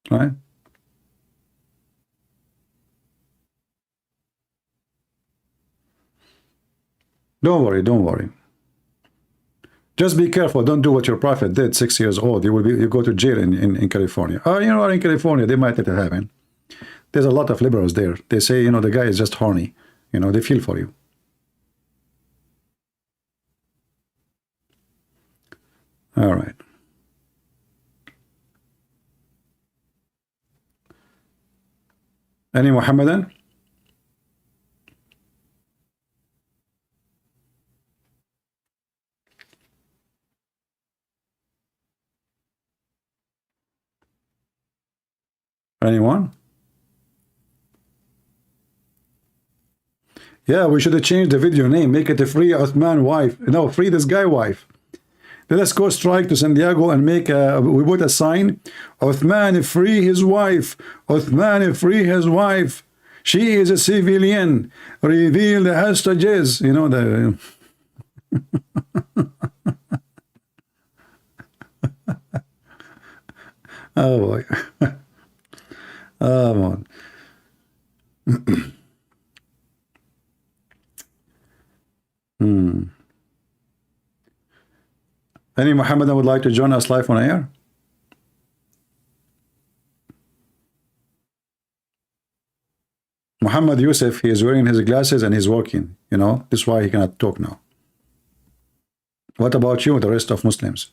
Right? Don't worry, don't worry. Just be careful. Don't do what your prophet did, 6 years old. You go to jail in California. You know, in California, they might let it happen. There's a lot of liberals there. They say, you know, the guy is just horny. You know, they feel for you. All right. Any Muhammadan? Anyone? Yeah, we should have changed the video name. Make it a free Uthman wife. No, free this guy wife. Let us go strike to San Diego and make we put a sign. Uthman free his wife. Uthman free his wife. She is a civilian. Reveal the hostages. You know the... Oh boy. Oh man. Any Muhammadan would like to join us live on air? Muhammad Yusuf, he is wearing his glasses and he's walking. You know, this is why he cannot talk now. What about you, the rest of Muslims?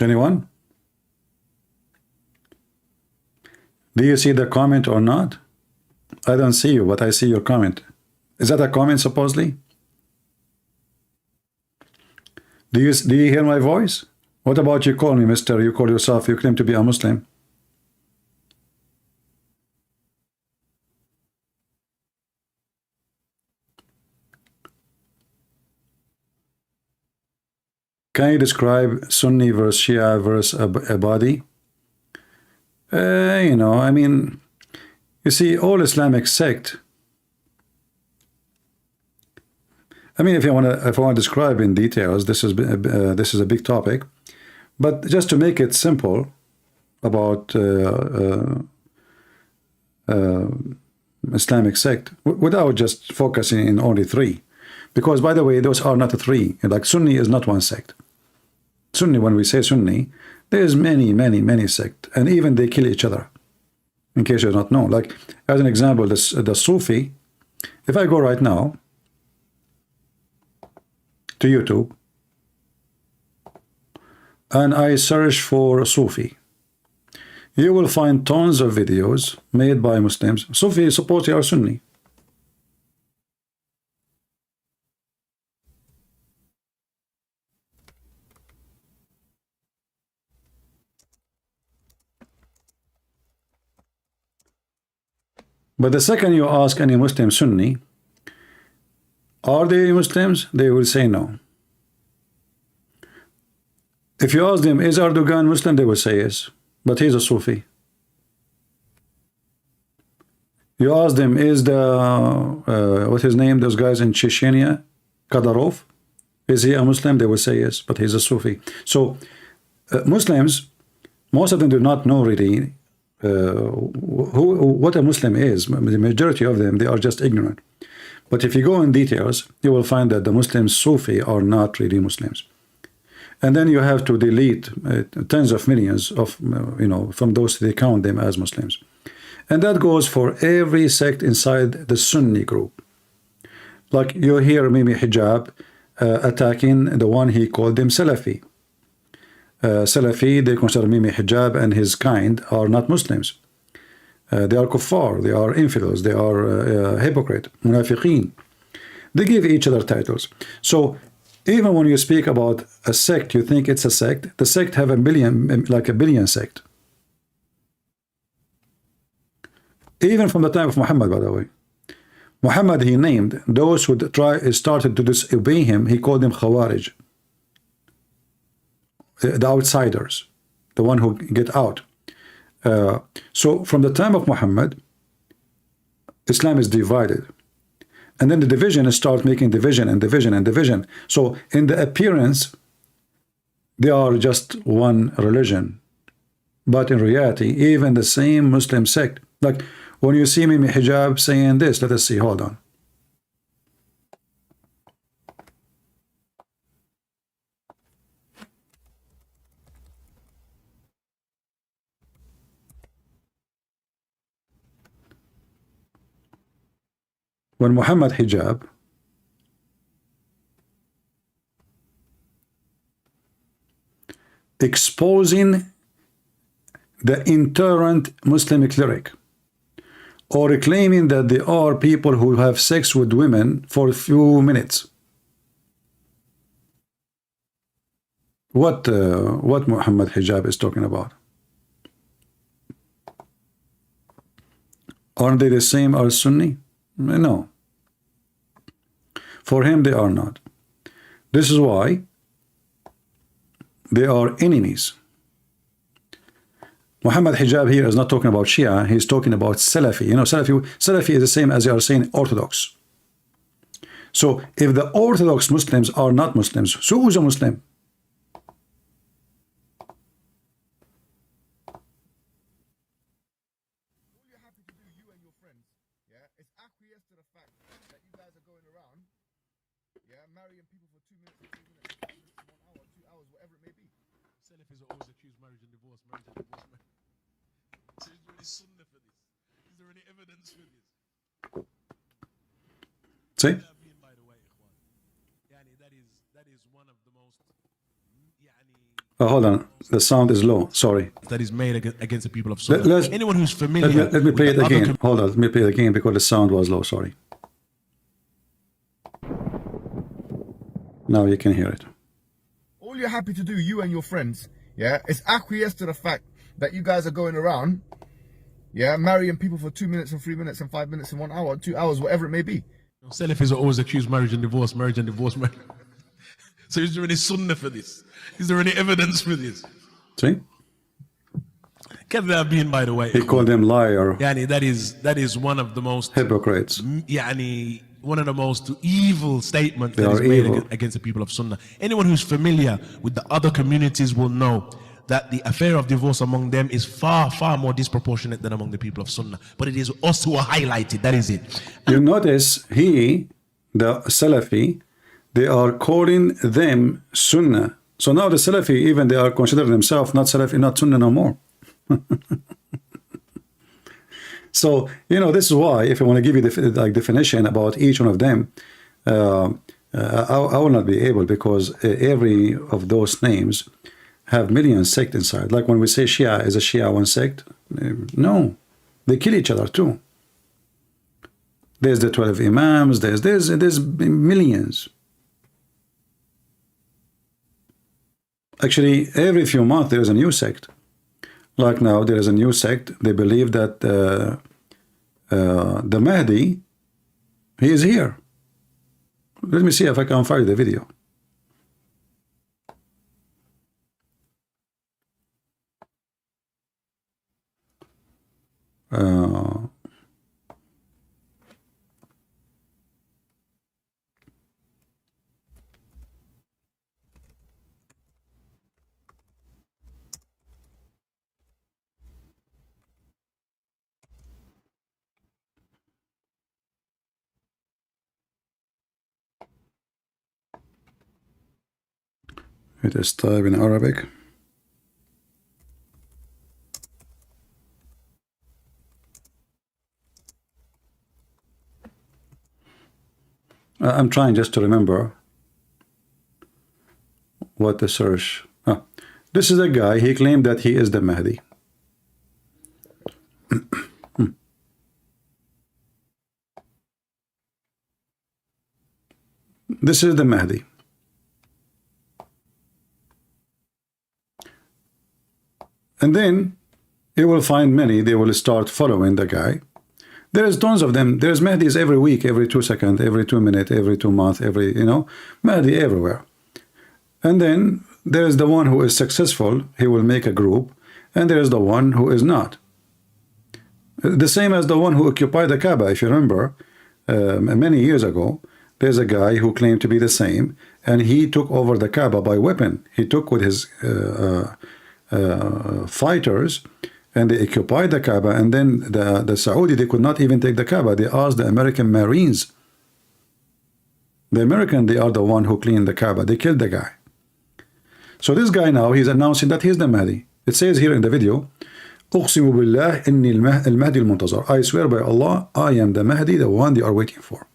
Anyone? Do you see the comment or not? I don't see you, but I see your comment. Is that a comment, supposedly? Do you hear my voice? What about you call me, mister? You call yourself, you claim to be a Muslim. Can you describe Sunni versus Shia versus Abadi? You know, I mean, you see, all Islamic sect. I mean, if I want to describe in details, this is a big topic, but just to make it simple about Islamic sect, without just focusing in only 3, because by the way, those are not 3. Like Sunni is not one sect. Sunni, when we say Sunni, there's many sects, and even they kill each other. In case you do not know, like as an example, the Sufi. If I go right now to YouTube and I search for Sufi, you will find tons of videos made by Muslims. Sufi suppose they are Sunni. But the second you ask any Muslim Sunni, are they Muslims? They will say no. If you ask them, is Erdogan Muslim? They will say yes, but he's a Sufi. You ask them, is the, what's his name, those guys in Chechnya, Kadyrov, is he a Muslim? They will say yes, but he's a Sufi. So Muslims, most of them do not know really what a Muslim is. The majority of them, they are just ignorant. But if you go in details, you will find that the Muslims Sufi are not really Muslims. And then you have to delete tens of millions of, from those they count them as Muslims. And that goes for every sect inside the Sunni group. Like you hear Mimi Hijab attacking the one he called them Salafi. Salafi, they consider Mimi Hijab and his kind are not Muslims. They are kuffar, they are infidels, they are hypocrite, munafiqeen. They give each other titles. So even when you speak about a sect, you think it's a sect. The sect have a billion sect. Even from the time of Muhammad, by the way. Muhammad, he named those who started to disobey him, he called them Khawarij. The outsiders, the one who get out. So from the time of Muhammad, Islam is divided. And then the division starts making division and division and division. So in the appearance, they are just one religion. But in reality, even the same Muslim sect, like when you see Mimi Hijab saying this, let us see, hold on. When Muhammad Hijab exposing the intolerant Muslim cleric or claiming that they are people who have sex with women for a few minutes. What Muhammad Hijab is talking about? Aren't they the same as Sunni? No. For him, they are not. This is why they are enemies. Muhammad Hijab here is not talking about Shia, he's talking about Salafi. You know, Salafi is the same as they are saying Orthodox. So if the Orthodox Muslims are not Muslims, so who's a Muslim? See? Oh, hold on, the sound is low. Sorry. That is made against the people of Sunnah. Anyone who's familiar. Let me play it again. Hold on, let me play it again because the sound was low. Sorry. Now you can hear it. All you're happy to do, you and your friends, yeah, is acquiesce to the fact that you guys are going around, yeah, marrying people for 2 minutes and 3 minutes and 5 minutes and 1 hour, 2 hours, whatever it may be. Salafis are always accused marriage and divorce. So is there any sunnah for this? Is there any evidence for this? See? Get that being, by the way. He called them liar. Yani, that is one of the most hypocrites. Yani, one of the most evil statements that is made against the people of Sunnah. Anyone who's familiar with the other communities will know that the affair of divorce among them is far, far more disproportionate than among the people of Sunnah. But it is us who are highlighted, that is it. You notice the Salafi, they are calling them Sunnah. So now the Salafi, even they are considering themselves not Salafi, not Sunnah no more. So, you know, this is why, if I want to give you the definition about each one of them, I will not be able, because every of those names have millions sect inside. Like when we say Shia is a Shia one sect, no, they kill each other too. There's the 12 Imams, there's millions. Actually, every few months there is a new sect. Like now there is a new sect. They believe that the Mahdi, he is here. Let me see if I can find the video. It is type in Arabic. I'm trying just to remember what the search. This is a guy, he claimed that he is the Mahdi. This is the Mahdi. And then you will find many, they will start following the guy. There's tons of them. There's Mahdis every week, every 2 seconds, every 2 minutes, every 2 months, every, Mahdi everywhere. And then there's the one who is successful, he will make a group, and there's the one who is not. The same as the one who occupied the Kaaba, if you remember, many years ago, there's a guy who claimed to be the same, and he took over the Kaaba by weapon. He took with his fighters, and they occupied the Kaaba, and then the Saudi, they could not even take the Kaaba. They asked the American Marines. The American, they are the one who cleaned the Kaaba. They killed the guy. So this guy now, he's announcing that he's the Mahdi. It says here in the video, أقسم بالله إني المهدي المنتظر. I swear by Allah, I am the Mahdi, the one they are waiting for.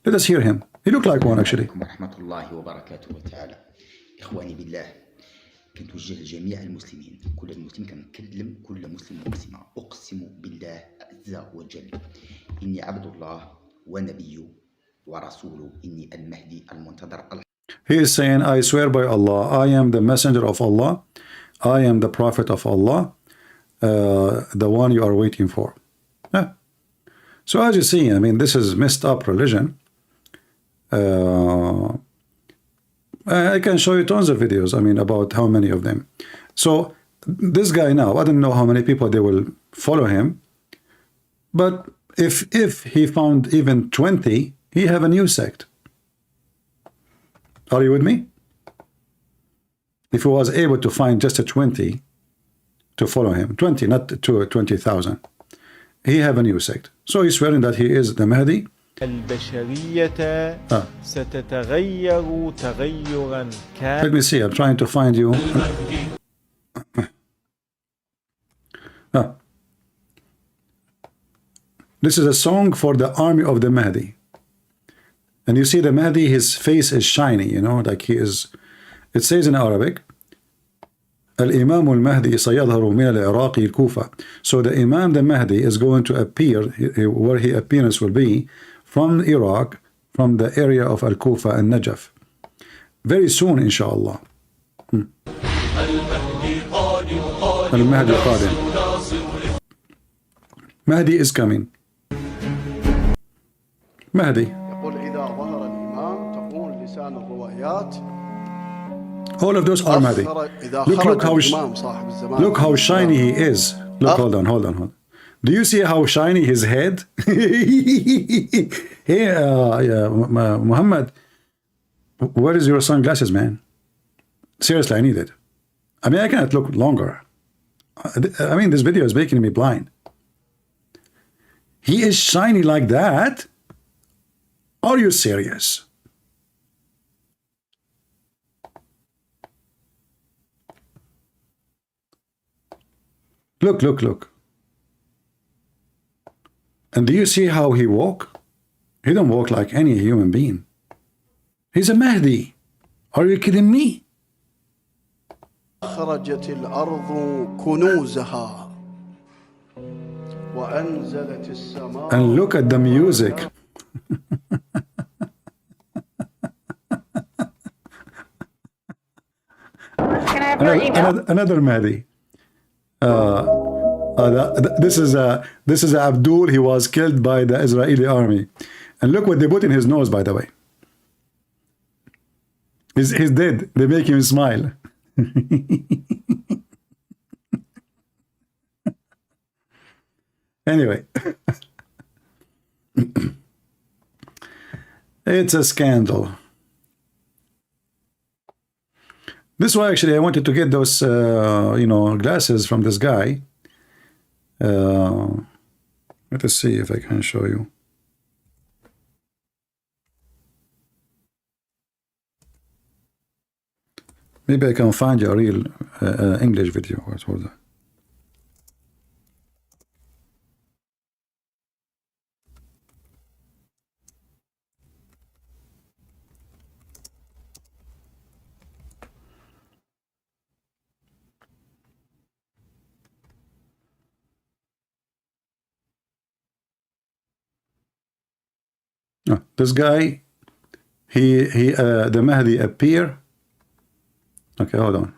Let us hear him. He looked like one actually. ورحمة الله وبركاته تعالى. إخواني بالله كنتوجه لجميع المسلمين، كل المسلمين كنكلم كل مسلم ومسلمة، أقسم بالله عز وجل إني عبد الله ونبيه ورسوله، إني المهدي المنتظر. He is saying, I swear by Allah, I am the messenger of Allah, I am the prophet of Allah, the one you are waiting for. Yeah. So as you see, I mean, this is messed up religion. I can show you tons of videos, I mean, about how many of them. So this guy now, I don't know how many people they will follow him, but if he found even 20, he have a new sect. Are you with me? If he was able to find just a 20 to follow him, 20, not 20,000, he have a new sect. So he's swearing that he is the Mahdi. البشرية ستتغير تغيرا Let me see, I'm trying to find you. This is a song for the army of the Mahdi. And you see the Mahdi, his face is shiny, like he is. It says in Arabic, Al-Imam al-Mahdi sayadharu min al-Iraqi al-Kufa. So the Imam, the Mahdi, is going to appear, where his appearance will be, from Iraq, from the area of Al-Kufa and Najaf. Very soon, inshallah. Al-Mahdi qadim. Mahdi is coming. Mahdi. All of those are Mahdi. Look how shiny he is. Look, hold on. Do you see how shiny his head? Hey, Muhammad, where is your sunglasses, man? Seriously, I need it. I mean, I cannot look longer. I mean, this video is making me blind. He is shiny like that? Are you serious? Look. And do you see how he walk? He don't walk like any human being. He's a Mahdi. Are you kidding me? أخرجت الأرض كنوزها وأنزلت السماء. And look at the music. Can I have your email? Another Mahdi. This is Abdul. He was killed by the Israeli army, and look what they put in his nose. By the way, he's dead. They make him smile. Anyway, it's a scandal. This is why actually I wanted to get those glasses from this guy. Let us see if I can show you. Maybe I can find you a real English video. What was that? This guy, the Mahdi appear. Okay, hold on.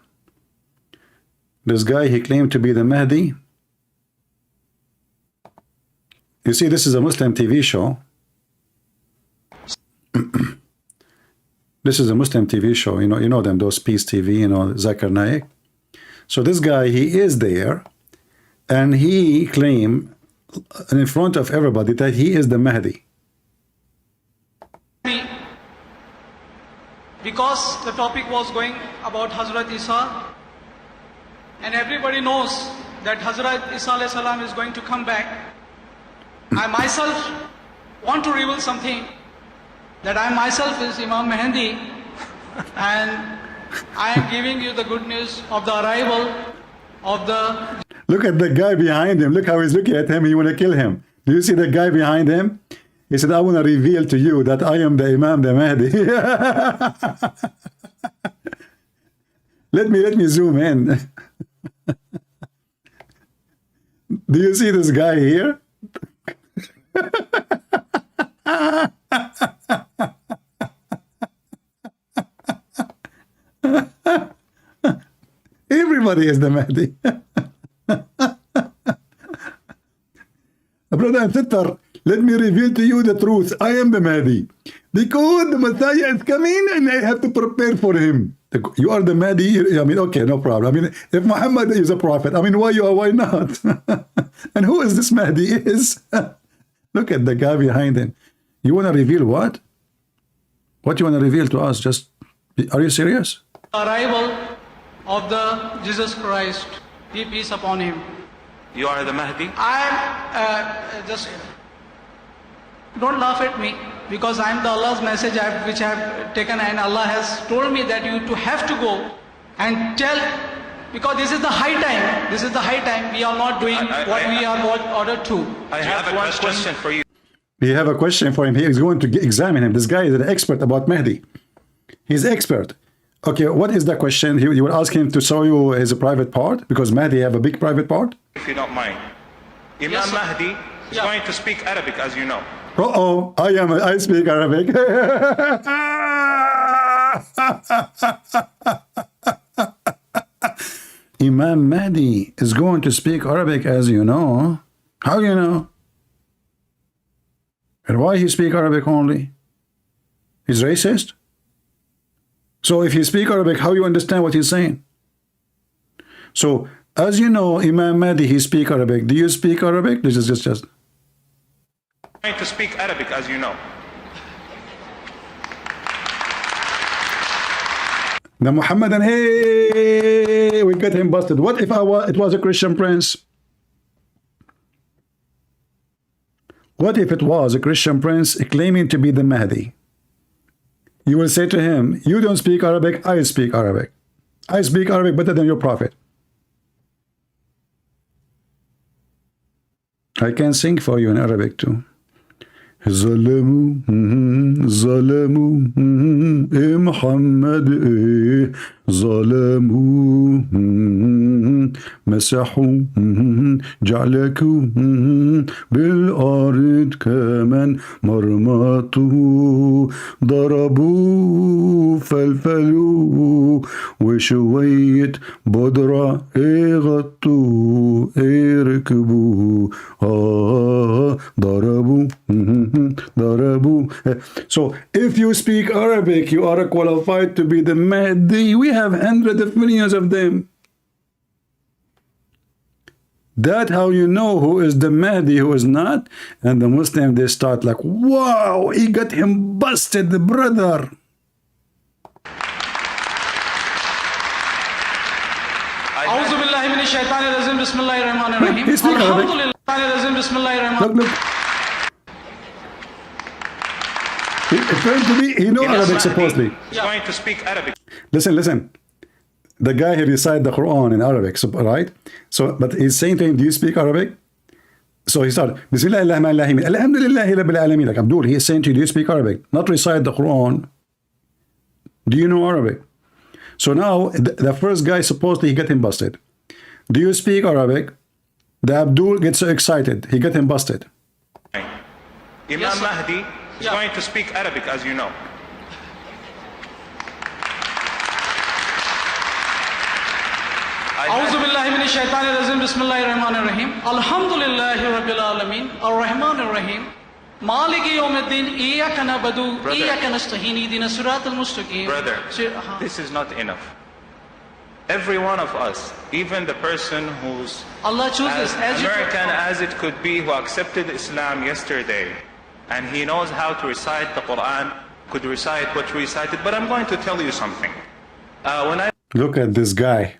This guy, he claimed to be the Mahdi. You see, this is a Muslim TV show. This is a Muslim TV show. You know them, those Peace TV, Zakir Naik. So this guy, he is there, and he claimed in front of everybody that he is the Mahdi. Because the topic was going about Hazrat Isa, and everybody knows that Hazrat Isa alayhi salam is going to come back. I myself want to reveal something, that I myself is Imam Mehdi, and I am giving you the good news of the arrival of the... Look at the guy behind him. Look how he's looking at him. He want to kill him. Do you see the guy behind him? He said, I want to reveal to you that I am the Imam, the Mahdi. Let me zoom in. Do you see this guy here? Everybody is the Mahdi. Brother and sister, let me reveal to you the truth. I am the Mahdi. Because the Messiah is coming and I have to prepare for him. You are the Mahdi. I mean, okay, no problem. I mean, if Muhammad is a prophet, I mean, why not? And who is this Mahdi is? Look at the guy behind him. You want to reveal what? What you want to reveal to us? Just, are you serious? Arrival of the Jesus Christ, be peace upon him. You are the Mahdi? I am just... Don't laugh at me, because I am the Allah's message which I have taken, and Allah has told me that you have to go and tell, because this is the high time. This is the high time. We are not doing what we are ordered to. I have one question for you. We have a question for him. He is going to examine him. This guy is an expert about Mahdi. He's expert. Okay, what is the question? You will ask him to show you his private part, because Mahdi have a big private part? If you don't mind. Imam Mahdi is going to speak Arabic, as you know. Uh-oh, I speak Arabic. Imam Mahdi is going to speak Arabic, as you know. How you know? And why he speak Arabic only? He's racist? So if you speak Arabic, how you understand what he's saying? So, as you know, Imam Mahdi, he speak Arabic. Do you speak Arabic? This is just... To speak Arabic, as you know. The Muhammadan, hey, we got him busted. What if it was a Christian prince? What if it was a Christian prince claiming to be the Mahdi? You will say to him, you don't speak Arabic, I speak Arabic. I speak Arabic better than your prophet. I can sing for you in Arabic too. ظلموا ظلموا إيه محمد إيه ظلموا مسحوا جعلكوا بالأرض كمن مرمطوا ضربوا فلفلوا وشوية بودرة إيه غطوا إيه ركبوا ضربوا ضربوا. So if you speak Arabic, you are qualified to be the Mahdi. We have hundreds of millions of them. That's how you know who is the Mahdi, who is not. And the Muslim, they start like, wow, he got him busted, the brother. أعوذ بالله من الشيطان الرجيم بسم الله الرحمن الرحيم He speak Arabic. الحمد لله الرجيم بسم الله الرحمن Look. Apparently, he knows Arabic supposedly. He's going to speak Arabic. Listen. The guy, he recite the Quran in Arabic, so, right? So, but he's saying to him, do you speak Arabic? So he started, Bismillah ar-Rahman ar-Rahim. Alhamdulillahi Rabbil Alameen. Like Abdul, he is saying to you, do you speak Arabic? Not recite the Quran. Do you know Arabic? So now, the first guy, supposedly, he got him busted. Do you speak Arabic? The Abdul gets so excited, he got him busted. Imam Mahdi is going to speak Arabic, as you know. أعوذ بالله من الشيطان الرجيم بسم الله الرحمن الرحيم الحمد لله رب العالمين الرحمن الرحيم مالك يوم الدين إياك نعبد وإياك نستعين اهدنا الصراط المستقيم. Brother, this is not enough. Every one of us, even the person who's Allah chooses as American as it could be, who accepted Islam yesterday, and he knows how to recite the Quran, could recite what we recited. But I'm going to tell you something. When I Look at this guy.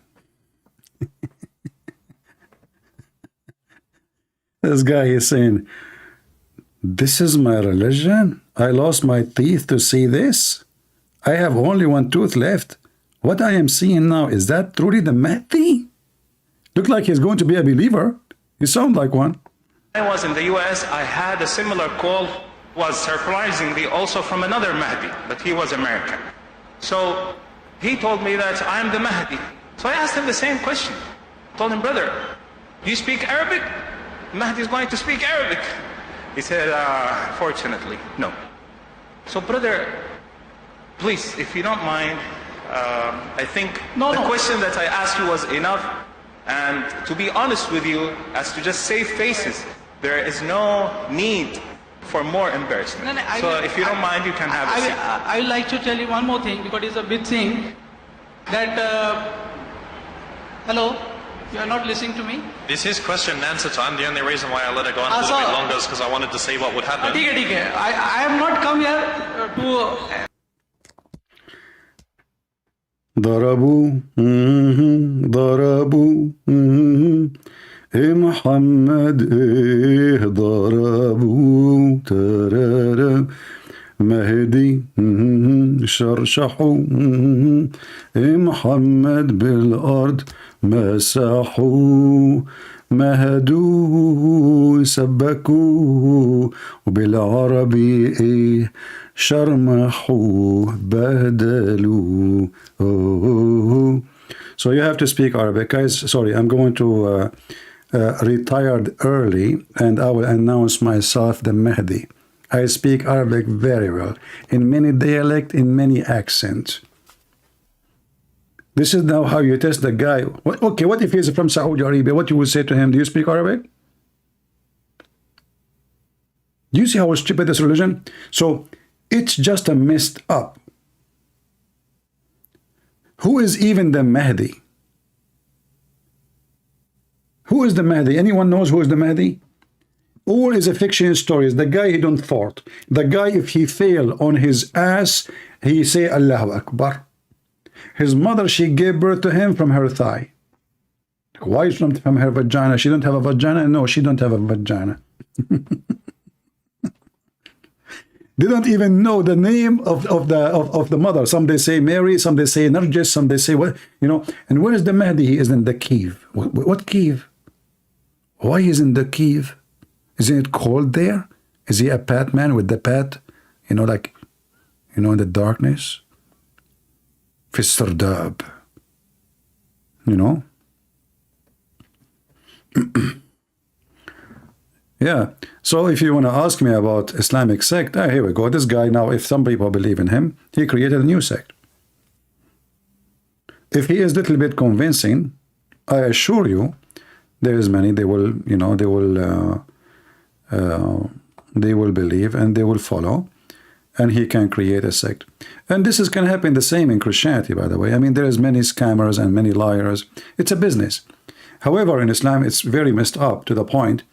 This guy is saying, this is my religion. I lost my teeth to see this. I have only one tooth left. What I am seeing now, is that truly the Mahdi? Look like he's going to be a believer. You sound like one. I was in the US, I had a similar call, was surprisingly also from another Mahdi, but he was American. So he told me that I'm the Mahdi. So I asked him the same question. I told him, brother, do you speak Arabic? Mahdi is going to speak Arabic. He said, fortunately, no. So brother, please, if you don't mind, I think the question that I asked you was enough. And to be honest with you, as to just save faces, there is no need for more embarrassment. So if you don't mind, you can have a seat. I would like to tell you one more thing, because it's a big thing, that, hello, you are not listening to me? This is question and answer time. The only reason why I let it go on a little bit longer is because I wanted to see what would happen. I have not come here to... ضربوا ضربوا إيه محمد إيه ضربوا ترارا مهدي شرشحوا إيه محمد بالأرض مسحوا مهدوه سبكوه وبالعربي إيه شرمحوا بهدلوا. So you have to speak Arabic. Guys, sorry, I'm going to retire early, and I will announce myself the Mahdi. I speak Arabic very well, in many dialects, in many accents. This is now how you test the guy. Okay, what if he's from Saudi Arabia? What you would say to him? Do you speak Arabic? Do you see how stupid this religion? So it's just a messed up. Who is even the Mahdi? Who is the Mahdi? Anyone knows who is the Mahdi? All is a fiction stories. The guy he don't fart. The guy, if he fail on his ass, he say Allahu Akbar. His mother, she gave birth to him from her thigh. Why from her vagina? She don't have a vagina? No, she don't have a vagina. They don't even know the name of the mother. Some they say Mary, some they say Nargis, some they say what, you know. And where is the Mahdi? He is in the cave. What cave? Why is in the cave? Isn't it cold there? Is he a Batman with the bat? You know, like, you know, in the darkness? في السرداب. You know? Yeah. So if you want to ask me about Islamic sect, here we go. This guy now, if some people believe in him, he created a new sect. If he is a little bit convincing, I assure you, there is many, they will, you know, they will believe and they will follow, and he can create a sect. And this is can happen the same in Christianity, by the way. I mean, there is many scammers and many liars. It's a business. However, in Islam, it's very messed up to the point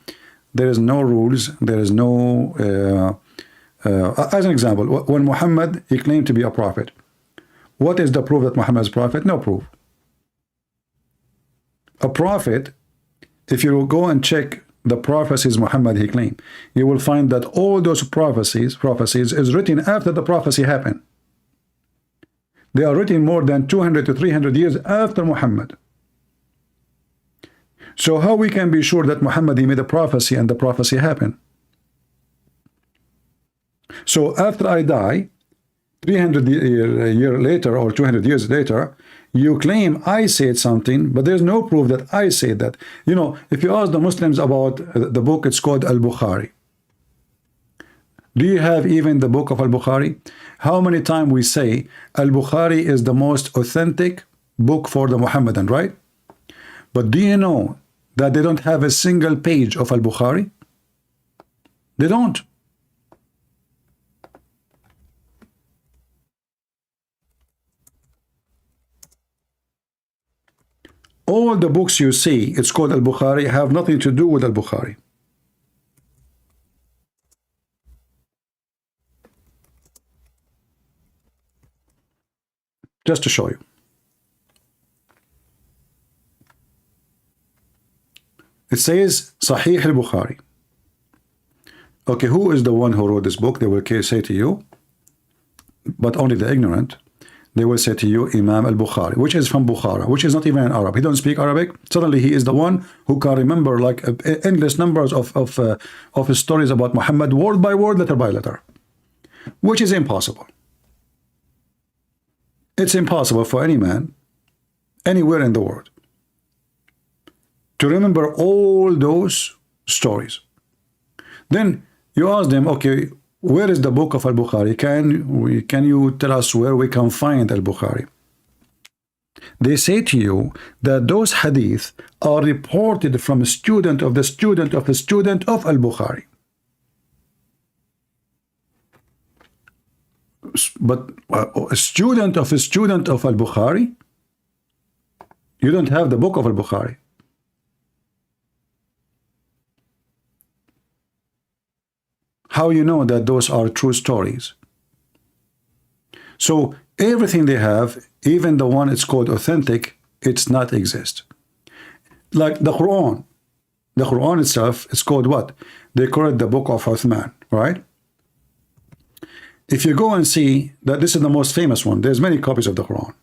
there is no rules, there is no as an example, when Muhammad, he claimed to be a prophet. What is the proof that Muhammad is a prophet? No proof. A prophet, if you go and check the prophecies Muhammad he claimed, you will find that all those prophecies is written after the prophecy happened. They are written more than 200 to 300 years after Muhammad. So how we can be sure that Muhammad he made a prophecy and the prophecy happened? So after I die, 300 years later or 200 years later, you claim I said something, but there's no proof that I said that. You know, if you ask the Muslims about the book, it's called Al-Bukhari. Do you have even the book of Al-Bukhari? How many times we say Al-Bukhari is the most authentic book for the Muhammadan, right? But do you know that they don't have a single page of Al-Bukhari? They don't. All the books you see, it's called Al-Bukhari, have nothing to do with Al-Bukhari. Just to show you. It says Sahih al-Bukhari. Okay, who is the one who wrote this book? They will say to you, but only the ignorant, they will say to you, Imam al-Bukhari, which is from Bukhara, which is not even an Arab. He don't speak Arabic. Suddenly he is the one who can remember like endless numbers of his stories about Muhammad, word by word, letter by letter, which is impossible. It's impossible for any man anywhere in the world to remember all those stories. Then you ask them, okay, where is the book of Al-Bukhari? Can you tell us where we can find Al-Bukhari? They say to you that those hadith are reported from a student of the student of a student of Al-Bukhari. But a student of a student of Al-Bukhari? You don't have the book of Al-Bukhari. How you know that those are true stories? So everything they have, even the one it's called authentic, it's not exist. Like the Quran. The Quran itself is called what? They call it the book of Uthman, right? If you go and see that this is the most famous one, there's many copies of the Quran.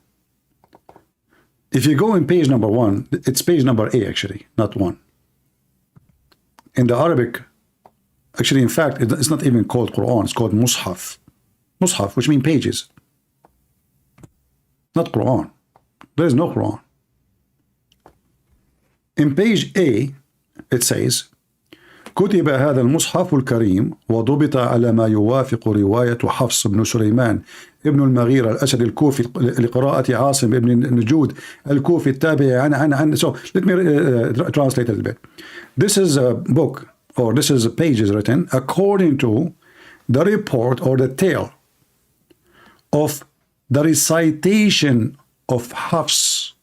If you go in page number 1, it's page number A actually, not 1. In the Arabic, actually, in fact, it's not even called Quran. It's called Mus'haf. Mus'haf, which means pages. Not Quran. There is no Quran. In page A, it says, كتب هذا المصحف الكريم وضبط على ما يوافق رواية حفص بن سليمان ابن المغيرة الأسد الكوفي لقراءة عاصم ابن النجود الكوفي التابع عن. So let me translate a little bit. This is a book, or this is a page is written according to the report or the tale of the recitation of Hafs.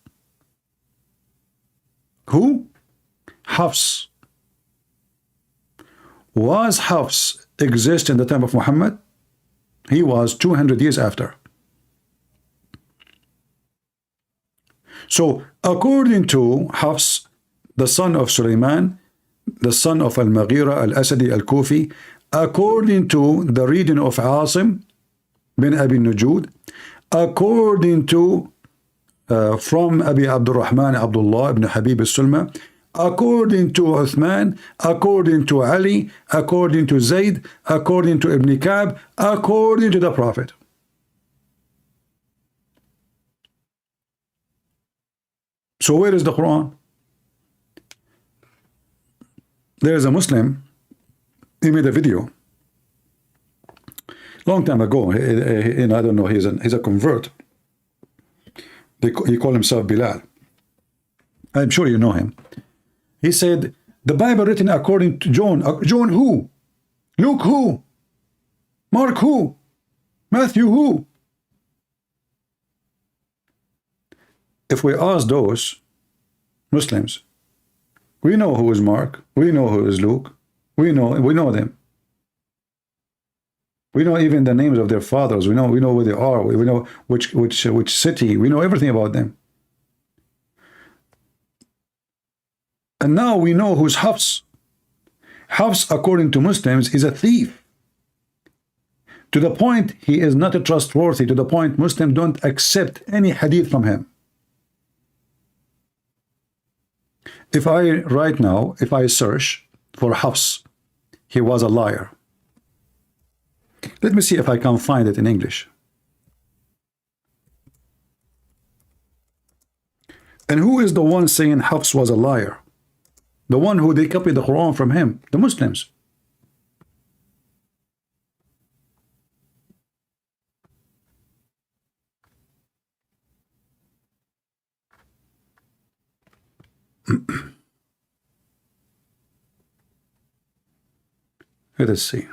Who? Hafs. Was Hafs exist in the time of Muhammad? He was 200 years after. So according to Hafs, the son of Sulaiman, the son of Al-Maghira Al-Asadi Al-Kufi, according to the reading of Asim bin Abi Nujud, according to from Abi Abdurrahman Abdullah ibn Habib al-Sulma, according to Uthman, according to Ali, according to Zayd, according to Ibn Ka'b, according to the Prophet. So where is the Quran? There is a Muslim, he made a video long time ago, and I don't know, he's a convert. He called himself Bilal. I'm sure you know him. He said, the Bible written according to John. John who? Luke who? Mark who? Matthew who? If we ask those Muslims, we know who is Mark, we know who is Luke, we know them. We know even the names of their fathers. We know where they are. We know which city. We know everything about them. And now we know who's Hafs. Hafs, according to Muslims, is a thief. To the point he is not trustworthy. To the point Muslims don't accept any hadith from him. If I search for Hafs, he was a liar. Let me see if I can find it in English. And who is the one saying Hafs was a liar? The one who they copied the Quran from him, the Muslims. Let us see.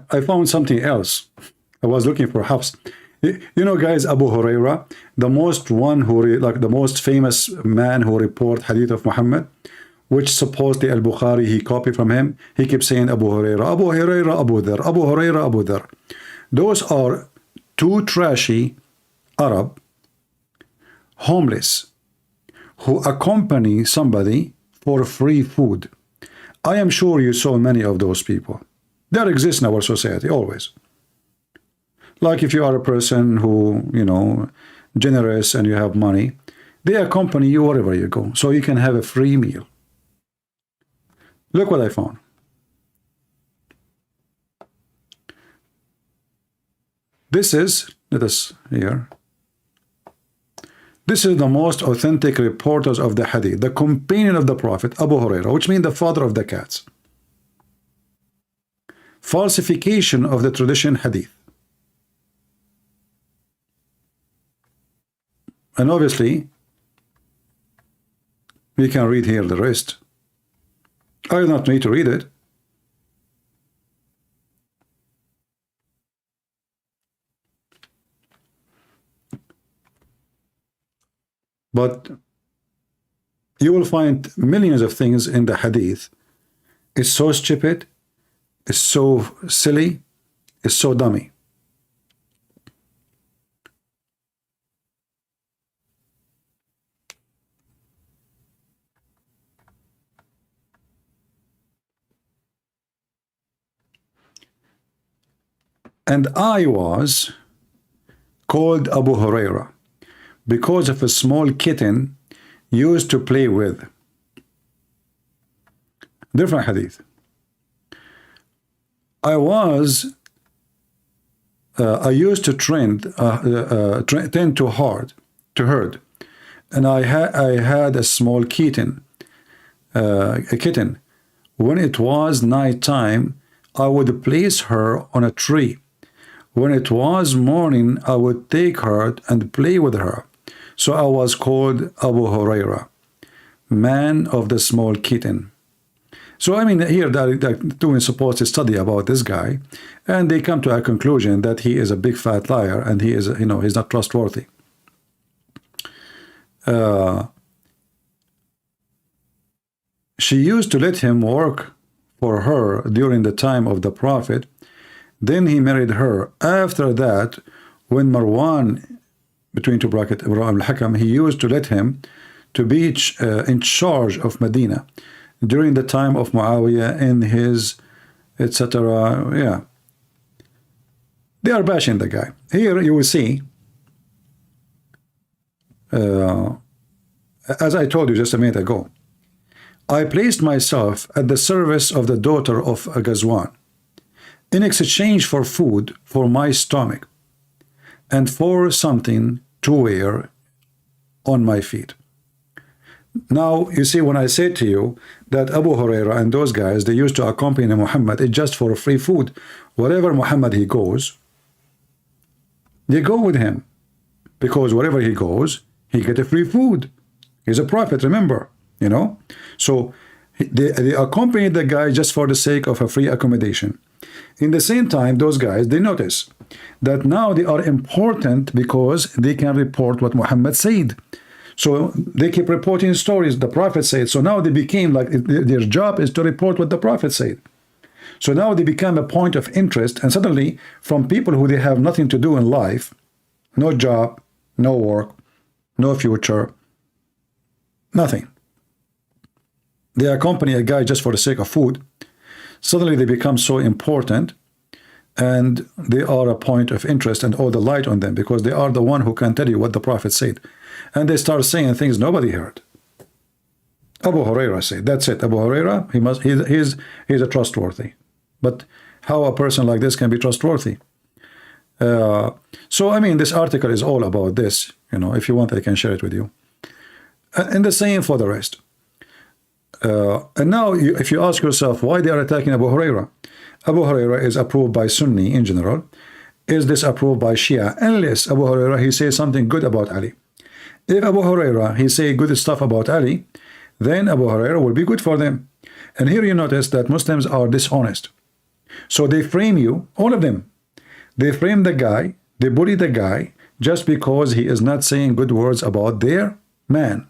I found something else. I was looking for Hafs. You know, guys, Abu Huraira, the most famous man who report hadith of Muhammad, which supposedly al-Bukhari, he copied from him. He keeps saying Abu Huraira, Abu Huraira, Abu Dhar, Abu Huraira, Abu Dhar. Those are two trashy Arab, homeless, who accompany somebody for free food. I am sure you saw many of those people. That exists in our society always. Like if you are a person who, generous and you have money, they accompany you wherever you go, so you can have a free meal. Look what I found. This is, let us here. This is the most authentic reporters of the hadith, the companion of the Prophet, Abu Huraira, which means the father of the cats. Falsification of the tradition hadith. And obviously, we can read here the rest. I do not need to read it. But you will find millions of things in the hadith. It's so stupid, it's so silly, it's so dummy. And I was called Abu Huraira because of a small kitten used to play with. Different hadith. I used to tend to herd, and I had a small kitten, a kitten. When it was night time, I would place her on a tree. When it was morning, I would take her and play with her. So I was called Abu Huraira, man of the small kitten. So I mean, here they're doing supposed study about this guy, and they come to a conclusion that he is a big fat liar and he is, he's not trustworthy. She used to let him work for her during the time of the Prophet. Then he married her. After that, when Marwan, between two brackets, Marwan al-Hakam, he used to let him to be in charge of Medina during the time of Muawiyah in his, etc. Yeah. They are bashing the guy. Here you will see, as I told you just a minute ago, I placed myself at the service of the daughter of Ghazwan in exchange for food for my stomach and for something to wear on my feet. Now, you see, when I said to you that Abu Huraira and those guys, they used to accompany Muhammad, it's just for free food. Wherever Muhammad he goes, they go with him. Because wherever he goes, he get a free food. He's a prophet, remember, you know. So they accompany the guy just for the sake of a free accommodation. In the same time, those guys, they notice that now they are important because they can report what Muhammad said. So they keep reporting stories the prophet said. So now they became like, their job is to report what the prophet said. So now they become a point of interest, and suddenly from people who they have nothing to do in life, no job, no work, no future, nothing. They accompany a guy just for the sake of food. Suddenly they become so important, and they are a point of interest and all the light on them because they are the one who can tell you what the prophet said. And they start saying things nobody heard. Abu Huraira said, that's it. Abu Huraira, he's a trustworthy. But how a person like this can be trustworthy? So I mean, this article is all about this. You know, if you want, I can share it with you. And the same for the rest. And now, if you ask yourself why they are attacking Abu Huraira, Abu Huraira is approved by Sunni in general. Is this approved by Shia? Unless Abu Huraira, he says something good about Ali. If Abu Huraira, he say good stuff about Ali, then Abu Huraira will be good for them. And here you notice that Muslims are dishonest. So they frame you, all of them. They frame the guy, they bully the guy, just because he is not saying good words about their man.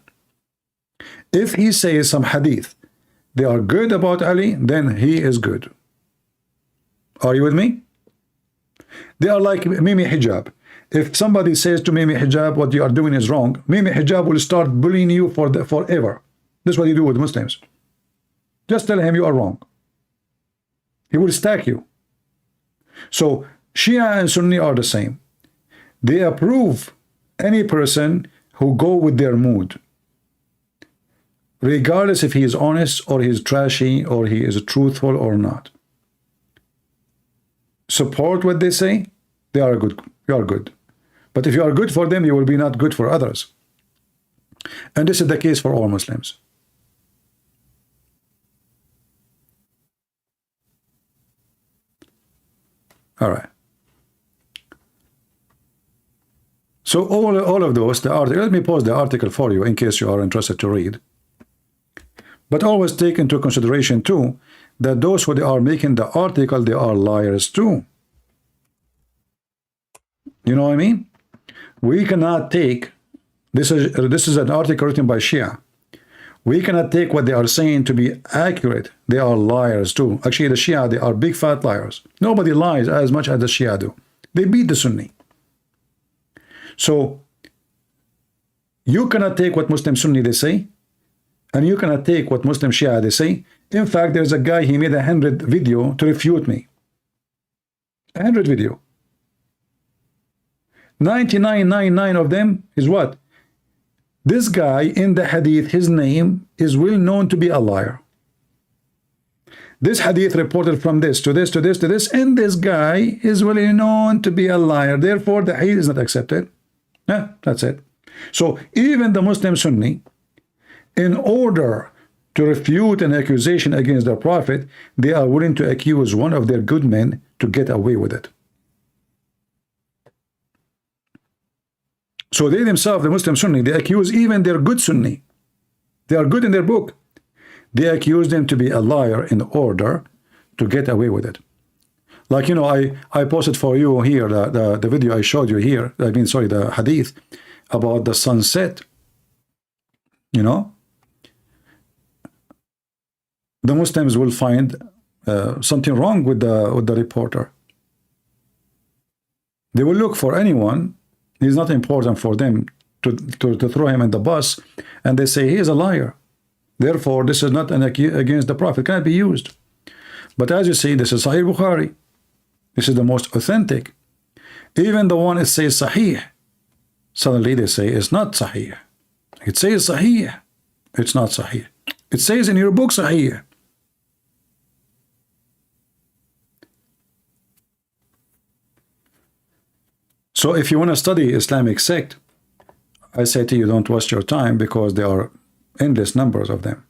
If he says some hadith, they are good about Ali, then he is good. Are you with me? They are like Mimi Hijab. If somebody says to Mimi Hijab, what you are doing is wrong, Mimi Hijab will start bullying you forever. This is what you do with Muslims. Just tell him you are wrong. He will stack you. So Shia and Sunni are the same. They approve any person who go with their mood, regardless if he is honest or he is trashy or he is truthful or not. Support what they say, they are good. You are good. But if you are good for them, you will be not good for others. And this is the case for all Muslims. All right. So all of those, the article, let me pause the article for you in case you are interested to read. But always take into consideration too that those who they are making the article, they are liars too. You know what I mean? We cannot take, this is an article written by Shia. We cannot take what they are saying to be accurate. They are liars too. Actually, the Shia, they are big fat liars. Nobody lies as much as the Shia do. They beat the Sunni. So you cannot take what Muslim Sunni they say, and you cannot take what Muslim Shia they say. In fact, there's a guy, he made 100 video to refute me. 100 video. 99.99 of them is what? This guy in the hadith, his name is well known to be a liar. This hadith reported from this to this to this to this, and this guy is well known to be a liar. Therefore, the hadith is not accepted. Yeah, that's it. So even the Muslim Sunni, in order to refute an accusation against the Prophet, they are willing to accuse one of their good men to get away with it. So they themselves, the Muslim Sunni, they accuse even their good Sunni. They are good in their book. They accuse them to be a liar in order to get away with it. Like, you know, I posted for you here the video I showed you here. I mean, sorry, the hadith about the sunset. You know, the Muslims will find something wrong with the reporter. They will look for anyone. He's not important for them to throw him in the bus, and they say he is a liar. Therefore, this is not an against the Prophet. It cannot be used. But as you see, this is Sahih Bukhari. This is the most authentic. Even the one that says Sahih, suddenly they say it's not Sahih. It says Sahih, it's not Sahih. It says in your book Sahih. So if you want to study Islamic sect, I say to you, don't waste your time, because there are endless numbers of them.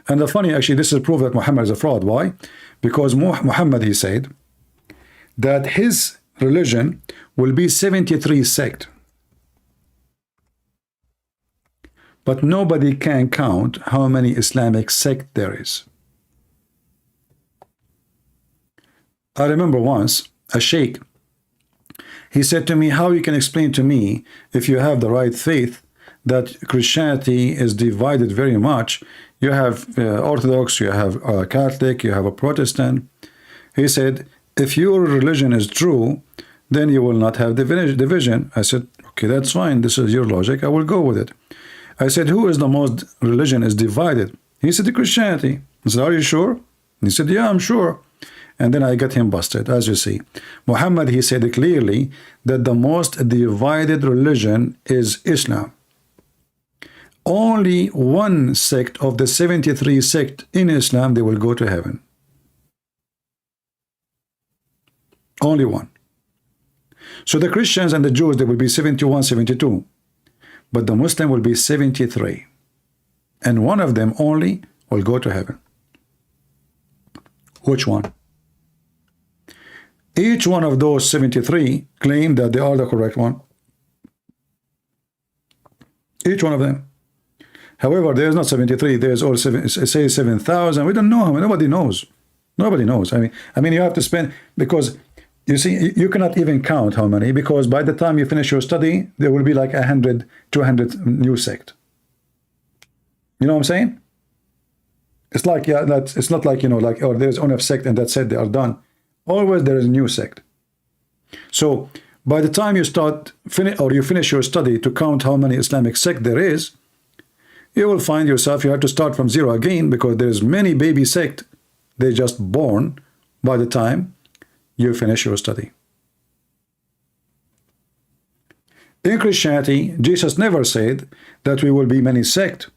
And the funny, actually, this is proof that Muhammad is a fraud. Why? Because Muhammad, he said that his religion will be 73 sect. But nobody can count how many Islamic sect there is. I remember once a Shaykh, he said to me, how you can explain to me, if you have the right faith, that Christianity is divided very much. You have Orthodox, you have Catholic, you have a Protestant. He said, if your religion is true, then you will not have division. I said, okay, that's fine. This is your logic. I will go with it. I said, who is the most religion is divided? He said, the Christianity. I said, are you sure? He said, yeah, I'm sure. And then I got him busted, as you see. Muhammad, he said clearly that the most divided religion is Islam. Only one sect of the 73 sect in Islam, they will go to heaven. Only one. So the Christians and the Jews, they will be 71, 72. But the Muslim will be 73. And one of them only will go to heaven. Which one? Each one of those 73 claim that they are the correct one. Each one of them. However, there is not 73. There is all say 7,000. We don't know how many. Nobody knows. Nobody knows. I mean, you have to spend, because you see, you cannot even count how many, because by the time you finish your study, there will be like 100, 200 new sect. You know what I'm saying? It's like, yeah, it's not like, you know, like, oh, there's enough sect and that's it, they are done. Always there is a new sect. So by the time you you finish your study to count how many Islamic sect there is, you will find yourself, you have to start from zero again, because there's many baby sect. They're just born by the time you finish your study. In Christianity, Jesus never said that we will be many sect.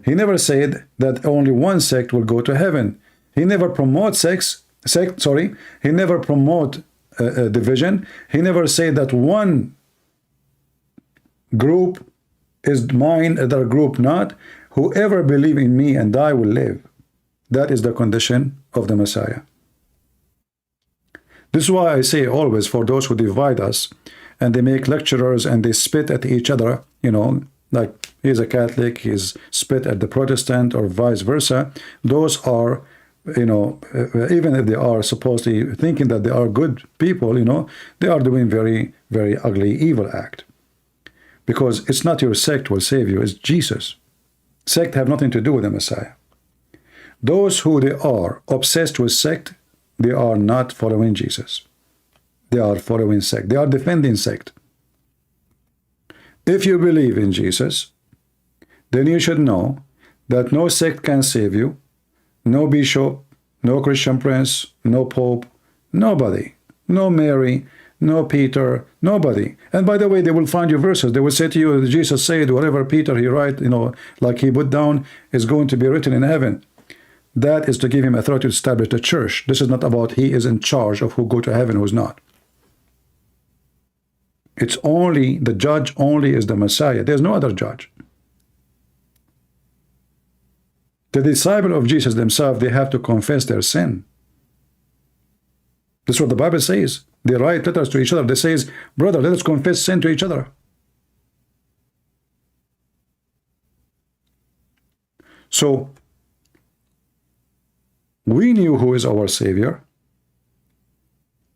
He never said that only one sect will go to heaven. He never promotes he never promote division. He never said that one group is mine, other group not. Whoever believe in me and I will live. That is the condition of the Messiah. This is why I say always, for those who divide us and they make lecturers and they spit at each other, you know, like he's a Catholic, he's spit at the Protestant or vice versa. Those are, you know, even if they are supposedly thinking that they are good people, you know, they are doing very, very ugly, evil act. Because it's not your sect will save you, it's Jesus. Sect have nothing to do with the Messiah. Those who they are obsessed with sect, they are not following Jesus. They are following sect. They are defending sect. If you believe in Jesus, then you should know that no sect can save you. No bishop, no Christian prince, no pope, nobody, no Mary, no Peter, nobody. And by the way, they will find you verses. They will say to you, Jesus said, whatever Peter he write, you know, like he put down, is going to be written in heaven. That is to give him authority to establish the church. This is not about he is in charge of who go to heaven, who's not. It's only, the judge only is the Messiah. There's no other judge. The disciple of Jesus themselves, they have to confess their sin. That's what the Bible says. They write letters to each other. They say, brother, let us confess sin to each other. So, we knew who is our Savior,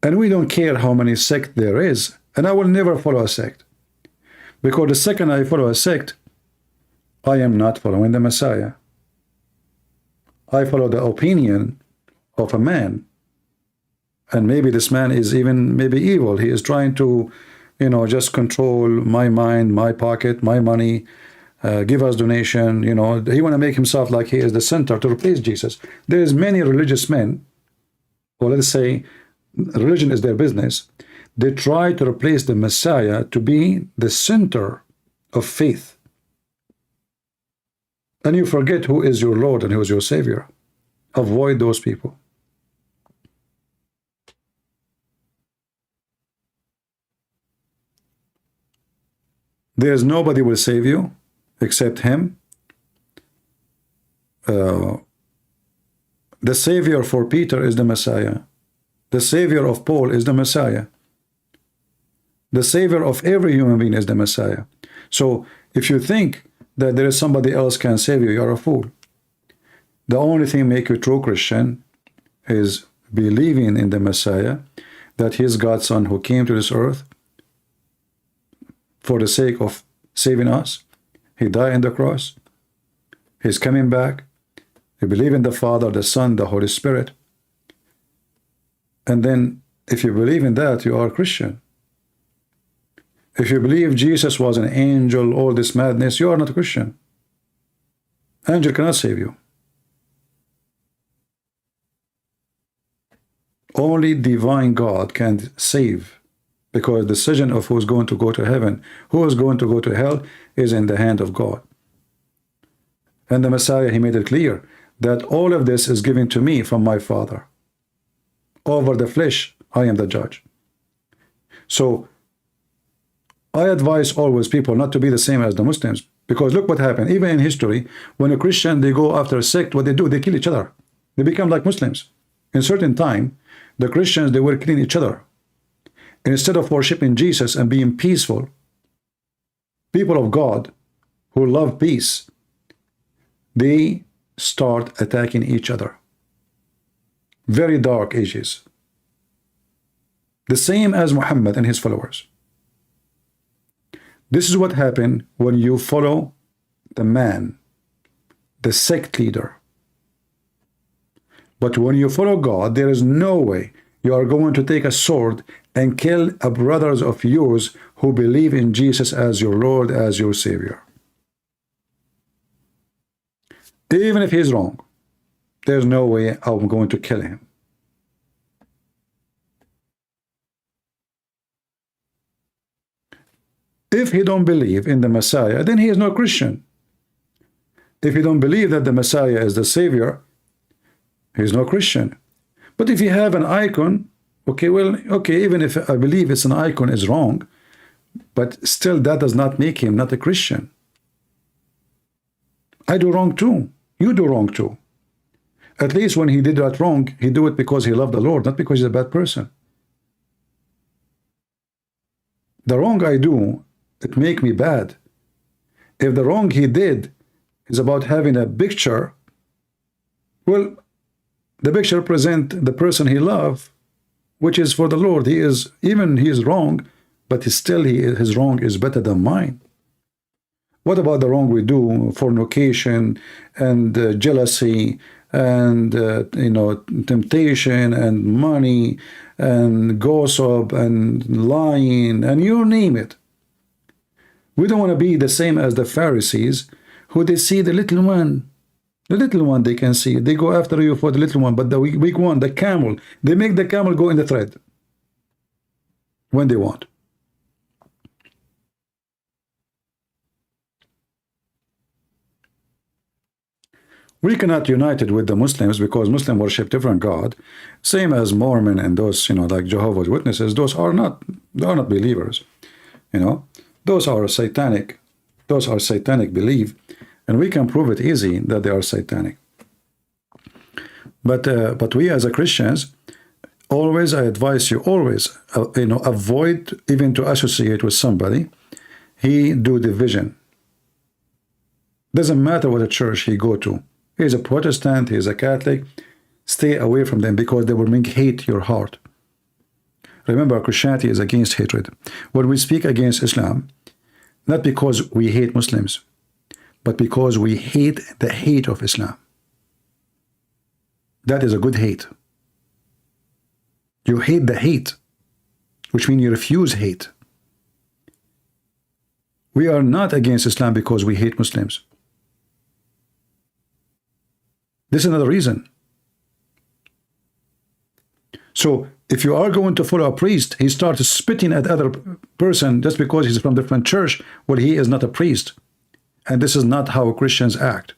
and we don't care how many sects there is, and I will never follow a sect. Because the second I follow a sect, I am not following the Messiah. I follow the opinion of a man. And maybe this man is even maybe evil. He is trying to, you know, just control my mind, my pocket, my money, give us donation. You know, he want to make himself like he is the center to replace Jesus. There is many religious men, or let's say religion is their business. They try to replace the Messiah to be the center of faith. And you forget who is your Lord and who is your Savior. Avoid those people. There's nobody will save you except Him. The Savior for Peter is the Messiah. The Savior of Paul is the Messiah. The Savior of every human being is the Messiah. So if you think that there is somebody else can save you, you're a fool. The only thing make you true Christian is believing in the Messiah, that He is God's Son who came to this earth for the sake of saving us. He died on the cross. He's coming back. You believe in the Father, the Son, the Holy Spirit. And then if you believe in that, you are a Christian. If you believe Jesus was an angel, all this madness, you are not a Christian. Angel cannot save you. Only divine God can save, because the decision of who's going to go to heaven, who is going to go to hell, is in the hand of God. And the Messiah, He made it clear that all of this is given to me from my Father. Over the flesh, I am the judge. So I advise always people not to be the same as the Muslims, because look what happened. Even in history, when a Christian, they go after a sect, what they do, they kill each other. They become like Muslims. In a certain time, the Christians, they were killing each other. And instead of worshiping Jesus and being peaceful, people of God who love peace, they start attacking each other. Very dark ages. The same as Muhammad and his followers. This is what happened when you follow the man, the sect leader. But when you follow God, there is no way you are going to take a sword and kill a brothers of yours who believe in Jesus as your Lord, as your Savior. Even if he's wrong, there's no way I'm going to kill him. If he don't believe in the Messiah, then he is no Christian. If you don't believe that the Messiah is the Savior, he is no Christian. But if you have an icon, okay, well, okay, even if I believe it's an icon is wrong, but still that does not make him not a Christian. I do wrong too. You do wrong too. At least when he did that wrong, he do it because he loved the Lord, not because he's a bad person. The wrong I do, it make me bad. If the wrong he did is about having a picture, well, the picture represent the person he loved, which is for the Lord. He is, even he is wrong, but still his wrong is better than mine. What about the wrong we do? Fornication and jealousy and temptation and money and gossip and lying and you name it. We don't want to be the same as the Pharisees, who they see the little one. The little one they can see. They go after you for the little one, but the big one, the camel, they make the camel go in the thread when they want. We cannot unite it with the Muslims because Muslims worship different God, same as Mormon and those, like Jehovah's Witnesses. Those are not believers, Those are satanic. Those are satanic belief, and we can prove it easy that they are satanic. But we as a Christians, always I advise you always, avoid even to associate with somebody. He do division. Doesn't matter what church he go to. He's a Protestant, he's a Catholic. Stay away from them because they will make hate your heart. Remember, Christianity is against hatred. When we speak against Islam, not because we hate Muslims, but because we hate the hate of Islam. That is a good hate. You hate the hate, which means you refuse hate. We are not against Islam because we hate Muslims. This is another reason. So if you are going to follow a priest, he starts spitting at other person just because he's from different church. Well, he is not a priest. And this is not how Christians act.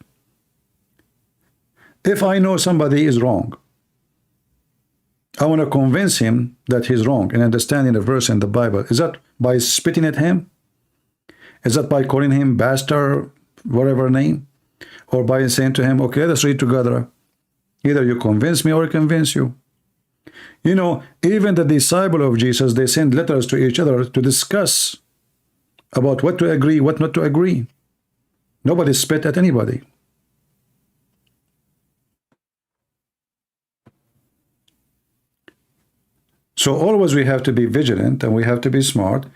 If I know somebody is wrong, I want to convince him that he's wrong and understanding the verse in the Bible. Is that by spitting at him? Is that by calling him bastard, whatever name? Or by saying to him, okay, let's read together. Either you convince me or I convince you. You know, even the disciple of Jesus, they send letters to each other to discuss about what to agree, what not to agree. Nobody spit at anybody. So always we have to be vigilant and we have to be smart.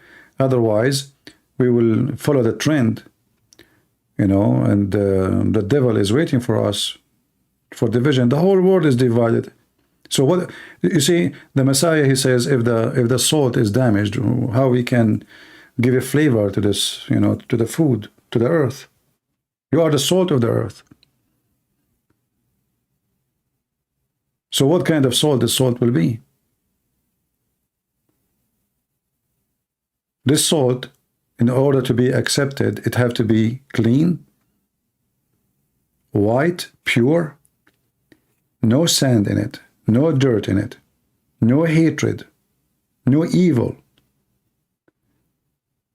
Otherwise, we will follow the trend, you know, and the devil is waiting for us for division. The whole world is divided. So what you see, the Messiah, he says, if the salt is damaged, how we can give a flavor to this, you know, to the food, to the earth. You are the salt of the earth. So what kind of salt the salt will be? This salt, in order to be accepted, it have to be clean, white, pure, no sand in it, no dirt in it, no hatred, no evil.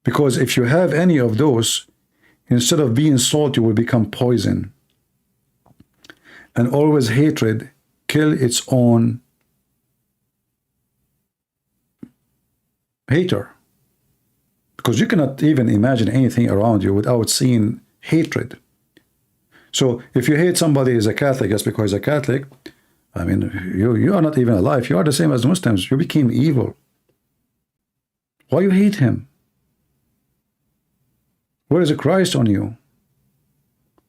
Because if you have any of those, instead of being salt, you will become poison. And always hatred kill its own hater. Because you cannot even imagine anything around you without seeing hatred. So if you hate somebody as a Catholic just because he's a Catholic, I mean, you are not even alive. You are the same as Muslims. You became evil. Why you hate him? Where is the Christ on you?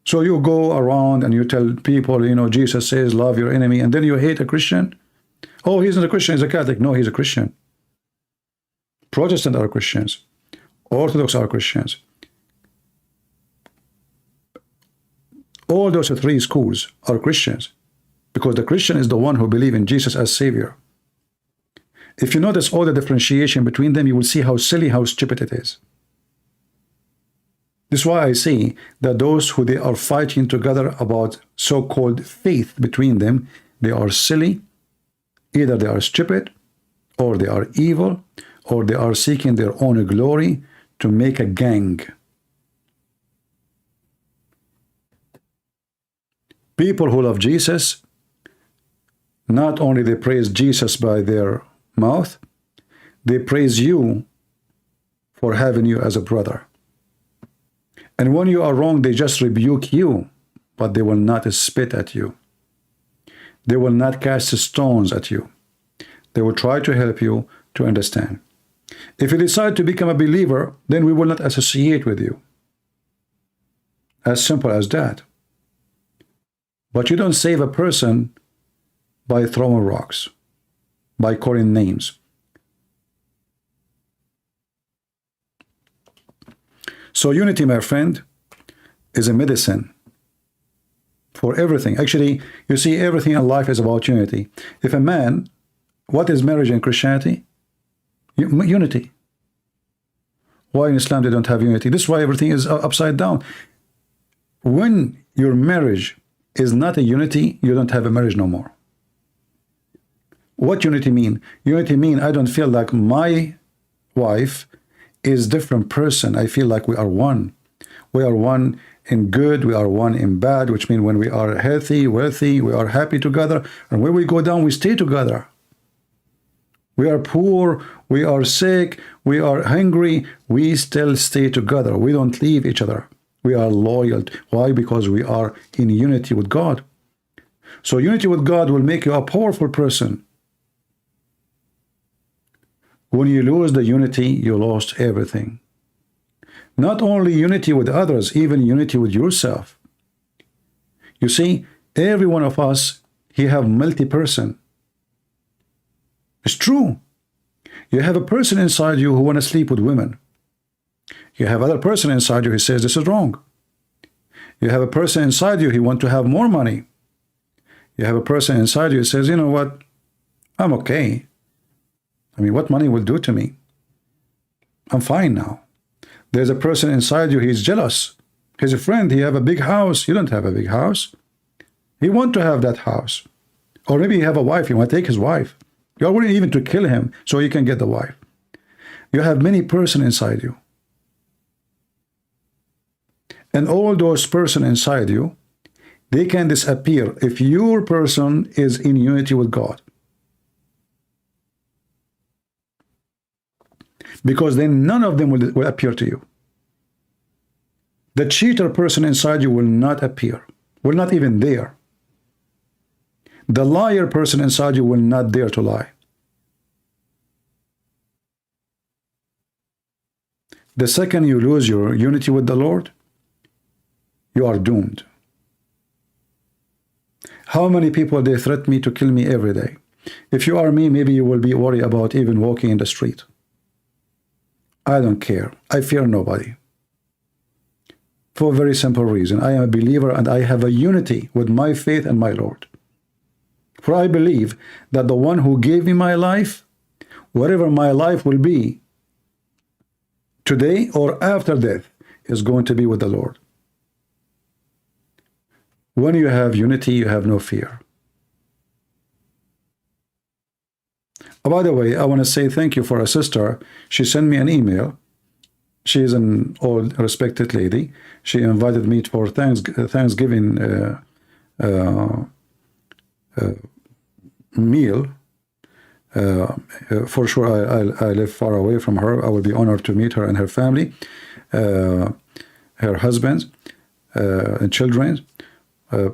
So you go around and you tell people, you know, Jesus says, love your enemy, and then you hate a Christian? Oh, he's not a Christian, he's a Catholic. No, he's a Christian. Protestant are Christians. Orthodox are Christians. All those three schools are Christians, because the Christian is the one who believes in Jesus as Savior. If you notice all the differentiation between them, you will see how silly, how stupid it is. This is why I say that those who they are fighting together about so-called faith between them, they are silly, either they are stupid, or they are evil, or they are seeking their own glory to make a gang. People who love Jesus, not only they praise Jesus by their mouth, they praise you for having you as a brother. And when you are wrong, they just rebuke you, but they will not spit at you. They will not cast stones at you. They will try to help you to understand. If you decide to become a believer, then we will not associate with you. As simple as that. But you don't save a person by throwing rocks, by calling names. So unity, my friend, is a medicine for everything. Actually, you see, everything in life is about unity. If a man, what is marriage in Christianity? Unity. Why in Islam they don't have unity? This is why everything is upside down. When your marriage is not a unity, you don't have a marriage no more. What unity mean? Unity mean I don't feel like my wife is different person. I feel like we are one. We are one in good, we are one in bad, which means when we are healthy, wealthy, we are happy together, and when we go down, we stay together. We are poor, we are sick, we are hungry, we still stay together. We don't leave each other. We are loyal. Why? Because we are in unity with God. So unity with God will make you a powerful person. When you lose the unity, you lost everything. Not only unity with others, even unity with yourself. You see, every one of us, he have multi-person. It's true. You have a person inside you who want to sleep with women. You have other person inside you who says this is wrong. You have a person inside you who want to have more money. You have a person inside you who says, you know what, I'm okay. I mean, what money will do to me? I'm fine now. There's a person inside you, he's jealous. He's a friend, he have a big house. You don't have a big house. He want to have that house. Or maybe you have a wife, you want to take his wife. You're willing even to kill him so you can get the wife. You have many person inside you. And all those person inside you, they can disappear if your person is in unity with God. Because then none of them will appear to you. The cheater person inside you will not appear, will not even dare. The liar person inside you will not dare to lie. The second you lose your unity with the Lord, you are doomed. How many people they threaten me to kill me every day? If you are me, maybe you will be worried about even walking in the street. I don't care. I fear nobody. For a very simple reason. I am a believer and I have a unity with my faith and my Lord. For I believe that the one who gave me my life, whatever my life will be, today or after death, is going to be with the Lord. When you have unity, you have no fear. Oh, by the way, I want to say thank you for a sister. She sent me an email. She is an old, respected lady. She invited me for Thanksgiving meal. For sure, I live far away from her. I will be honored to meet her and her family, her husband, and children.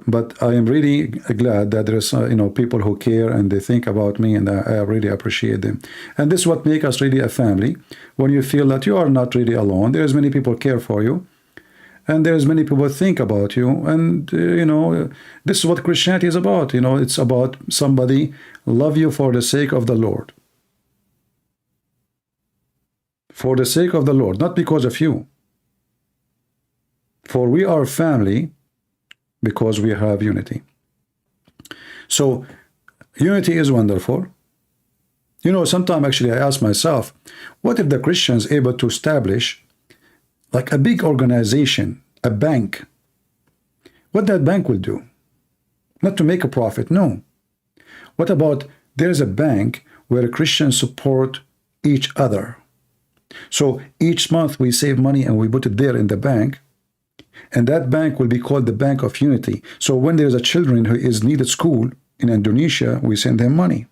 But I am really glad that there's people who care and they think about me, and I really appreciate them. And this is what makes us really a family. When you feel that you are not really alone, there's many people care for you, and there's many people think about you. And this is what Christianity is about. It's about somebody love you for the sake of the Lord, for the sake of the Lord, not because of you. For we are family because we have unity. So unity is wonderful. Sometimes actually I ask myself, what if the Christians able to establish like a big organization, a bank? What that bank will do? Not to make a profit, no. What about there's a bank where Christians support each other? So each month we save money and we put it there in the bank, and that bank will be called the Bank of Unity. So when there's a children who is needed school in Indonesia, we send them money.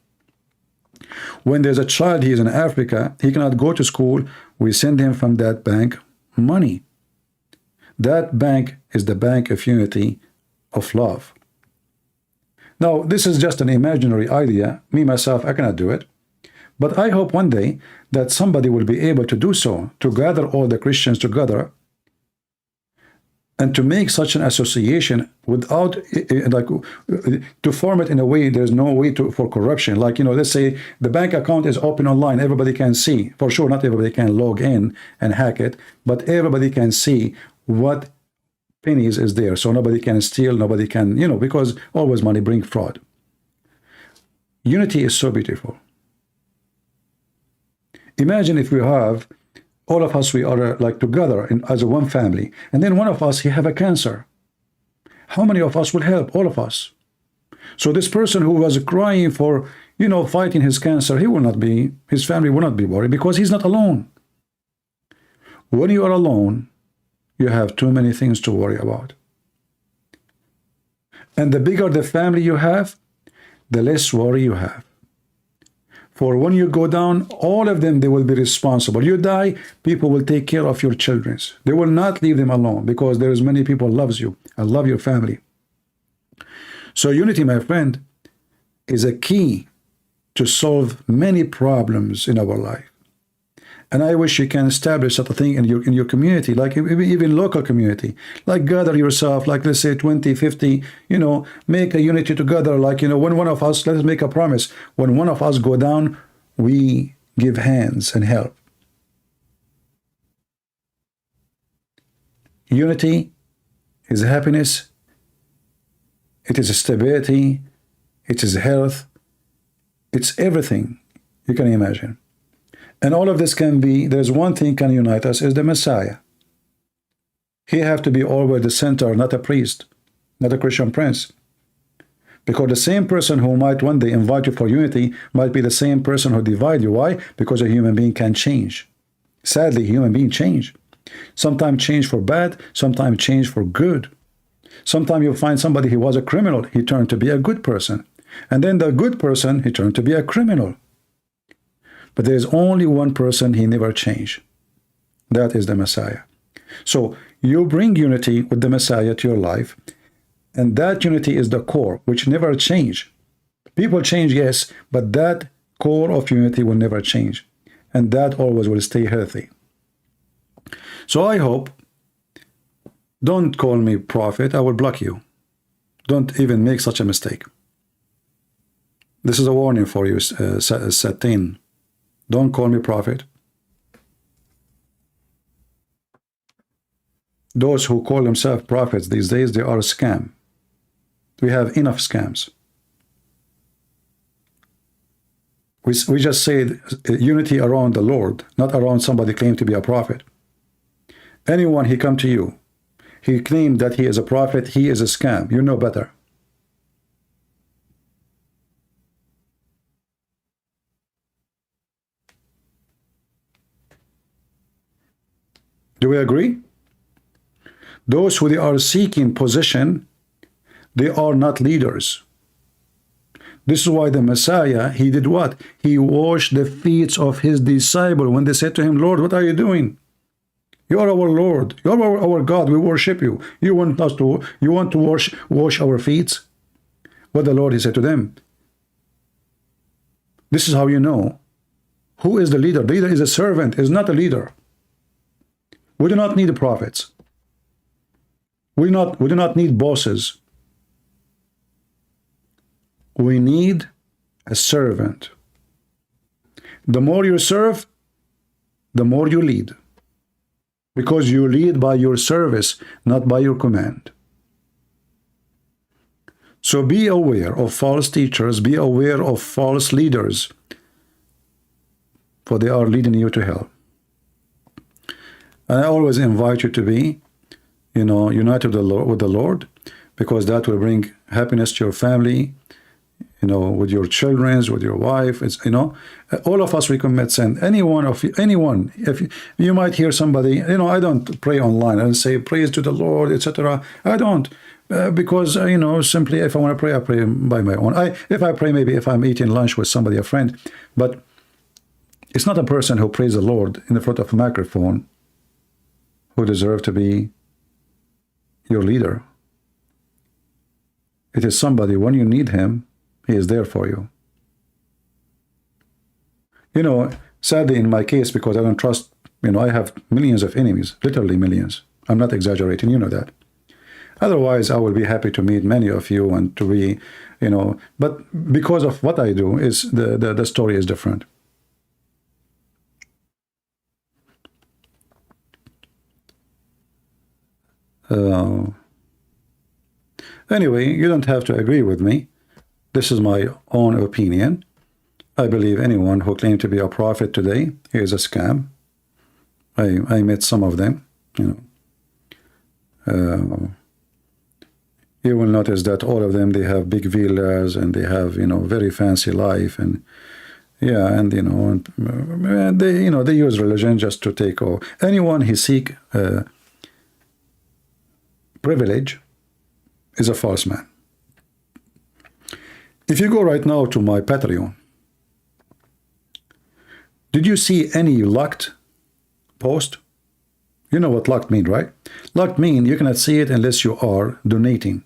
When there's a child he is in Africa, he cannot go to school, we send him from that bank money. That bank is the Bank of Unity of love. Now, this is just an imaginary idea. Me, myself, I cannot do it. But I hope one day that somebody will be able to do so, to gather all the Christians together and to make such an association without, to form it in a way there's no way for corruption. Like, let's say the bank account is open online, everybody can see. For sure, not everybody can log in and hack it, but everybody can see what pennies is there. So nobody can steal, nobody can, because always money brings fraud. Unity is so beautiful. Imagine if we have all of us, we are like together as a one family, and then one of us, he have a cancer. How many of us will help? All of us. So this person who was crying for, fighting his cancer, his family will not be worried because he's not alone. When you are alone, you have too many things to worry about. And the bigger the family you have, the less worry you have. For when you go down, all of them, they will be responsible. You die, people will take care of your children. They will not leave them alone because there is many people loves you and love your family. So unity, my friend, is a key to solve many problems in our life. And I wish you can establish such a thing in your community, like even local community, like gather yourself, like let's say 20, 50, make a unity together. Like, when one of us, let's make a promise. When one of us go down, we give hands and help. Unity is happiness. It is stability. It is health. It's everything you can imagine. And all of this can be, there's one thing can unite us, is the Messiah. He have to be always the center, not a priest, not a Christian prince. Because the same person who might one day invite you for unity might be the same person who divide you. Why? Because a human being can change. Sadly, human beings change. Sometimes change for bad, sometimes change for good. Sometimes you'll find somebody who was a criminal, he turned to be a good person. And then the good person, he turned to be a criminal. But there is only one person he never changed. That is the Messiah. So you bring unity with the Messiah to your life, and that unity is the core, which never change. People change, yes, but that core of unity will never change. And that always will stay healthy. So I hope, don't call me prophet, I will block you. Don't even make such a mistake. This is a warning for you, Satan. Don't call me prophet. Those who call themselves prophets these days, they are a scam. We have enough scams. We just said unity around the Lord, not around somebody claimed to be a prophet. Anyone he come to you, he claimed that he is a prophet, he is a scam. You know better. Do we agree? Those who they are seeking position, they are not leaders. This is why the Messiah, he did what? He washed the feet of his disciple when they said to him, Lord, what are you doing? You are our Lord. You are our God. We worship you. You want to wash our feet? What the Lord, he said to them. This is how you know. Who is the leader? The leader is a servant, is not a leader. We do not need prophets. We do not need bosses. We need a servant. The more you serve, the more you lead. Because you lead by your service, not by your command. So be aware of false teachers, be aware of false leaders, for they are leading you to hell. And I always invite you to be, united with the Lord, because that will bring happiness to your family, with your children, with your wife. It's, all of us, we commit sin. Anyone, if you might hear somebody, I don't pray online and say praise to the Lord, etc. I don't, because, simply if I want to pray, I pray by my own. If I pray, maybe if I'm eating lunch with somebody, a friend, but it's not a person who prays the Lord in the front of a microphone who deserve to be your leader. It is somebody, when you need him, he is there for you. Sadly in my case, because I don't trust, I have millions of enemies, literally millions. I'm not exaggerating, you know that. Otherwise, I will be happy to meet many of you and to be, but because of what I do, is the story is different. Anyway, you don't have to agree with me. This is my own opinion. I believe anyone who claims to be a prophet today is a scam. I met some of them. You will notice that all of them, they have big villas and they have very fancy life, and and they use religion just to take over. Anyone who seek privilege is a false man. If you go right now to my Patreon, did you see any locked post? You know what locked mean, right? Locked mean you cannot see it unless you are donating.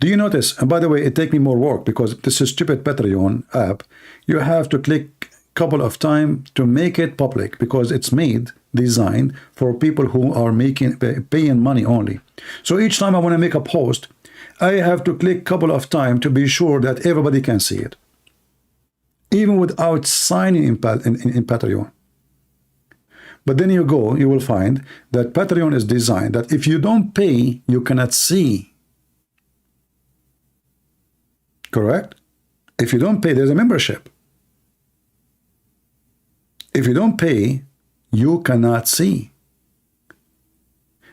Do you notice? And by the way, it takes me more work because this is stupid Patreon app. You have to click a couple of times to make it public because it's designed for people who are paying money only. So each time I want to make a post, I have to click a couple of times to be sure that everybody can see it, even without signing in Patreon. But then you will find that Patreon is designed that if you don't pay, you cannot see. Correct? If you don't pay, there's a membership. If you don't pay, you cannot see.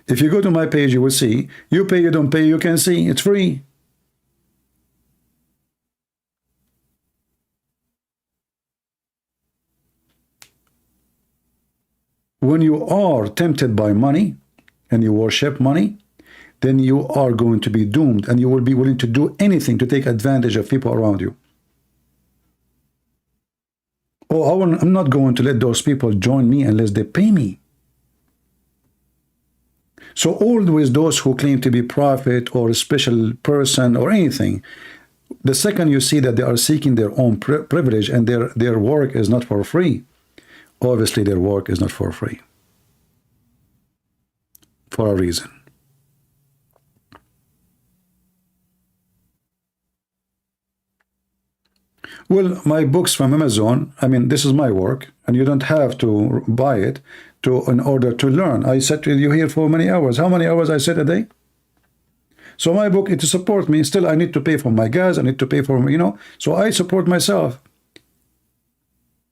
If you go to my page, you will see. You pay, you don't pay, you can see. It's free. When you are tempted by money and you worship money, then you are going to be doomed, and you will be willing to do anything to take advantage of people around you. Oh, I'm not going to let those people join me unless they pay me. So always those who claim to be prophet or a special person or anything, the second you see that they are seeking their own privilege and their work is not for free, obviously their work is not for free. For a reason. Well, my books from Amazon, I mean, this is my work, and you don't have to buy it in order to learn. I sat with you here for many hours. How many hours I sit a day? So my book, it to support me. Still, I need to pay for my gas. I need to pay for, you know, so I support myself.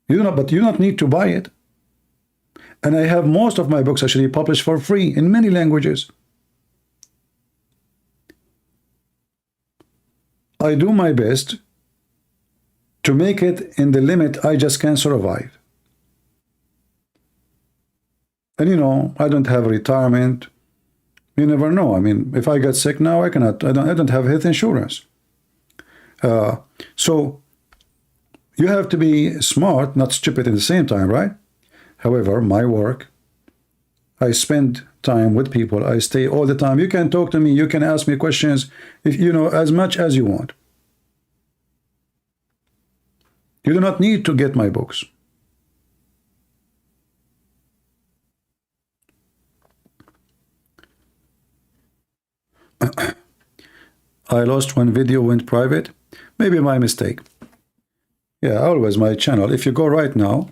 You do not, but you don't need to buy it. And I have most of my books actually published for free in many languages. I do my best to make it in the limit I just can survive. And you know, I don't have retirement. You never know. I mean, if I get sick now, I don't have health insurance. So you have to be smart, not stupid at the same time, right? However, my work, I spend time with people. I stay all the time. You can talk to me. You can ask me questions, if you know, as much as you want. You do not need to get my books. I lost one video, went private. Maybe my mistake. Yeah, always my channel. If you go right now,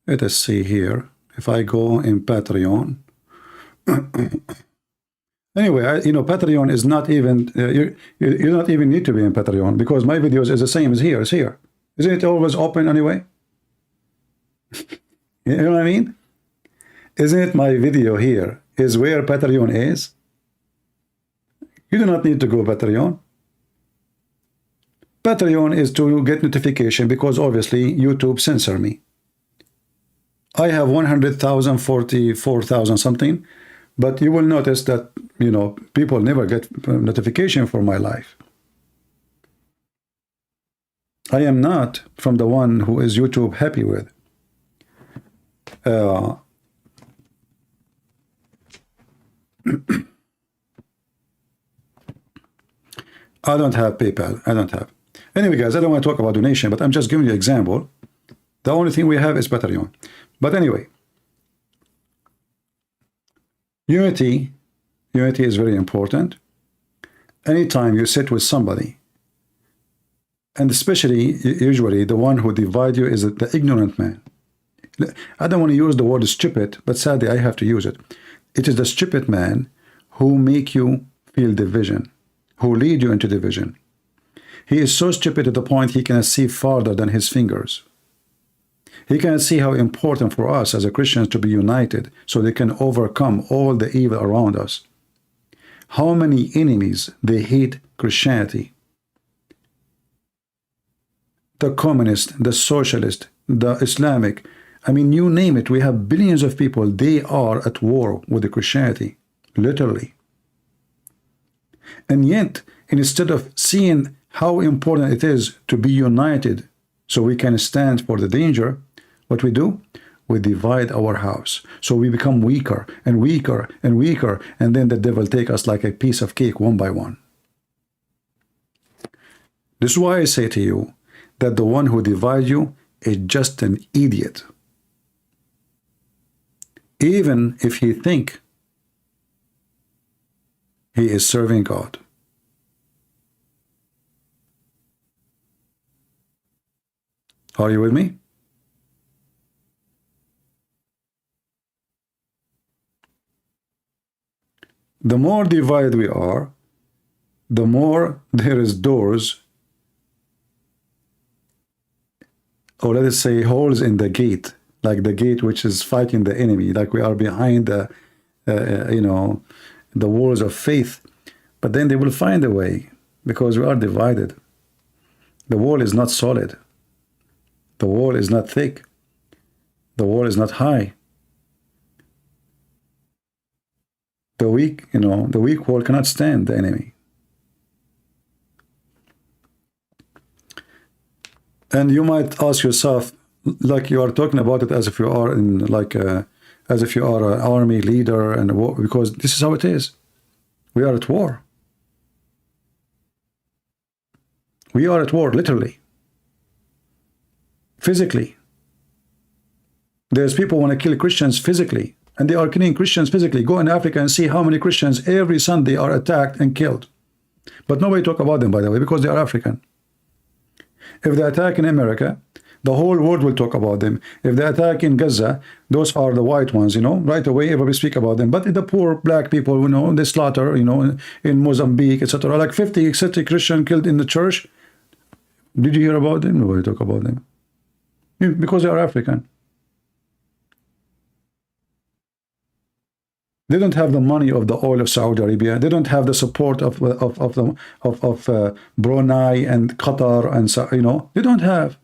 let us see here. If I go in Patreon. Anyway, you know, Patreon is not even, you don't even need to be in Patreon because my videos is the same as here. It's here. Isn't it always open anyway? You know what I mean? Isn't it my video here is where Patreon is? You do not need to go Patreon. Patreon is to get notification because obviously YouTube censor me. I have 100,000, 44,000 something, but you will notice that, you know, people never get notification for my life. I am not from the one who is YouTube happy with. I don't have PayPal. I don't have. Anyway, guys, I don't want to talk about donation, but I'm just giving you an example. The only thing we have is Patreon. But anyway, unity is very important. Anytime you sit with somebody, and especially, usually, the one who divides you is the ignorant man. I don't want to use the word stupid, but sadly, I have to use it. It is the stupid man who make you feel division, who lead you into division. He is so stupid to the point he cannot see farther than his fingers. He cannot see how important for us as a Christians to be united so they can overcome all the evil around us. How many enemies they hate Christianity. The communist, the socialist, the Islamic, I mean, you name it, we have billions of people, they are at war with the Christianity, literally. And yet, instead of seeing how important it is to be united so we can stand for the danger, what we do? We divide our house. So we become weaker and weaker and weaker, and then the devil take us like a piece of cake one by one. This is why I say to you that the one who divides you is just an idiot. Even if he think he is serving God. Are you with me? The more divided we are, the more there is doors or let us say holes in the gate, like the gate which is fighting the enemy, like we are behind the, you know, the walls of faith. But then they will find a way, because we are divided. The wall is not solid. The wall is not thick. The wall is not high. The weak, you know, the weak wall cannot stand the enemy. And you might ask yourself, like you are talking about it as if you are in like as if you are an army leader, and because this is how it is. We are at war. We are at war, literally, physically. There's people who want to kill Christians physically, and they are killing Christians physically. Go in Africa and see how many Christians every Sunday are attacked and killed. But nobody talk about them, by the way, because they are African. If they attack in America, the whole world will talk about them. If they attack in Gaza, those are the white ones, you know, right away everybody speak about them. But the poor black people, you know, they slaughter, you know, in Mozambique, etc. Like 50 Christians killed in the church. Did you hear about them? Nobody talk about them. Because they are African. They don't have the money of the oil of Saudi Arabia. They don't have the support of Brunei and Qatar, and you know, they don't have.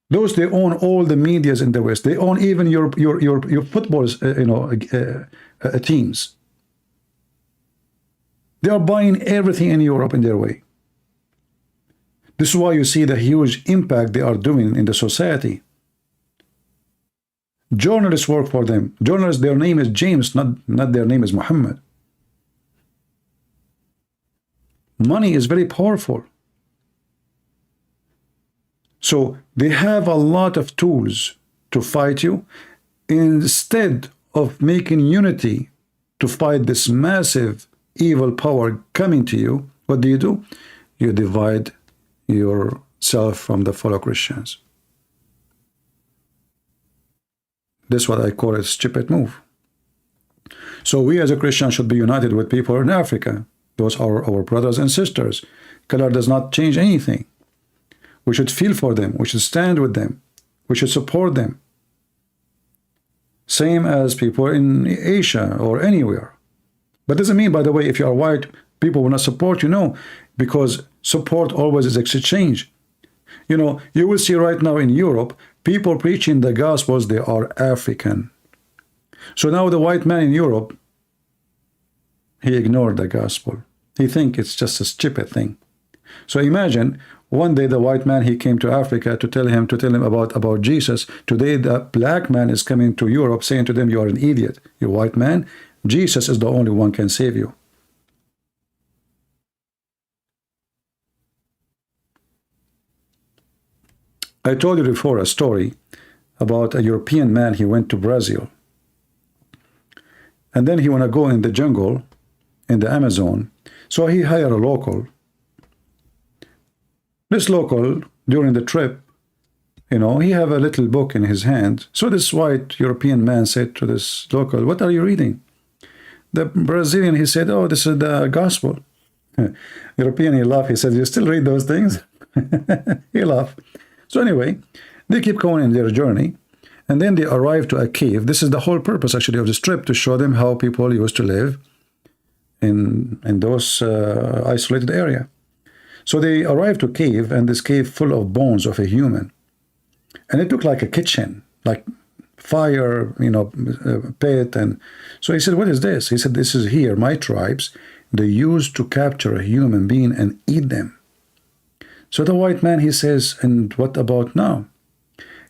Those, they own all the medias in the West. They own even your football, you know, teams. They are buying everything in Europe in their way. This is why you see the huge impact they are doing in the society. Journalists work for them. Journalists, their name is James, not their name is Muhammad. Money is very powerful. So they have a lot of tools to fight you. Instead of making unity to fight this massive evil power coming to you, what do? You divide yourself from the fellow Christians. This is what I call a stupid move. So we as a Christian should be united with people in Africa. Those are our brothers and sisters. Color does not change anything. We should feel for them. We should stand with them. We should support them. Same as people in Asia or anywhere. But doesn't mean, by the way, if you are white, people will not support you. No, because support always is exchange. You know, you will see right now in Europe, people preaching the Gospels, they are African. So now the white man in Europe, he ignored the Gospel. He thinks it's just a stupid thing. So imagine, one day the white man, he came to Africa to tell him about Jesus. Today the black man is coming to Europe saying to them, you are an idiot. You white man, Jesus is the only one can save you. I told you before a story about a European man. He went to Brazil. And then he want to go in the jungle, in the Amazon. So he hired a local. This local, during the trip, you know, he have a little book in his hand. So this white European man said to this local, what are you reading? The Brazilian, he said, oh, this is the Gospel. European, he laughed. He said, you still read those things? He laughed. So anyway, they keep going in their journey, and then they arrive to a cave. This is the whole purpose, actually, of this trip, to show them how people used to live in those isolated area. So they arrived to a cave, and this cave full of bones of a human. And it looked like a kitchen, like fire, you know, pit. And so he said, what is this? He said, this is here, my tribes, they used to capture a human being and eat them. So the white man, he says, and what about now?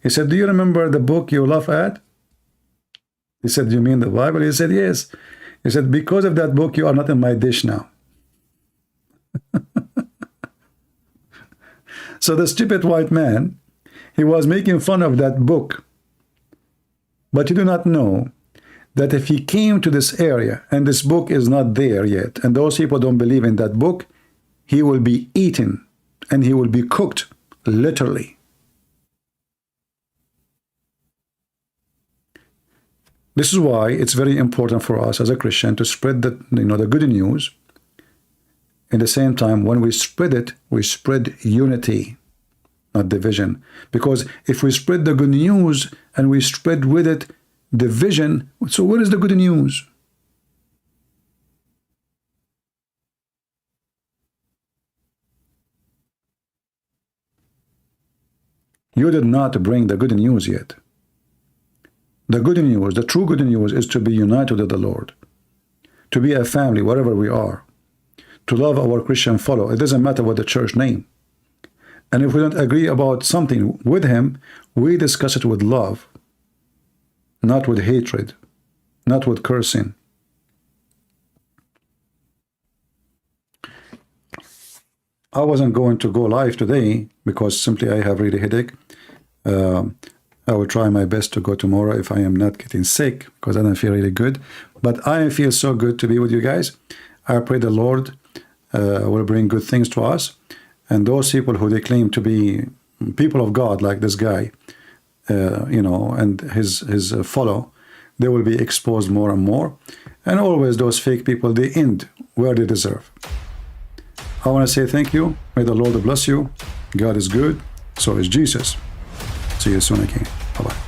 He said, do you remember the book you laugh at? He said, you mean the Bible? He said, yes. He said, because of that book, you are not in my dish now. So the stupid white man, he was making fun of that book. But you do not know that if he came to this area and this book is not there yet, and those people don't believe in that book, he will be eaten and he will be cooked, literally. This is why it's very important for us as a Christian to spread the, the good news. At the same time, when we spread it, we spread unity, not division. Because if we spread the good news and we spread with it division, so what is the good news? You did not bring the good news yet. The good news, the true good news, is to be united with the Lord, to be a family wherever we are, to love our Christian fellow. It doesn't matter what the church name. And if we don't agree about something with him, we discuss it with love, not with hatred, not with cursing. I wasn't going to go live today because simply I have really headache. I will try my best to go tomorrow if I am not getting sick, because I don't feel really good. But I feel so good to be with you guys. I pray the Lord will bring good things to us. And those people who they claim to be people of God, like this guy, you know, and his follow, they will be exposed more and more. And always those fake people, they end where they deserve. I want to say thank you. May the Lord bless you. God is good. So is Jesus. See you soon again. Bye-bye.